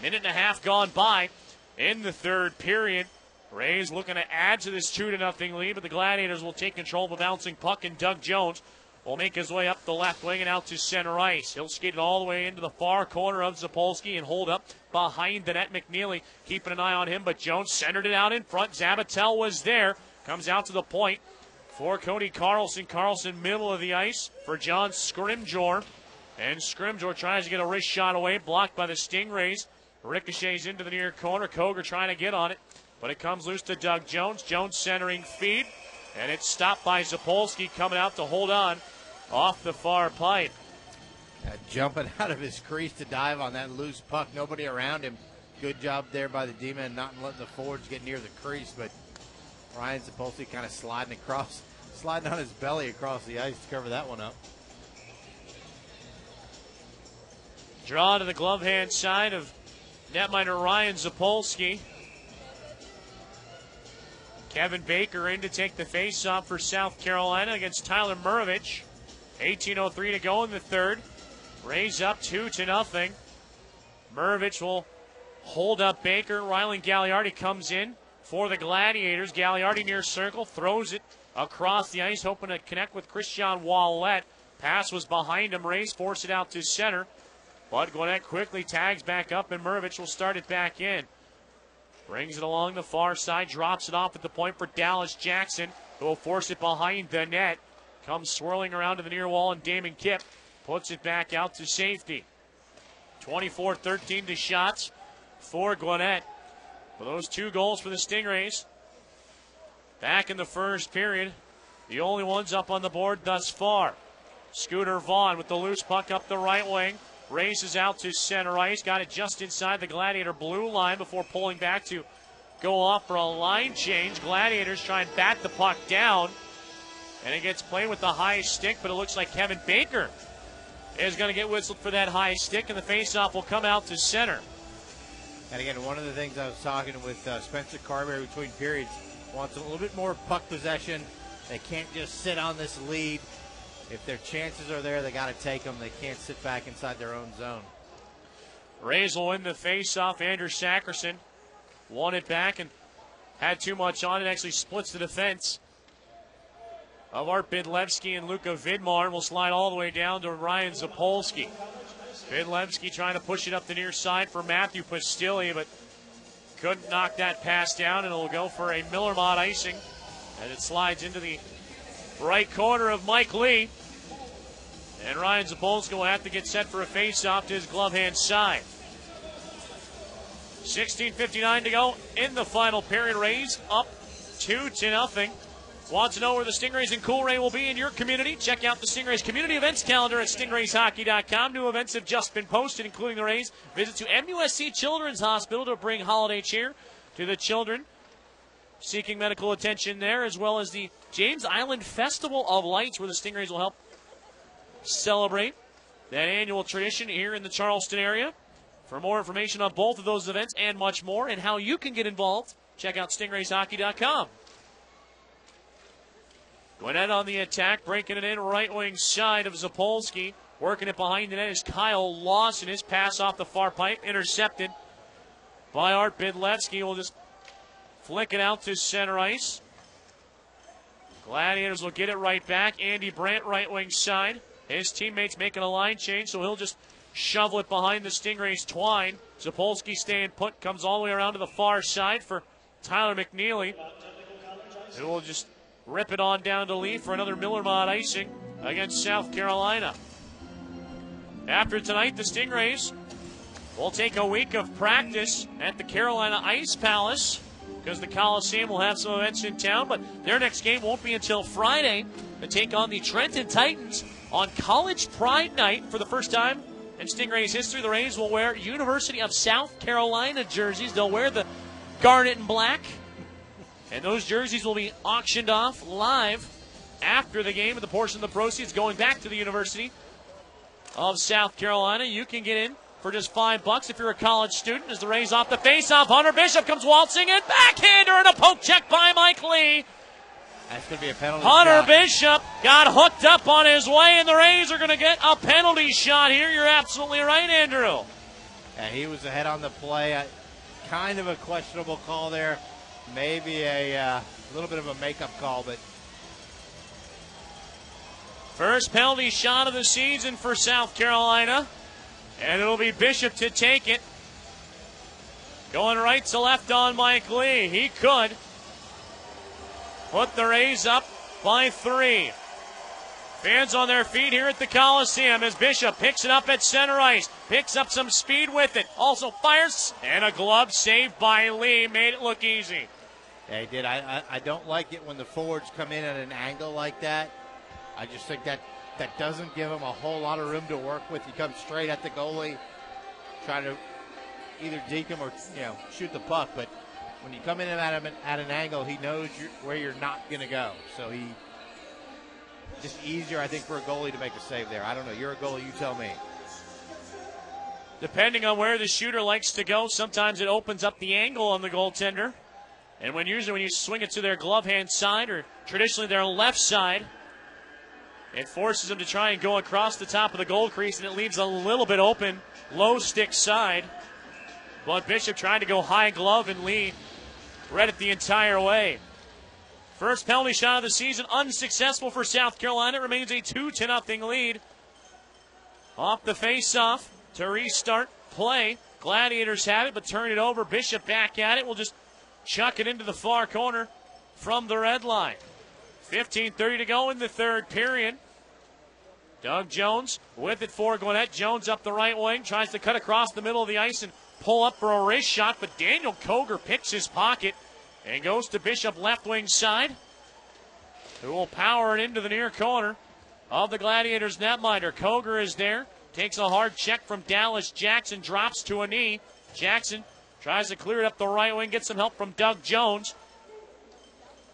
Minute and a half gone by in the third period. Rays looking to add to this 2-0 lead, but the Gladiators will take control of a bouncing puck, and Doug Jones will make his way up the left wing and out to center ice. He'll skate it all the way into the far corner of Zapolski and hold up behind the net. McNeely keeping an eye on him, but Jones centered it out in front. Zabatel was there. Comes out to the point for Cody Carlson. Carlson middle of the ice for John Scrimgeour. And Scrimgeour tries to get a wrist shot away, blocked by the Stingrays. Ricochets into the near corner. Koger trying to get on it, but it comes loose to Doug Jones. Jones centering feed, and it's stopped by Zapolski coming out to hold on off the far pipe. Jumping out of his crease to dive on that loose puck. Nobody around him. Good job there by the D-man not letting the forwards get near the crease, but Ryan Zapolski kind of sliding on his belly across the ice to cover that one up. Draw to the glove hand side of netminder Ryan Zapolski. Kevin Baker in to take the face-off for South Carolina against Tyler Murovich. 18:03 to go in the third. Rays up 2-0. Murovich will hold up Baker. Rylan Gagliardi comes in for the Gladiators. Gagliardi near circle, throws it across the ice, hoping to connect with Christian Wallet. Pass was behind him. Rays force it out to center, but Gwinnett quickly tags back up, and Murovich will start it back in. Brings it along the far side, drops it off at the point for Dallas Jackson, who will force it behind the net. Comes swirling around to the near wall, and Damon Kipp puts it back out to safety. 24-13 to shots for Gwinnett. For those 2 goals for the Stingrays back in the first period, the only ones up on the board thus far. Scooter Vaughn with the loose puck up the right wing. Races out to center ice. Got it just inside the Gladiator blue line before pulling back to go off for a line change. Gladiators try and bat the puck down, and it gets played with the high stick, but it looks like Kevin Baker is going to get whistled for that high stick, and the faceoff will come out to center. And again, one of the things I was talking with Spencer Carberry between periods, wants a little bit more puck possession. They can't just sit on this lead. If their chances are there, they got to take them. They can't sit back inside their own zone. Rays will win the faceoff. Andrew Sackerson won it back and had too much on it. Actually splits the defense of Art Bidlevsky and Luka Vidmar, and will slide all the way down to Ryan Zapolski. Bidlevsky trying to push it up the near side for Matthew Pastilli, but couldn't knock that pass down, and it'll go for a Miller-Mott icing as it slides into the right corner of Mike Lee. And Ryan Zapolski will have to get set for a face-off to his glove hand side. 16:59 to go in the final period. Rays up 2-0. Want to know where the Stingrays and Coolray will be in your community? Check out the Stingrays community events calendar at stingrayshockey.com. New events have just been posted, including the Rays visit to MUSC Children's Hospital to bring holiday cheer to the children seeking medical attention there, as well as the James Island Festival of Lights, where the Stingrays will help celebrate that annual tradition here in the Charleston area. For more information on both of those events and much more, and how you can get involved, check out stingrayshockey.com. Gwinnett on the attack, breaking it in right wing side of Zapolski. Working it behind the net is Kyle Lawson. His pass off the far pipe, intercepted by Art Bidlevsky. Will just flick it out to center ice. Gladiators will get it right back. Andy Brandt, right wing side. His teammates making a line change, so he'll just shovel it behind the Stingrays' twine. Zapolski staying put, comes all the way around to the far side for Tyler McNeely, who will just rip it on down to Lee for another Miller-Mott icing against South Carolina. After tonight, the Stingrays will take a week of practice at the Carolina Ice Palace, because the Coliseum will have some events in town, but their next game won't be until Friday to take on the Trenton Titans on College Pride Night for the first time in Stingrays history. The Rays will wear University of South Carolina jerseys. They'll wear the garnet and black. And those jerseys will be auctioned off live after the game, with the portion of the proceeds going back to the University of South Carolina. You can get in for just $5 if you're a college student. As the Rays off the face-off, Hunter Bishop comes waltzing in. Backhander and a poke check by Mike Lee. That's going to be a penalty Hunter shot. Bishop got hooked up on his way, and the Rays are going to get a penalty shot here. You're absolutely right, Andrew. Yeah, he was ahead on the play. Kind of a questionable call there. Maybe a little bit of a makeup call, but first penalty shot of the season for South Carolina, and it'll be Bishop to take it. Going right to left on Mike Lee. He could put the Rays up by 3. Fans on their feet here at the Coliseum as Bishop picks it up at center ice. Picks up some speed with it. Also fires, and a glove save by Lee. Made it look easy. yeah, he did. I don't like it when the forwards come in at an angle like that. I just think that doesn't give him a whole lot of room to work with. He comes straight at the goalie, trying to either deke him or shoot the puck. But when you come in at him at an angle, he knows where you're not going to go. So he just easier, I think, for a goalie to make a save there. I don't know. You're a goalie. You tell me. Depending on where the shooter likes to go, sometimes it opens up the angle on the goaltender. And usually when you swing it to their glove hand side, or traditionally their left side, it forces them to try and go across the top of the goal crease, and it leaves a little bit open, low stick side. But Bishop trying to go high glove, and Lee read it the entire way. First penalty shot of the season, unsuccessful for South Carolina. It remains a 2-0 lead. Off the face-off to restart play. Gladiators have it, but turn it over. Bishop back at it. We'll just chuck it into the far corner from the red line. 15:30 to go in the third period. Doug Jones with it for Gwinnett. Jones up the right wing, tries to cut across the middle of the ice and pull up for a wrist shot, but Daniel Koger picks his pocket and goes to Bishop left wing side, who will power it into the near corner of the Gladiators netminder. Koger is there, takes a hard check from Dallas Jackson, drops to a knee. Jackson tries to clear it up the right wing, gets some help from Doug Jones,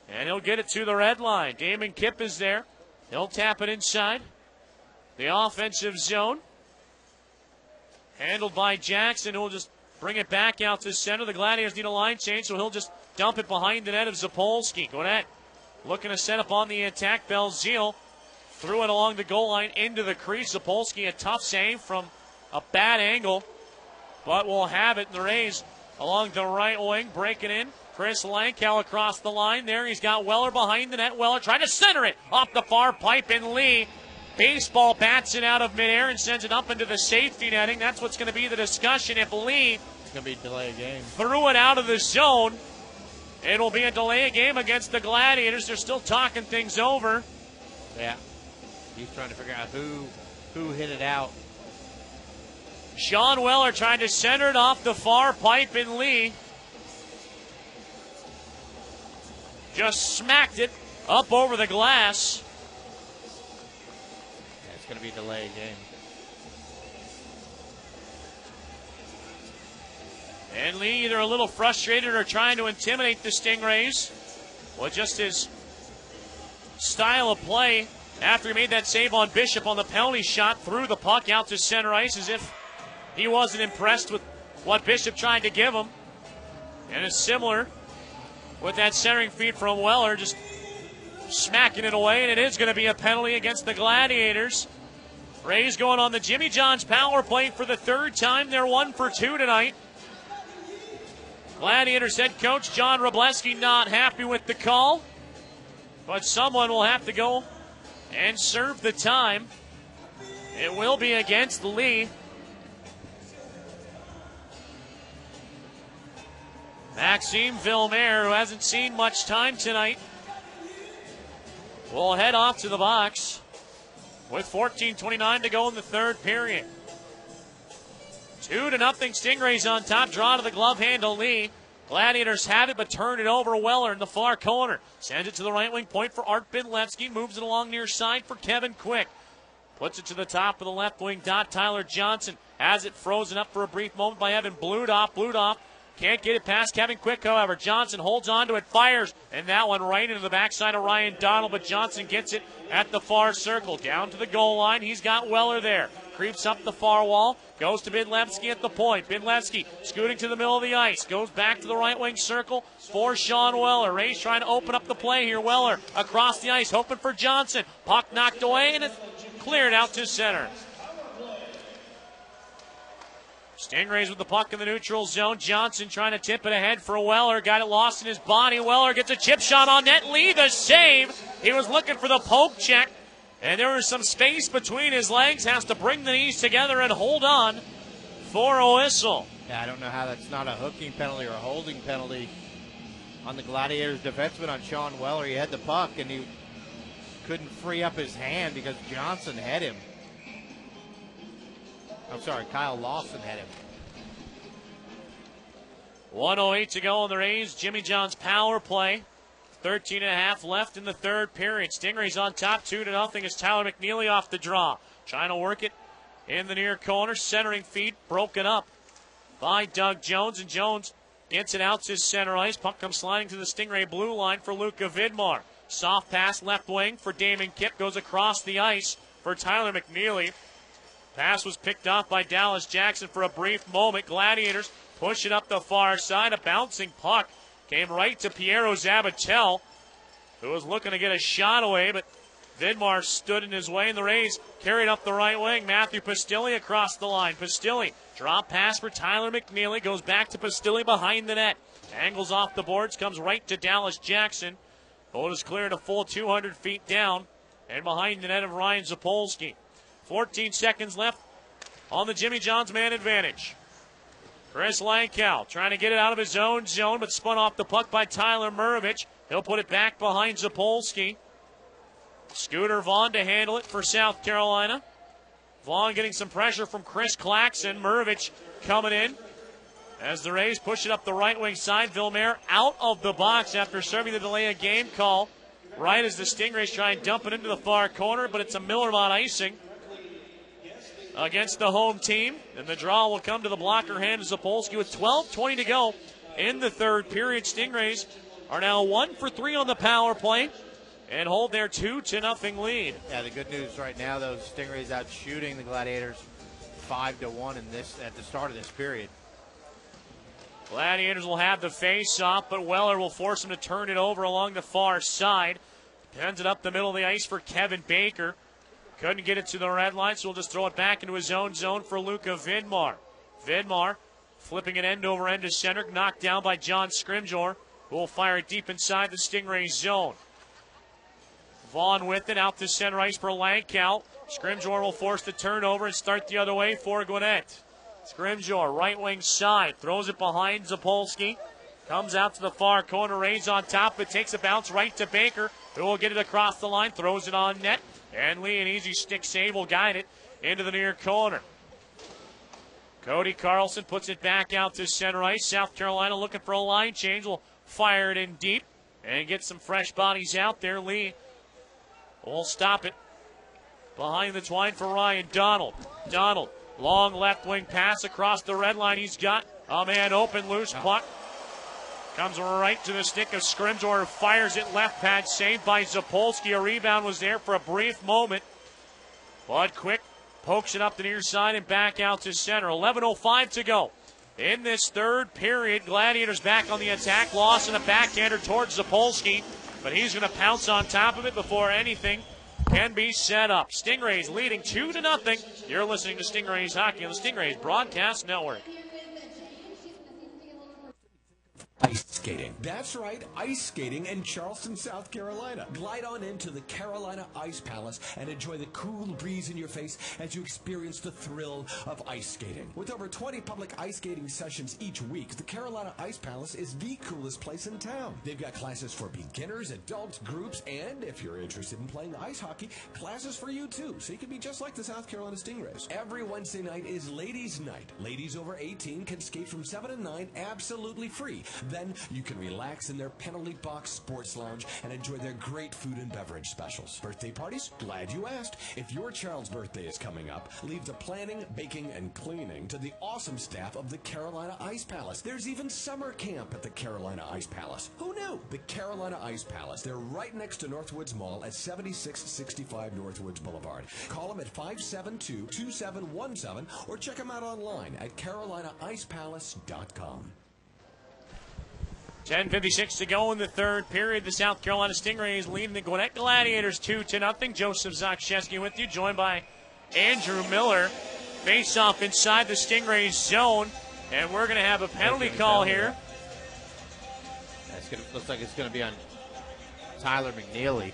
and he'll get it to the red line. Damon Kipp is there. He'll tap it inside the offensive zone. Handled by Jackson, who will just bring it back out to center. The Gladiators need a line change, so he'll just dump it behind the net of Zapolski. Gwinnett looking to set up on the attack. Belzile threw it along the goal line into the crease. Zapolski, a tough save from a bad angle, but will have it. The Rays along the right wing, breaking in. Chris Lankow across the line there. He's got Weller behind the net. Weller trying to center it off the far pipe, and Lee baseball bats it out of midair and sends it up into the safety netting. That's what's going to be the discussion. If Lee It's going to be a delay of game. Threw it out of the zone, it'll be a delay of game against the Gladiators. They're still talking things over. Yeah. He's trying to figure out who hit it out. Sean Weller trying to center it off the far pipe, and Lee just smacked it up over the glass. Yeah, it's going to be a delay of game. And Lee either a little frustrated or trying to intimidate the Stingrays with just his style of play after he made that save on Bishop on the penalty shot, threw the puck out to center ice as if he wasn't impressed with what Bishop tried to give him. And it's similar with that centering feed from Weller, just smacking it away, and it is going to be a penalty against the Gladiators. Rays going on the Jimmy John's power play for the third time. They're 1 for 2 tonight. Gladiators head coach John Robleski not happy with the call, but someone will have to go and serve the time. It will be against Lee. Maxime Villemere, who hasn't seen much time tonight, will head off to the box with 14:29 to go in the third period. 2-0 Stingrays on top. Draw to the glove hand to Lee. Gladiators have it, but turn it over. Weller in the far corner. Sends it to the right wing point for Art Bidlewski. Moves it along near side for Kevin Quick. Puts it to the top of the left wing dot. Tyler Johnson has it frozen up for a brief moment by Evan Bludoff. Bludoff can't get it past Kevin Quick, however. Johnson holds on to it, fires, and that one right into the backside of Ryan Donald, but Johnson gets it at the far circle. Down to the goal line. He's got Weller there. Creeps up the far wall, goes to Bidlevsky at the point. Bidlevsky scooting to the middle of the ice, goes back to the right wing circle for Sean Weller. Ray's trying to open up the play here. Weller across the ice, hoping for Johnson. Puck knocked away, and it's cleared out to center. Stingrays with the puck in the neutral zone. Johnson trying to tip it ahead for Weller. Got it lost in his body. Weller gets a chip shot on net. Lee the save. He was looking for the poke check, and there was some space between his legs. Has to bring the knees together and hold on for a whistle. Yeah, I don't know how that's not a hooking penalty or a holding penalty on the Gladiators defenseman on Sean Weller. He had the puck, and he couldn't free up his hand because Johnson had him. I'm sorry, Kyle Lawson had him. 1:08 to go on the Rays. Jimmy John's power play. 13.5 left in the third period. Stingrays on top 2-0 as Tyler McNeely off the draw. Trying to work it in the near corner. Centering feed broken up by Doug Jones. And Jones gets it out to center ice. Puck comes sliding to the Stingray blue line for Luka Vidmar. Soft pass left wing for Damon Kipp. Goes across the ice for Tyler McNeely. Pass was picked off by Dallas Jackson for a brief moment. Gladiators push it up the far side. A bouncing puck came right to Piero Zabatel, who was looking to get a shot away, but Vidmar stood in his way, and the Rays carried up the right wing. Matthew Pastilli across the line. Pastilli, drop pass for Tyler McNeely, goes back to Pastilli behind the net. Angles off the boards, comes right to Dallas Jackson. Boat is cleared a full 200 feet down, and behind the net of Ryan Zapolski. 14 seconds left on the Jimmy John's man advantage. Chris Lankow trying to get it out of his own zone, but spun off the puck by Tyler Murovich. He'll put it back behind Zapolski. Scooter Vaughn to handle it for South Carolina. Vaughn getting some pressure from Chris Claxon. Murovich coming in as the Rays push it up the right wing side. Vilmer out of the box after serving the delay of game call. Right as the Stingrays try and dump it into the far corner, but it's a Millermont icing against the home team, and the draw will come to the blocker hand of Zapolski with 12:20 to go in the third period. Stingrays are now 1 for 3 on the power play and hold their 2-0 lead. Yeah, the good news right now, though, Stingrays out shooting the Gladiators 5-1 at the start of this period. Gladiators will have the face-off, but Weller will force him to turn it over along the far side. Pens it up the middle of the ice for Kevin Baker. Couldn't get it to the red line, so we'll just throw it back into his own zone for Luka Vidmar. Vidmar flipping it end over end to center, knocked down by John Scrimgeour, who will fire it deep inside the Stingray zone. Vaughn with it, out to center ice for Lankow. Scrimgeour will force the turnover and start the other way for Gwinnett. Scrimgeour, right wing side, throws it behind Zapolski. Comes out to the far corner, Rays on top, but takes a bounce right to Baker, who will get it across the line, throws it on net. And Lee, an easy stick save, will guide it into the near corner. Cody Carlson puts it back out to center ice. South Carolina looking for a line change. Will fire it in deep and get some fresh bodies out there. Lee will stop it behind the twine for Ryan Donald. Donald, long left wing pass across the red line. He's got a man open, loose puck. Comes right to the stick of Scrimgeour, fires it left pad, saved by Zapolski. A rebound was there for a brief moment. Bud Quick pokes it up the near side and back out to center. 11:05 to go in this third period. Gladiators back on the attack. Loss in a backhander towards Zapolski, but he's going to pounce on top of it before anything can be set up. Stingrays leading 2-0. You're listening to Stingrays Hockey on the Stingrays Broadcast Network. Ice skating. That's right, ice skating in Charleston, South Carolina. Glide on into the Carolina Ice Palace and enjoy the cool breeze in your face as you experience the thrill of ice skating. With over 20 public ice skating sessions each week, the Carolina Ice Palace is the coolest place in town. They've got classes for beginners, adults, groups, and if you're interested in playing ice hockey, classes for you too, so you can be just like the South Carolina Stingrays. Every Wednesday night is Ladies' Night. Ladies over 18 can skate from 7 to 9 absolutely free. Then You can relax in their penalty box sports lounge and enjoy their great food and beverage specials. Birthday parties? Glad you asked. If your child's birthday is coming up, leave the planning, baking, and cleaning to the awesome staff of the Carolina Ice Palace. There's even summer camp at the Carolina Ice Palace. Who knew? The Carolina Ice Palace. They're right next to Northwoods Mall at 7665 Northwoods Boulevard. Call them at 572-2717 or check them out online at carolinaicepalace.com. 10:56 to go in the third period. The South Carolina Stingrays leading the Gwinnett Gladiators 2-0. Joseph Zakcheski with you, joined by Andrew Miller. Face-off inside the Stingrays zone, and we're going to have a penalty call here. Looks like it's going to be on Tyler McNeely.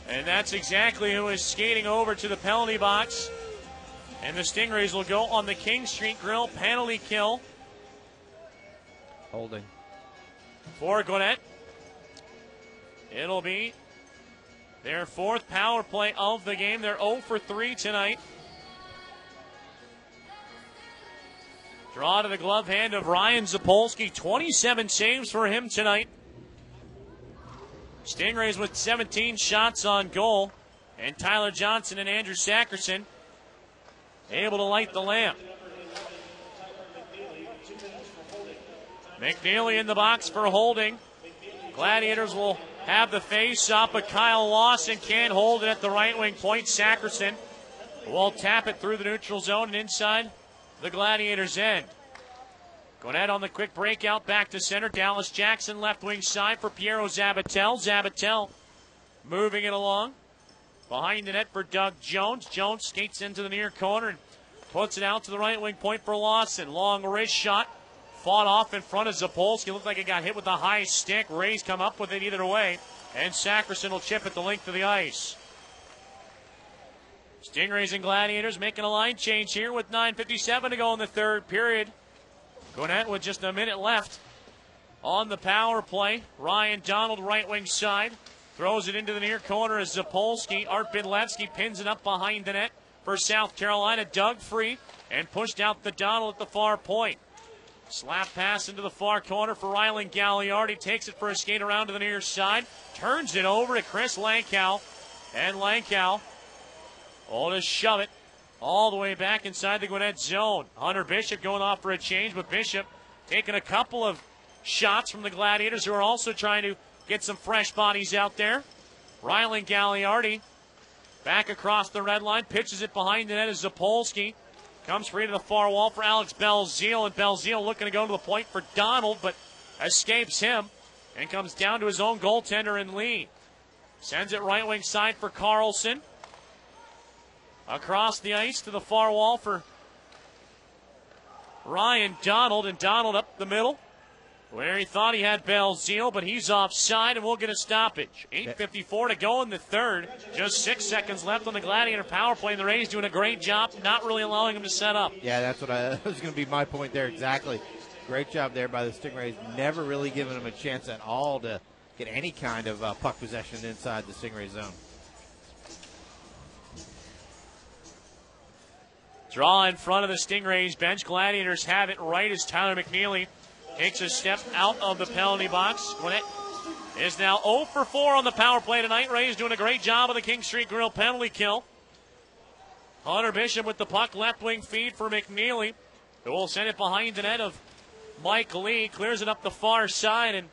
And that's exactly who is skating over to the penalty box. And the Stingrays will go on the King Street Grill penalty kill. Holding. For Gwinnett. It'll be their fourth power play of the game. They're 0 for 3 tonight. Draw to the glove hand of Ryan Zapolski. 27 saves for him tonight. Stingrays with 17 shots on goal. And Tyler Johnson and Andrew Sackerson able to light the lamp. McNeely in the box for holding. Gladiators will have the face-off, but Kyle Lawson can't hold it at the right wing point. Sackerson will tap it through the neutral zone and inside the Gladiators' end. Gwinnett on the quick breakout, back to center. Dallas Jackson left wing side for Piero Zabatel. Zabatel moving it along. Behind the net for Doug Jones. Jones skates into the near corner and puts it out to the right wing point for Lawson. Long wrist shot. Fought off in front of Zapolski. Looked like it got hit with a high stick. Rays come up with it either way. And Sackerson will chip it the length of the ice. Stingrays and Gladiators making a line change here with 9:57 to go in the third period. Gwinnett with just a minute left on the power play. Ryan Donald, right wing side. Throws it into the near corner as Zapolski. Art Bidlevsky pins it up behind the net for South Carolina. Dug free and pushed out the Donald at the far point. Slap pass into the far corner for Rylan Gagliardi. Takes it for a skate around to the near side. Turns it over to Chris Lankow. And Lankow will just shove it all the way back inside the Gwinnett zone. Hunter Bishop going off for a change, but Bishop taking a couple of shots from the Gladiators, who are also trying to get some fresh bodies out there. Rylan Gagliardi back across the red line. Pitches it behind the net as Zapolski. Comes free to the far wall for Alex Belzile, and Belzile looking to go to the point for Donald, but escapes him and comes down to his own goaltender in Lee. Sends it right wing side for Carlson. Across the ice to the far wall for Ryan Donald, and Donald up the middle where he thought he had Belzile, but he's offside, and we'll get a stoppage. 8:54 to go in the third. Just 6 seconds left on the Gladiator power play, and the Rays doing a great job not really allowing him to set up. Yeah, that's what that was going to be my point there exactly. Great job there by the Stingrays. Never really giving them a chance at all to get any kind of puck possession inside the Stingray zone. Draw in front of the Stingrays bench. Gladiators have it right as Tyler McNeely takes a step out of the penalty box. Gwinnett is now 0 for 4 on the power play tonight. Rays doing a great job of the King Street Grill penalty kill. Hunter Bishop with the puck, left wing feed for McNeely, who will send it behind the net of Mike Lee. Clears it up the far side and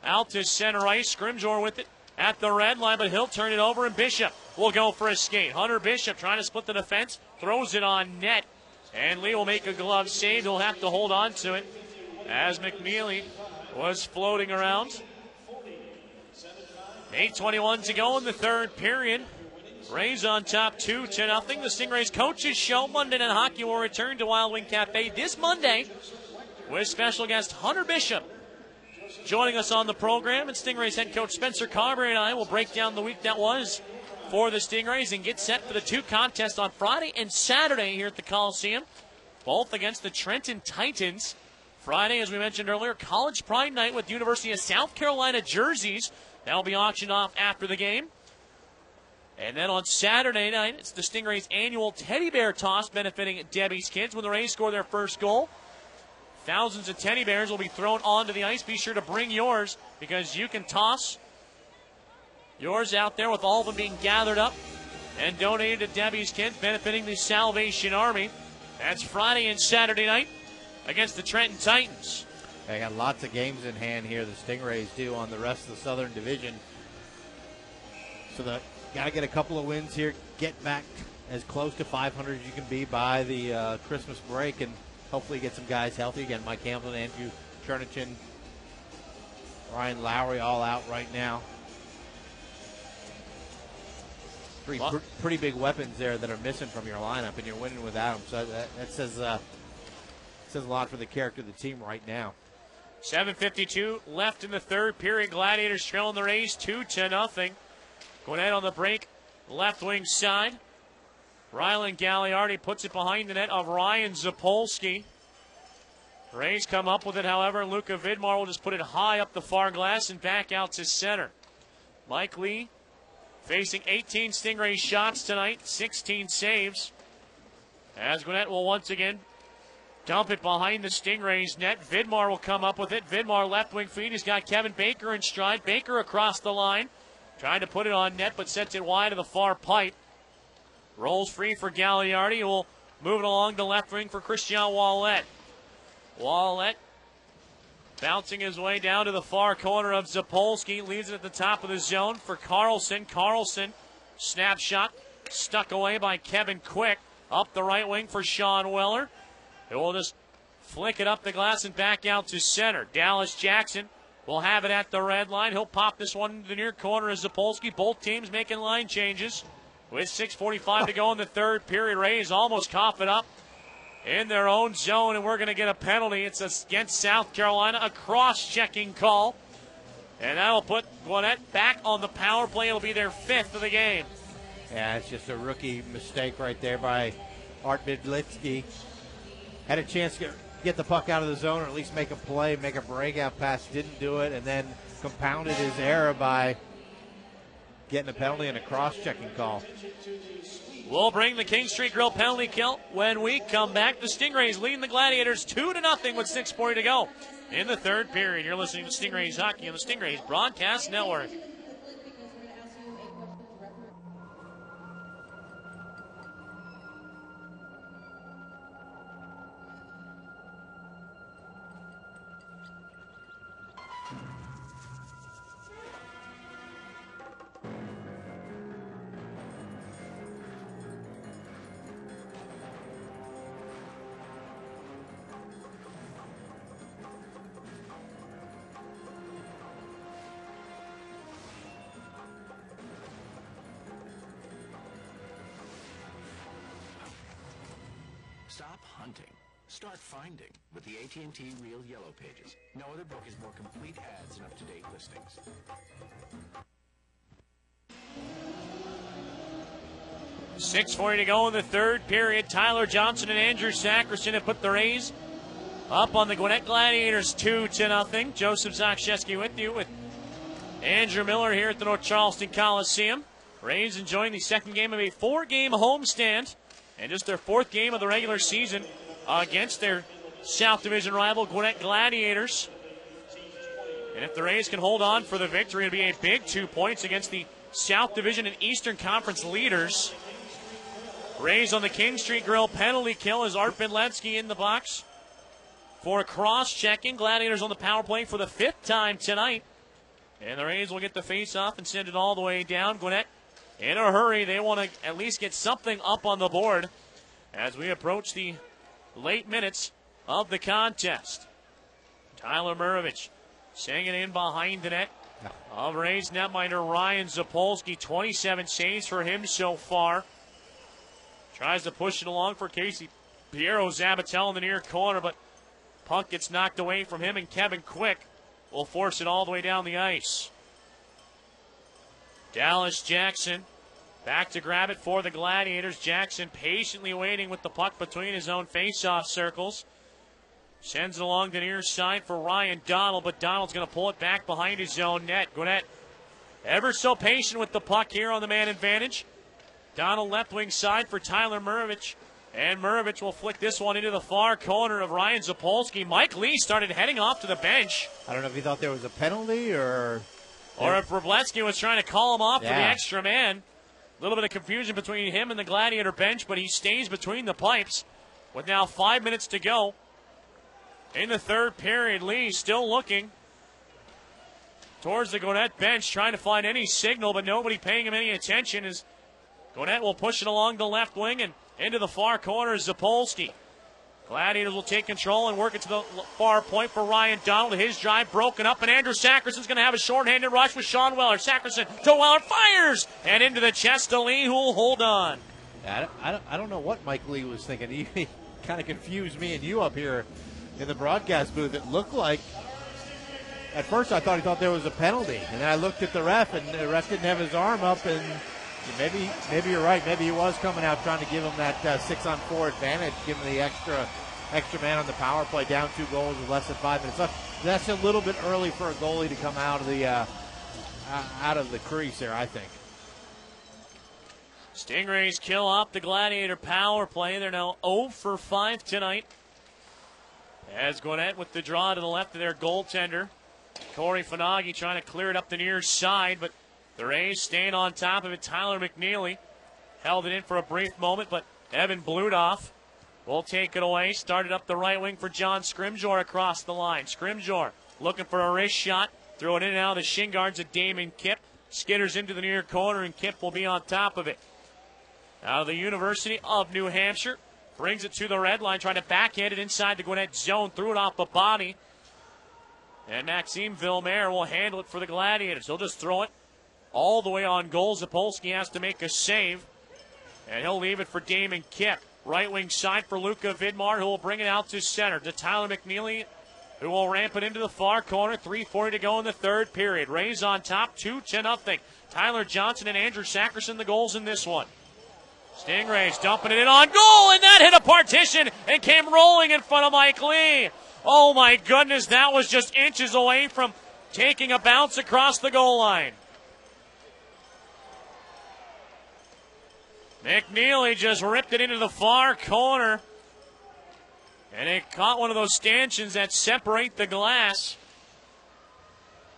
out to center ice. Scrimgeour with it at the red line, but he'll turn it over, and Bishop will go for a skate. Hunter Bishop trying to split the defense, throws it on net, and Lee will make a glove save. He'll have to hold on to it as McNeely was floating around. 8:21 to go in the third period. Rays on top 2-0. The Stingrays Coaches Show Monday Night Hockey will return to Wild Wing Cafe this Monday with special guest Hunter Bishop joining us on the program. And Stingrays head coach Spencer Carberry and I will break down the week that was for the Stingrays and get set for the 2 contests on Friday and Saturday here at the Coliseum, both against the Trenton Titans. Friday, as we mentioned earlier, College Pride Night with University of South Carolina jerseys. That will be auctioned off after the game. And then on Saturday night, it's the Stingrays' annual Teddy Bear Toss benefiting Debbie's Kids when the Rays score their first goal. Thousands of teddy bears will be thrown onto the ice. Be sure to bring yours because you can toss yours out there with all of them being gathered up and donated to Debbie's Kids, benefiting the Salvation Army. That's Friday and Saturday night against the Trenton Titans. They got lots of games in hand here, the Stingrays do, on the rest of the Southern Division. So they got to get a couple of wins here, get back as close to 500 as you can be by the Christmas break, and hopefully get some guys healthy. Again, Mike Hamilton, Andrew Chernichin, Ryan Lowry all out right now. Three pretty big weapons there that are missing from your lineup, and you're winning without them. So that says a lot for the character of the team right now. 7:52 left in the third period. Gladiators trailing the Rays 2-0. Gwinnett on the break, left wing side. Rylan Gagliardi puts it behind the net of Ryan Zapolski. Rays come up with it, however. Luca Vidmar will just put it high up the far glass and back out to center. Mike Lee facing 18 Stingray shots tonight, 16 saves. As Gwinnett will once again dump it behind the Stingrays' net. Vidmar will come up with it. Vidmar left wing feed. He's got Kevin Baker in stride. Baker across the line, trying to put it on net, but sets it wide of the far pipe. Rolls free for Gagliardi, who will move it along the left wing for Christian Wallet. Wallet bouncing his way down to the far corner of Zapolski. Leaves it at the top of the zone for Carlson. Carlson, snapshot, stuck away by Kevin Quick. Up the right wing for Sean Weller. It will just flick it up the glass and back out to center. Dallas Jackson will have it at the red line. He'll pop this one into the near corner of Zapolski. Both teams making line changes. With 6:45 to go in the third period, Rays almost cough it up in their own zone, and we're going to get a penalty. It's against South Carolina, a cross-checking call. And that'll put Gwinnett back on the power play. It'll be their 5th of the game. Yeah, it's just a rookie mistake right there by Art Bidlitsky. Had a chance to get the puck out of the zone or at least make a play, make a breakout pass, didn't do it, and then compounded his error by getting a penalty and a cross-checking call. We'll bring the King Street Grill penalty kill when we come back. The Stingrays leading the Gladiators 2-0 with 6:40 to go in the third period. You're listening to Stingrays Hockey on the Stingrays Broadcast Network. Stop hunting. Start finding with the AT&T Real Yellow Pages. No other book has more complete ads and up-to-date listings. .640 to go in the third period. Tyler Johnson and Andrew Sackerson have put the Rays up on the Gwinnett Gladiators 2-0. Joseph Zakshesky with you with Andrew Miller here at the North Charleston Coliseum. Rays enjoying the second game of a 4-game homestand and just their 4th game of the regular season against their South Division rival Gwinnett Gladiators. And if the Rays can hold on for the victory, it'll be a big 2 points against the South Division and Eastern Conference leaders. Rays on the King Street Grill penalty kill as Art Bidletsky in the box for cross-checking. Gladiators on the power play for the 5th time tonight. And the Rays will get the face-off and send it all the way down. Gwinnett in a hurry. They want to at least get something up on the board as we approach the late minutes of the contest. Tyler Murovich sending it in behind the net of Rays netminder Ryan Zapolski. 27 saves for him so far. Tries to push it along for Casey Piero Zabatel in the near corner, but puck gets knocked away from him, and Kevin Quick will force it all the way down the ice. Dallas Jackson back to grab it for the Gladiators. Jackson patiently waiting with the puck between his own face-off circles. Sends it along the near side for Ryan Donald, but Donald's going to pull it back behind his own net. Gwinnett ever so patient with the puck here on the man advantage. Donald left wing side for Tyler Murovich And Murovich will flick this one into the far corner of Ryan Zapolski. Mike Lee started heading off to the bench. I don't know if he thought there was a penalty or if Wroblewski was trying to call him off for the Yeah. extra man. A little bit of confusion between him and the Gladiator bench, but he stays between the pipes with now 5 minutes to go. In the third period, Lee still looking towards the Gwinnett bench, trying to find any signal, but nobody paying him any attention as Gwinnett will push it along the left wing and into the far corner is Zapolski. Gladiators will take control and work it to the far point for Ryan Donald. His drive broken up, and Andrew Sackerson's going to have a shorthanded rush with Sean Weller. Sackerson to Weller, fires, and into the chest of Lee, who will hold on. Yeah, I don't know what Mike Lee was thinking. He kind of confused me and you up here in the broadcast booth. It looked like, at first I thought he thought there was a penalty, and then I looked at the ref, and the ref didn't have his arm up, and maybe you're right. Maybe he was coming out trying to give him that 6-on-4 advantage, give him the extra man on the power play, down 2 goals with less than 5 minutes left. That's a little bit early for a goalie to come out of the crease there, I think. Stingrays kill off the Gladiator power play. They're now 0 for 5 tonight. As Gwinnett with the draw to the left of their goaltender. Corey Finagi trying to clear it up the near side, but the Rays staying on top of it. Tyler McNeely held it in for a brief moment, but Evan Bludoff will take it away. Started up the right wing for John Scrimgeour across the line. Scrimgeour looking for a wrist shot. Throwing in and out of the shin guards of Damon Kipp. Skitters into the near corner, and Kipp will be on top of it. Out of the University of New Hampshire. Brings it to the red line, trying to backhand it inside the Gwinnett zone. Threw it off the body. And Maxime Villemaire will handle it for the Gladiators. He'll just throw it all the way on goal. Zapolski has to make a save. And he'll leave it for Damon Kipp. Right wing side for Luka Vidmar, who will bring it out to center. To Tyler McNeely, who will ramp it into the far corner. 3:40 to go in the third period. Rays on top, 2-0. Tyler Johnson and Andrew Sackerson, the goals in this one. Stingrays dumping it in on goal, and that hit a partition and came rolling in front of Mike Lee. Oh my goodness, that was just inches away from taking a bounce across the goal line. McNeely just ripped it into the far corner, and it caught one of those stanchions that separate the glass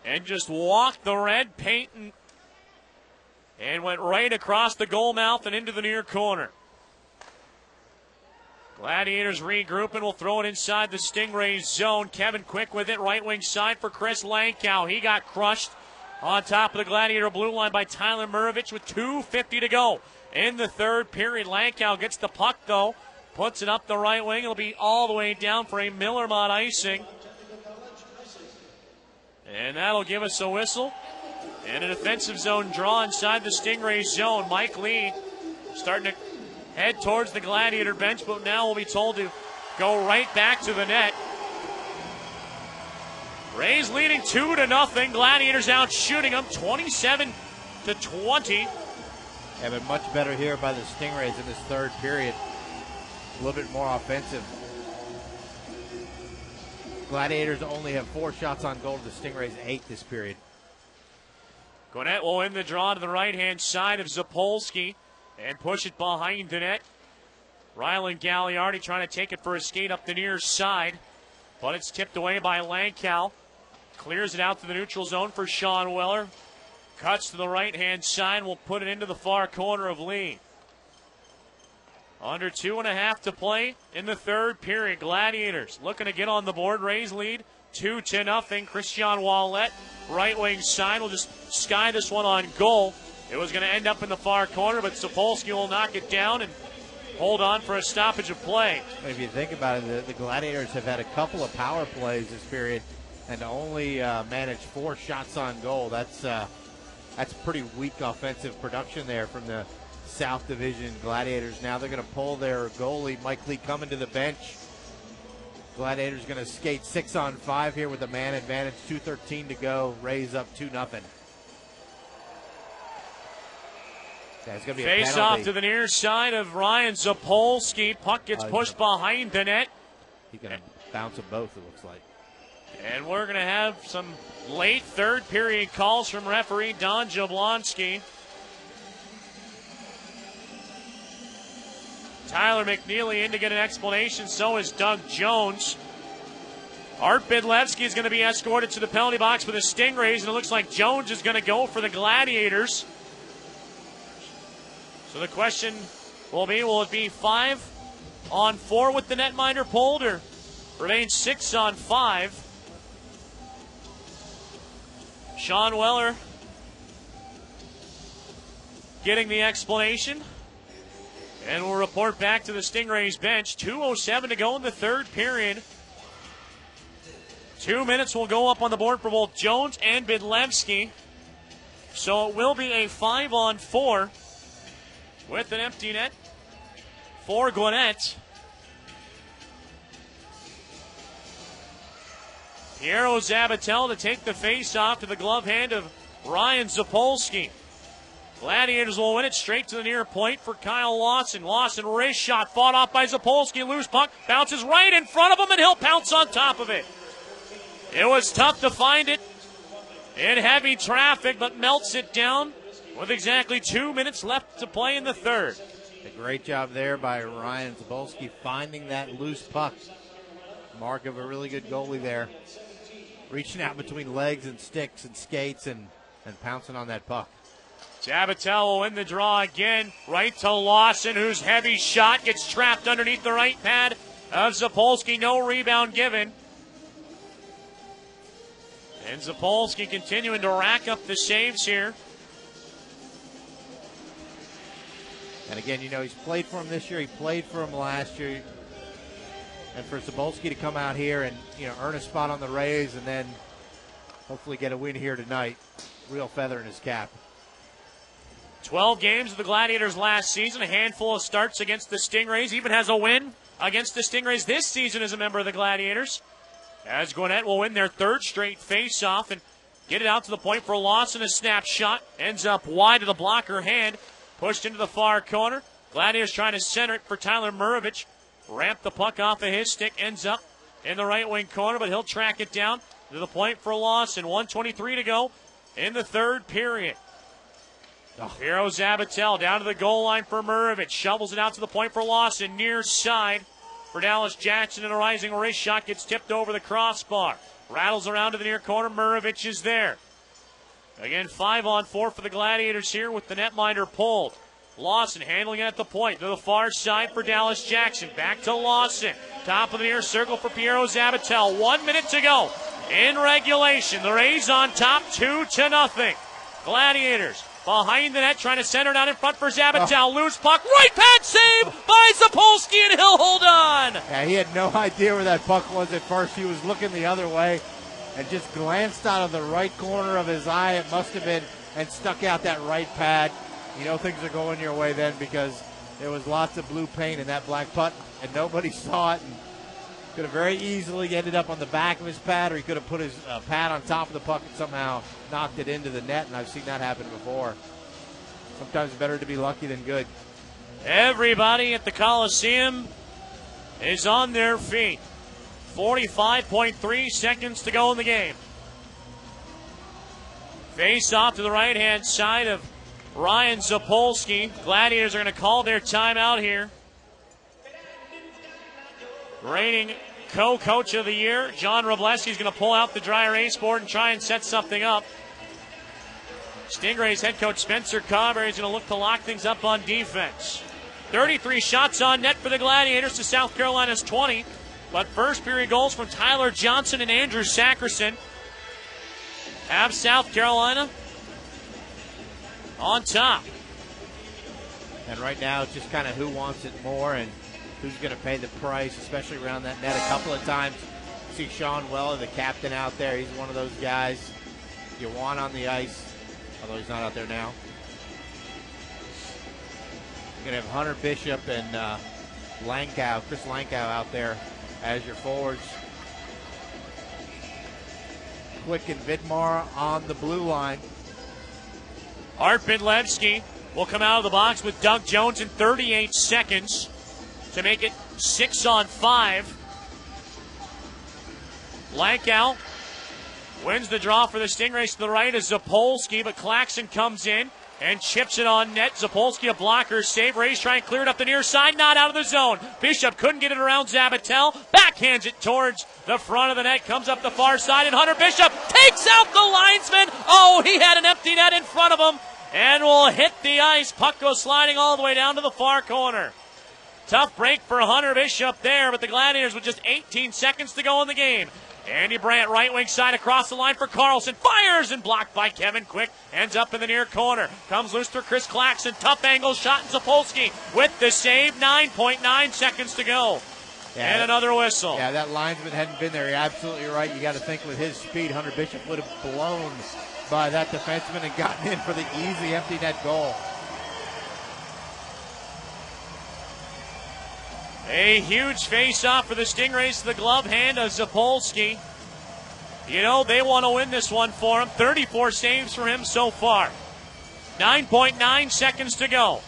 and just walked the red paint and went right across the goal mouth and into the near corner. Gladiators regrouping, will throw it inside the Stingrays zone. Kevin Quick with it, right wing side for Chris Lankow. He got crushed on top of the Gladiator blue line by Tyler Murovich with 2:50 to go in the third period. Lankow gets the puck, though, puts it up the right wing. It'll be all the way down for a Millermont icing. And that'll give us a whistle. And a defensive zone draw inside the Stingrays zone. Mike Lee starting to head towards the Gladiator bench, but now we'll be told to go right back to the net. Rays leading 2-0. Gladiators out shooting them 27-20. Yeah, but much better here by the Stingrays in this third period. A little bit more offensive. Gladiators only have 4 shots on goal to the Stingrays 8 this period. Gwinnett will win the draw to the right-hand side of Zapolski and push it behind the net. Rylan Gagliardi trying to take it for a skate up the near side, but it's tipped away by Lankow. Clears it out to the neutral zone for Sean Weller. Cuts to the right-hand side, will put it into the far corner of Lee. Under 2.5 to play in the third period. Gladiators looking to get on the board. Rays lead 2-0. Christian Wallet, right wing side, will just sky this one on goal. It was going to end up in the far corner, but Zapolski will knock it down and hold on for a stoppage of play. If you think about it, the Gladiators have had a couple of power plays this period and only managed 4 shots on goal. That's pretty weak offensive production there from the South Division Gladiators. Now they're going to pull their goalie, Mike Lee, coming to the bench. Gladiators going to skate 6-on-5 here with a man advantage. 2:13 to go. Rays up 2-0. Yeah, it's going to be face a off to the near side of Ryan Zapolski. Puck gets pushed behind the net. He's going to bounce them both, it looks like. And we're going to have some late third period calls from referee Don Jablonski. Tyler McNeely in to get an explanation. So is Doug Jones. Art Bidlevsky is going to be escorted to the penalty box for the Stingrays, and it looks like Jones is going to go for the Gladiators. So the question will it be 5-on-4 with the netminder pulled, or remain 6-on-5? Sean Weller getting the explanation. And we'll report back to the Stingrays bench. 2:07 to go in the third period. 2 minutes will go up on the board for both Jones and Bidlevsky. So it will be a 5-on-4 with an empty net for Gwinnett. Piero Zabatel to take the face-off to the glove hand of Ryan Zapolski. Gladiators will win it straight to the near point for Kyle Lawson. Lawson, wrist shot, fought off by Zapolski. Loose puck, bounces right in front of him, and he'll pounce on top of it. It was tough to find it in heavy traffic, but melts it down with exactly 2 minutes left to play in the third. A great job there by Ryan Zapolski finding that loose puck. Mark of a really good goalie there. Reaching out between legs and sticks and skates and pouncing on that puck. Zabatel will win the draw again. Right to Lawson, whose heavy shot gets trapped underneath the right pad of Zapolski. No rebound given. And Zapolski continuing to rack up the saves here. And again, he's played for him this year. He played for him last year. And for Zapolski to come out here and, earn a spot on the Rays and then hopefully get a win here tonight, real feather in his cap. 12 games of the Gladiators last season, a handful of starts against the Stingrays. Even has a win against the Stingrays this season as a member of the Gladiators. As Gwinnett will win their third straight face-off and get it out to the point for Lawson. A snap shot ends up wide of the blocker hand. Pushed into the far corner. Gladiators trying to center it for Tyler Murovich. Ramp the puck off of his stick. Ends up in the right wing corner, but he'll track it down to the point for Lawson. 1:23 to go in the third period. Piero Zabatel down to the goal line for Murovich. Shovels it out to the point for Lawson. Near side for Dallas Jackson, and a rising wrist shot gets tipped over the crossbar. Rattles around to the near corner. Murovich is there. Again, 5-on-4 for the Gladiators here with the netminder pulled. Lawson handling it at the point to the far side for Dallas Jackson. Back to Lawson. Top of the near circle for Piero Zabatel. 1 minute to go in regulation. The Rays on top, 2-0. Gladiators behind the net, trying to center it out in front for Zabatel. Loose puck, right pad save by Zapolski, and he'll hold on. Yeah, he had no idea where that puck was at first. He was looking the other way and just glanced out of the right corner of his eye, it must have been, and stuck out that right pad. Things are going your way then because there was lots of blue paint in that black puck, and nobody saw it. And could have very easily ended up on the back of his pad, or he could have put his pad on top of the puck and somehow knocked it into the net, and I've seen that happen before. Sometimes better to be lucky than good. Everybody at the Coliseum is on their feet. 45.3 seconds to go in the game. Face off to the right-hand side of Ryan Zapolski. Gladiators are going to call their timeout here. Reigning co-coach of the year, John Robleski, is going to pull out the dry erase board and try and set something up. Stingrays head coach Spencer Carberry is going to look to lock things up on defense. 33 shots on net for the Gladiators to South Carolina's 20. But first period goals from Tyler Johnson and Andrew Sackerson have South Carolina on top. And right now it's just kind of who wants it more and who's going to pay the price, especially around that net. A couple of times you see Sean Weller, the captain, out there. He's one of those guys you want on the ice, although he's not out there now. You're going to have Hunter Bishop and Chris Lankow out there as your forwards. Quick and Vidmar on the blue line. Art Bidlevsky will come out of the box with Doug Jones in 38 seconds to make it 6-on-5. Lankow wins the draw for the Stingrays to the right as Zapolski, but Claxton comes in, and chips it on net. Zapolski, a blocker save. Rays try and clear it up the near side, not out of the zone. Bishop couldn't get it around Zabatel. Backhands it towards the front of the net, comes up the far side, and Hunter Bishop takes out the linesman. Oh, he had an empty net in front of him and will hit the ice. Puck goes sliding all the way down to the far corner. Tough break for Hunter Bishop there, but the Gladiators with just 18 seconds to go in the game. Andy Brandt, right wing side across the line for Carlson. Fires and blocked by Kevin Quick. Ends up in the near corner. Comes loose for Chris Claxon. Tough angle shot, and Zapolski with the save. 9.9 seconds to go. Yeah, and another whistle. Yeah, that linesman hadn't been there. You're absolutely right. You got to think with his speed, Hunter Bishop would have blown by that defenseman and gotten in for the easy empty net goal. A huge face-off for the Stingrays to the glove hand of Zapolski. You know, they want to win this one for him. 34 saves for him so far. 9.9 seconds to go.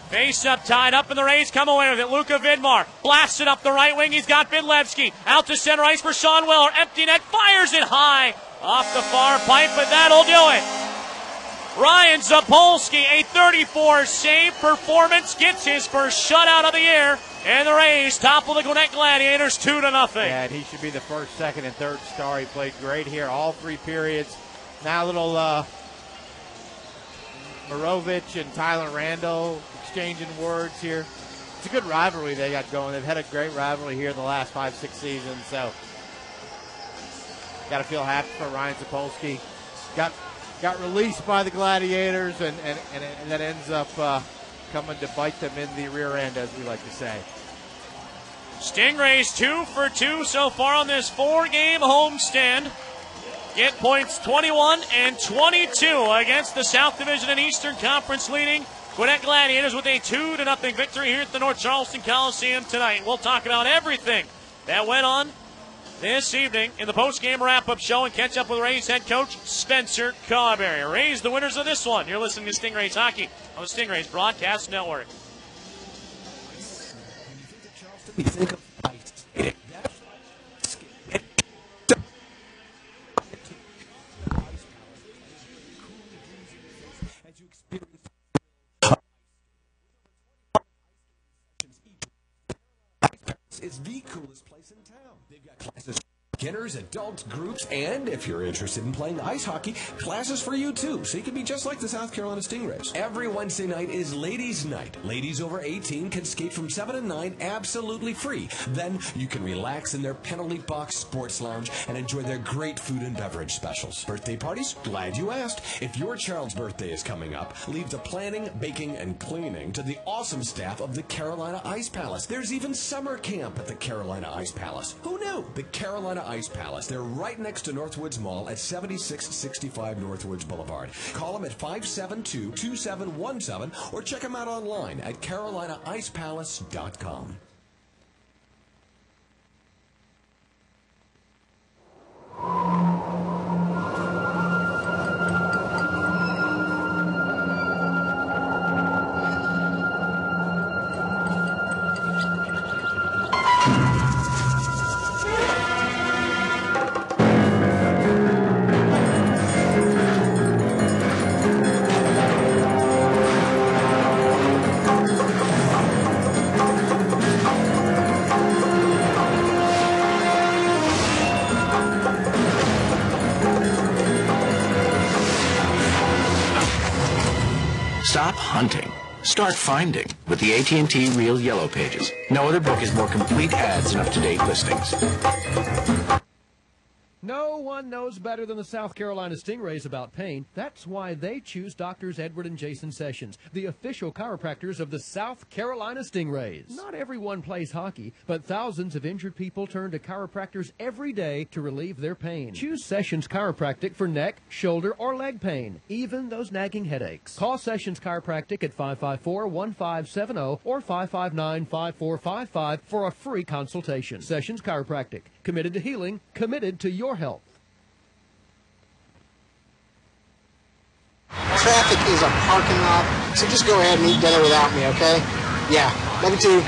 Face-up tied up, and the Rays come away with it. Luka Vidmar blasts it up the right wing. He's got Vidlevsky out to center ice for Sean Weller. Empty net, fires it high off the far pipe, but that'll do it. Ryan Zapolski, a 34 save performance, gets his first shutout of the year. And the Rays topple the Gwinnett Gladiators 2-0. Yeah, and he should be the first, second, and third star. He played great here all three periods. Now a little Morovich and Tyler Randall exchanging words here. It's a good rivalry they got going. They've had a great rivalry here the last 5-6 seasons. So got to feel happy for Ryan Zapolski. Got released by the Gladiators, and that ends up coming to bite them in the rear end, as we like to say. Stingrays 2 for 2 so far on this 4-game homestand. Get points 21 and 22 against the South Division and Eastern Conference leading Gwinnett Gladiators with a 2-0 victory here at the North Charleston Coliseum tonight. We'll talk about everything that went on this evening in the post-game wrap-up show and catch up with Rays head coach Spencer Carberry. Rays the winners of this one. You're listening to Stingrays Hockey on the Stingrays Broadcast Network. You think of ice skating. As you experience it's the coolest place in town. They've got classes, beginners, adults, groups, and if you're interested in playing ice hockey, classes for you too, so you can be just like the South Carolina Stingrays. Every Wednesday night is Ladies' Night. Ladies over 18 can skate from 7 to 9 absolutely free. Then you can relax in their penalty box sports lounge and enjoy their great food and beverage specials. Birthday parties? Glad you asked. If your child's birthday is coming up, leave the planning, baking, and cleaning to the awesome staff of the Carolina Ice Palace. There's even summer camp at the Carolina Ice Palace. Who knew? The Carolina Ice Palace. They're right next to Northwoods Mall at 7665 Northwoods Boulevard. Call them at 572-2717 or check them out online at carolinaicepalace.com. Stop hunting. Start finding with the AT&T Real Yellow Pages. No other book has more complete ads and up-to-date listings. No one knows better than the South Carolina Stingrays about pain. That's why they choose Doctors Edward and Jason Sessions, the official chiropractors of the South Carolina Stingrays. Not everyone plays hockey, but thousands of injured people turn to chiropractors every day to relieve their pain. Choose Sessions Chiropractic for neck, shoulder, or leg pain, even those nagging headaches. Call Sessions Chiropractic at 554-1570 or 559-5455 for a free consultation. Sessions Chiropractic. Committed to healing, committed to your health. Traffic is a parking lot, so just go ahead and eat dinner without me, okay? Yeah, love you too.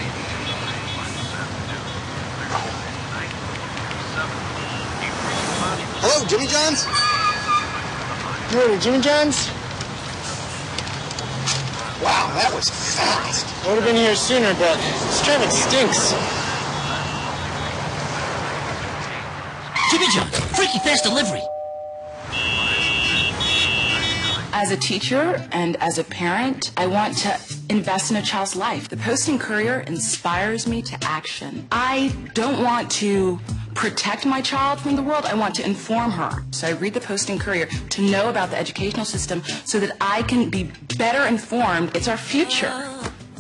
Hello, Jimmy John's? You ordered Jimmy John's? that was fast. Would have been here sooner, but this traffic stinks. Jimmy John, freaky fast delivery. As a teacher and as a parent, I want to invest in a child's life. The Post-and-Courier inspires me to action. I don't want to protect my child from the world. I want to inform her. So I read the Post-and-Courier to know about the educational system so that I can be better informed. It's our future.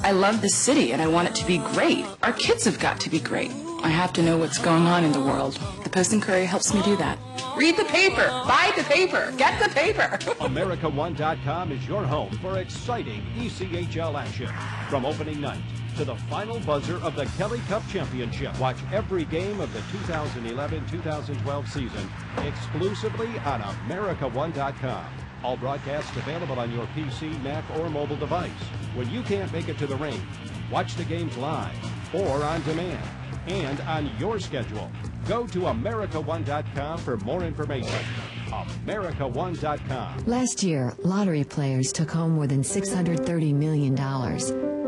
I love this city and I want it to be great. Our kids have got to be great. I have to know what's going on in the world. The Post-and-Courier helps me do that. Read the paper. Buy the paper. Get the paper. AmericaOne.com is your home for exciting ECHL action. From opening night to the final buzzer of the Kelly Cup Championship. Watch every game of the 2011-2012 season exclusively on AmericaOne.com. All broadcasts available on your PC, Mac, or mobile device. When you can't make it to the ring, watch the games live or on demand and on your schedule. Go to AmericaOne.com for more information. AmericaOne.com. Last year, lottery players took home more than $630 million.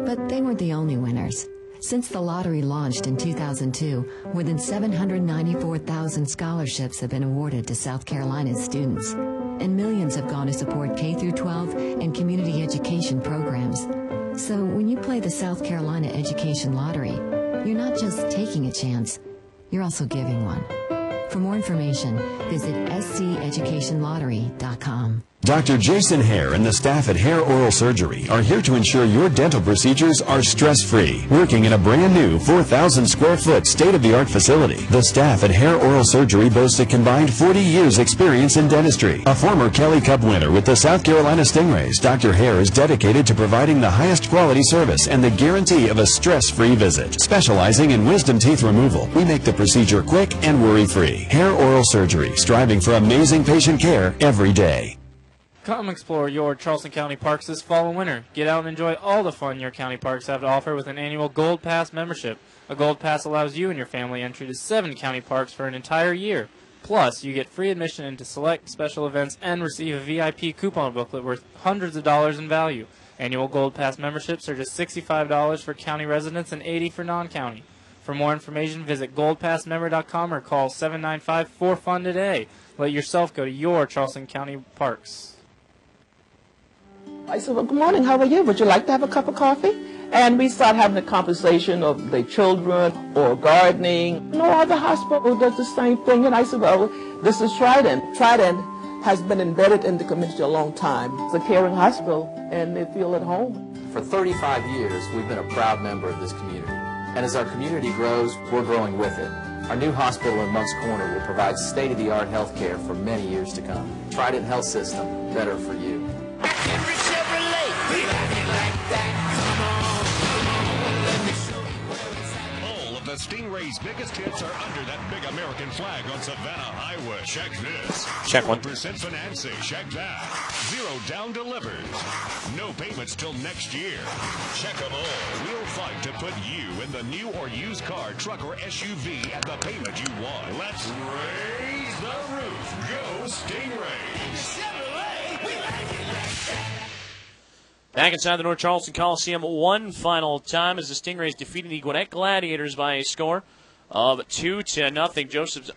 But they weren't the only winners. Since the lottery launched in 2002, more than 794,000 scholarships have been awarded to South Carolina's students. And millions have gone to support K-12 and community education programs. So when you play the South Carolina Education Lottery, you're not just taking a chance, you're also giving one. For more information, visit sceducationlottery.com. Dr. Jason Hare and the staff at Hare Oral Surgery are here to ensure your dental procedures are stress-free. Working in a brand new 4,000 square foot state-of-the-art facility, the staff at Hare Oral Surgery boasts a combined 40 years experience in dentistry. A former Kelly Cup winner with the South Carolina Stingrays, Dr. Hare is dedicated to providing the highest quality service and the guarantee of a stress-free visit. Specializing in wisdom teeth removal, we make the procedure quick and worry-free. Hare Oral Surgery, striving for amazing patient care every day. Come explore your Charleston County parks this fall and winter. Get out and enjoy all the fun your county parks have to offer with an annual Gold Pass membership. A Gold Pass allows you and your family entry to 7 county parks for an entire year. Plus, you get free admission into select special events and receive a VIP coupon booklet worth hundreds of dollars in value. Annual Gold Pass memberships are just $65 for county residents and $80 for non-county. For more information, visit goldpassmember.com or call 795-4FUN today. Let yourself go to your Charleston County parks. I said, well, good morning, how are you? Would you like to have a cup of coffee? And we start having a conversation of the children or gardening. No other hospital does the same thing. And I said, well, this is Trident. Trident has been embedded in the community a long time. It's a caring hospital, and they feel at home. For 35 years, we've been a proud member of this community. And as our community grows, we're growing with it. Our new hospital in Moncks Corner will provide state-of-the-art health care for many years to come. Trident Health System, better for you. Every Chevrolet, we like it like that. Come on, let me show you where it's at. All of the Stingray's biggest hits are under that big American flag on Savannah Highway. Check this. Check one. 0% financing. Check that. 0 down delivers. No payments till next year. Check them all. We'll fight to put you in the new or used car, truck, or SUV at the payment you want. Let's raise the roof. Go Stingrays. Chevrolet, we like it like that. Back inside the North Charleston Coliseum one final time as the Stingrays defeated the Gwinnett Gladiators by a score of 2-0.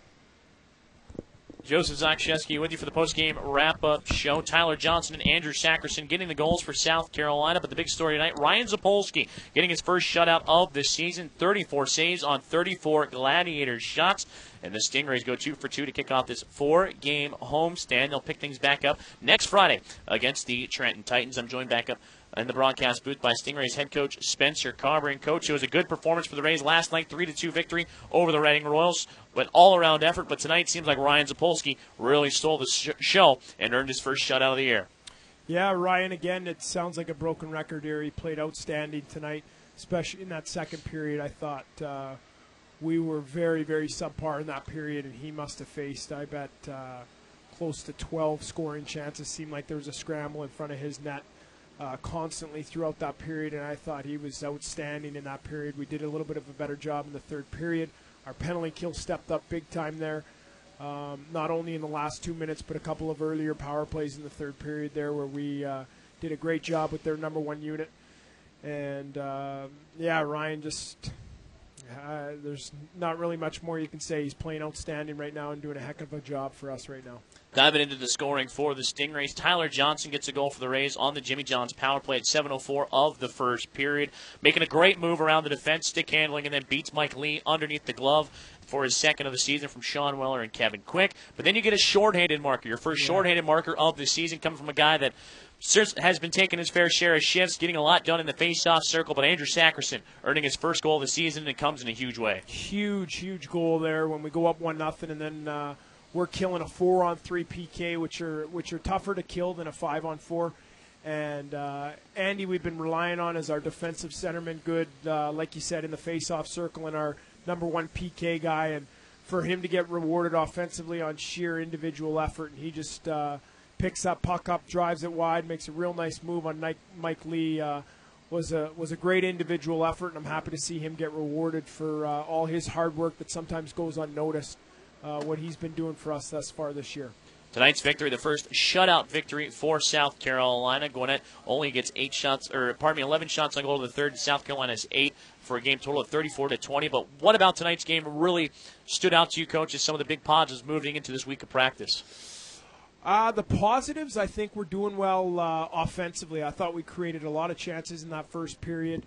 Joseph Zakshesky with you for the postgame wrap-up show. Tyler Johnson and Andrew Sackerson getting the goals for South Carolina. But the big story tonight, Ryan Zapolski getting his first shutout of the season. 34 saves on 34 Gladiators shots. And the Stingrays go 2 for 2 to kick off this 4-game homestand. They'll pick things back up next Friday against the Trenton Titans. I'm joined back up in the broadcast booth by Stingrays head coach Spencer Carver. And coach, it was a good performance for the Rays last night, 3-2 victory over the Reading Royals. But all-around effort. But tonight seems like Ryan Zapolski really stole the show and earned his first shutout of the year. Yeah, Ryan, again, it sounds like a broken record here. He played outstanding tonight, especially in that second period. I thought we were very, very subpar in that period, and he must have faced, I bet, close to 12 scoring chances. Seemed like there was a scramble in front of his net constantly throughout that period, and I thought he was outstanding in that period. We did a little bit of a better job in the third period. Our penalty kill stepped up big time there, not only in the last 2 minutes, but a couple of earlier power plays in the third period there where we did a great job with their number one unit. And, Ryan just there's not really much more you can say. He's playing outstanding right now and doing a heck of a job for us right now. Diving into the scoring for the Stingrays, Tyler Johnson gets a goal for the Rays on the Jimmy John's power play at 7:04 of the first period, making a great move around the defense, stick handling, and then beats Mike Lee underneath the glove for his second of the season from Sean Weller and Kevin Quick. But then you get a shorthanded marker, your first shorthanded marker of the season, coming from a guy that has been taking his fair share of shifts, getting a lot done in the face-off circle, but Andrew Sackerson earning his first goal of the season, and it comes in a huge way. Huge goal there when we go up 1-0, and then we're killing a 4-on-3 PK, which are tougher to kill than a 5-on-4. And Andy, we've been relying on as our defensive centerman, good, like you said, in the face-off circle, and our number one PK guy, and for him to get rewarded offensively on sheer individual effort, and he just picks up, puck up, drives it wide, makes a real nice move on Mike Lee. Was a great individual effort, and I'm happy to see him get rewarded for all his hard work that sometimes goes unnoticed, what he's been doing for us thus far this year. Tonight's victory, the first shutout victory for South Carolina. Gwinnett only gets 11 shots on goal to the third. South Carolina's 8 for a game total of 34-20. But what about tonight's game really stood out to you, Coach, as some of the big positives moving into this week of practice? The positives, I think we're doing well offensively. I thought we created a lot of chances in that first period.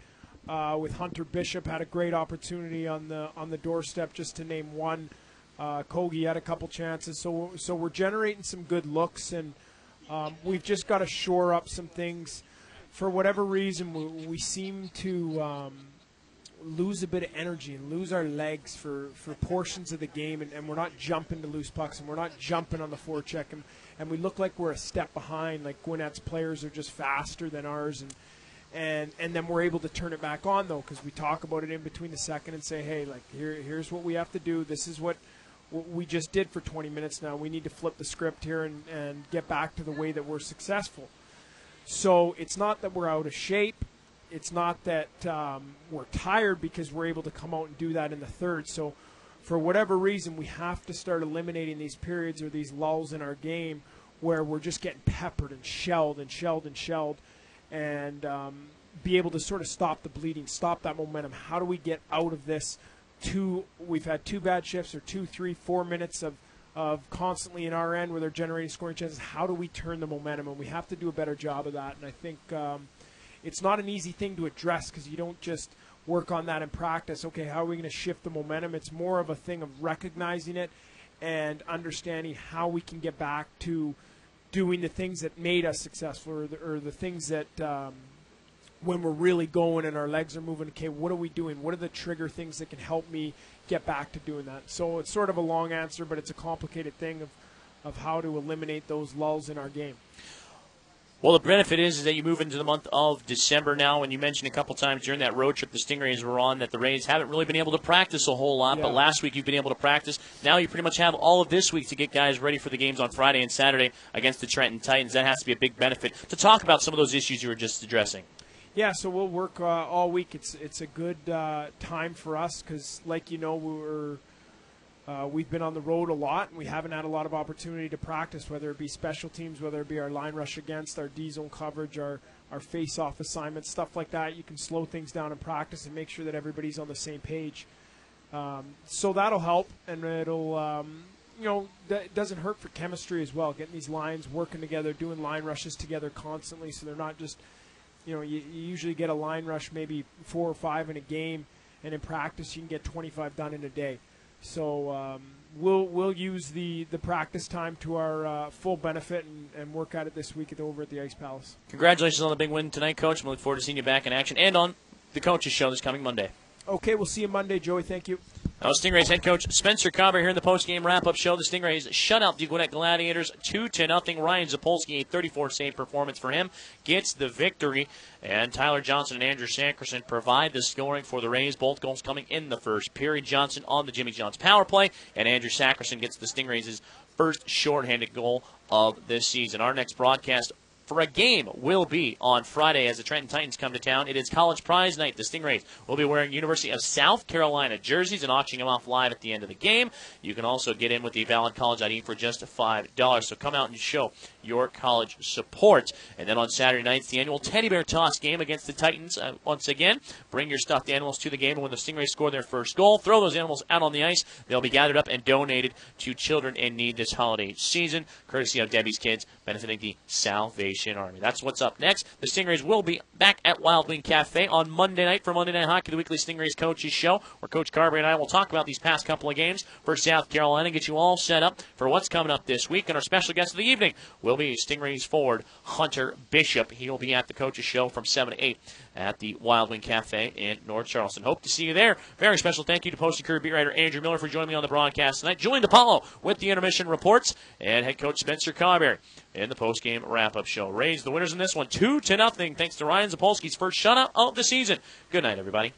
With Hunter Bishop, had a great opportunity on the doorstep, just to name one. Kogi had a couple chances, so we're generating some good looks, and we've just got to shore up some things. For whatever reason, we seem to lose a bit of energy and lose our legs for portions of the game, and we're not jumping to loose pucks, and we're not jumping on the forecheck, and we look like we're a step behind. Like Gwinnett's players are just faster than ours, and then we're able to turn it back on, though, because we talk about it in between the second and say, hey, like here's what we have to do. This is what we just did for 20 minutes now. We need to flip the script here and get back to the way that we're successful. So it's not that we're out of shape. It's not that we're tired, because we're able to come out and do that in the third. So for whatever reason, we have to start eliminating these periods or these lulls in our game where we're just getting peppered and shelled and be able to sort of stop the bleeding, stop that momentum. How do we get out of this? We've had 2 bad shifts, or 2, 3, 4 minutes of constantly in our end where they're generating scoring chances. How do we turn the momentum? And we have to do a better job of that. And I think it's not an easy thing to address, because you don't just work on that in practice. Okay, how are we going to shift the momentum? It's more of a thing of recognizing it and understanding how we can get back to doing the things that made us successful, or the things that when we're really going and our legs are moving, okay, what are we doing? What are the trigger things that can help me get back to doing that? So it's sort of a long answer, but it's a complicated thing of how to eliminate those lulls in our game. Well, the benefit is that you move into the month of December now, and you mentioned a couple times during that road trip the Stingrays were on that the Rays haven't really been able to practice a whole lot, but last week you've been able to practice. Now you pretty much have all of this week to get guys ready for the games on Friday and Saturday against the Trenton Titans. That has to be a big benefit. To talk about some of those issues you were just addressing. Yeah, so we'll work all week. It's a good time for us because, like you know, we've been on the road a lot, and we haven't had a lot of opportunity to practice, whether it be special teams, whether it be our line rush against, our D-zone coverage, our face-off assignments, stuff like that. You can slow things down in practice and make sure that everybody's on the same page. So that'll help, and it'll, it doesn't hurt for chemistry as well, getting these lines working together, doing line rushes together constantly, so they're not just, you usually get a line rush maybe 4 or 5 in a game, and in practice you can get 25 done in a day. So we'll use the practice time to our full benefit and work at it this week over at the Ice Palace. Congratulations on the big win tonight, Coach. We look forward to seeing you back in action and on the Coaches Show this coming Monday. Okay, we'll see you Monday, Joey. Thank you. Now, Stingrays head coach Spencer Carver here in the post-game wrap-up show. The Stingrays shut out the Gwinnett Gladiators 2-0. Ryan Zapolski, a 34-save performance for him, gets the victory. And Tyler Johnson and Andrew Sankerson provide the scoring for the Rays. Both goals coming in the first period. Johnson on the Jimmy John's power play, and Andrew Sankerson gets the Stingrays' first shorthanded goal of this season. Our next broadcast for a game will be on Friday as the Trenton Titans come to town. It is College Prize Night. The Stingrays will be wearing University of South Carolina jerseys and auctioning them off live at the end of the game. You can also get in with the valid college ID for just $5. So come out and show your college support. And then on Saturday night, it's the annual Teddy Bear Toss game against the Titans. Once again, bring your stuffed animals to the game, and when the Stingrays score their first goal, throw those animals out on the ice. They'll be gathered up and donated to children in need this holiday season, courtesy of Debbie's Kids, benefiting the Salvation Army. That's what's up next. The Stingrays will be back at Wild Wing Cafe on Monday night for Monday Night Hockey, the weekly Stingrays Coaches Show, where Coach Carberry and I will talk about these past couple of games for South Carolina, get you all set up for what's coming up this week. And our special guest of the evening will be Stingrays forward Hunter Bishop. He'll be at the Coaches Show from 7 to 8 at the Wild Wing Cafe in North Charleston. Hope to see you there. Very special thank you to Post and Courier beat writer Andrew Miller for joining me on the broadcast tonight. Julian DePaulo with the intermission reports, and head coach Spencer Carberry in the post-game wrap-up show. Rays the winners in this one 2-0, thanks to Ryan Zapolski's first shutout of the season. Good night, everybody.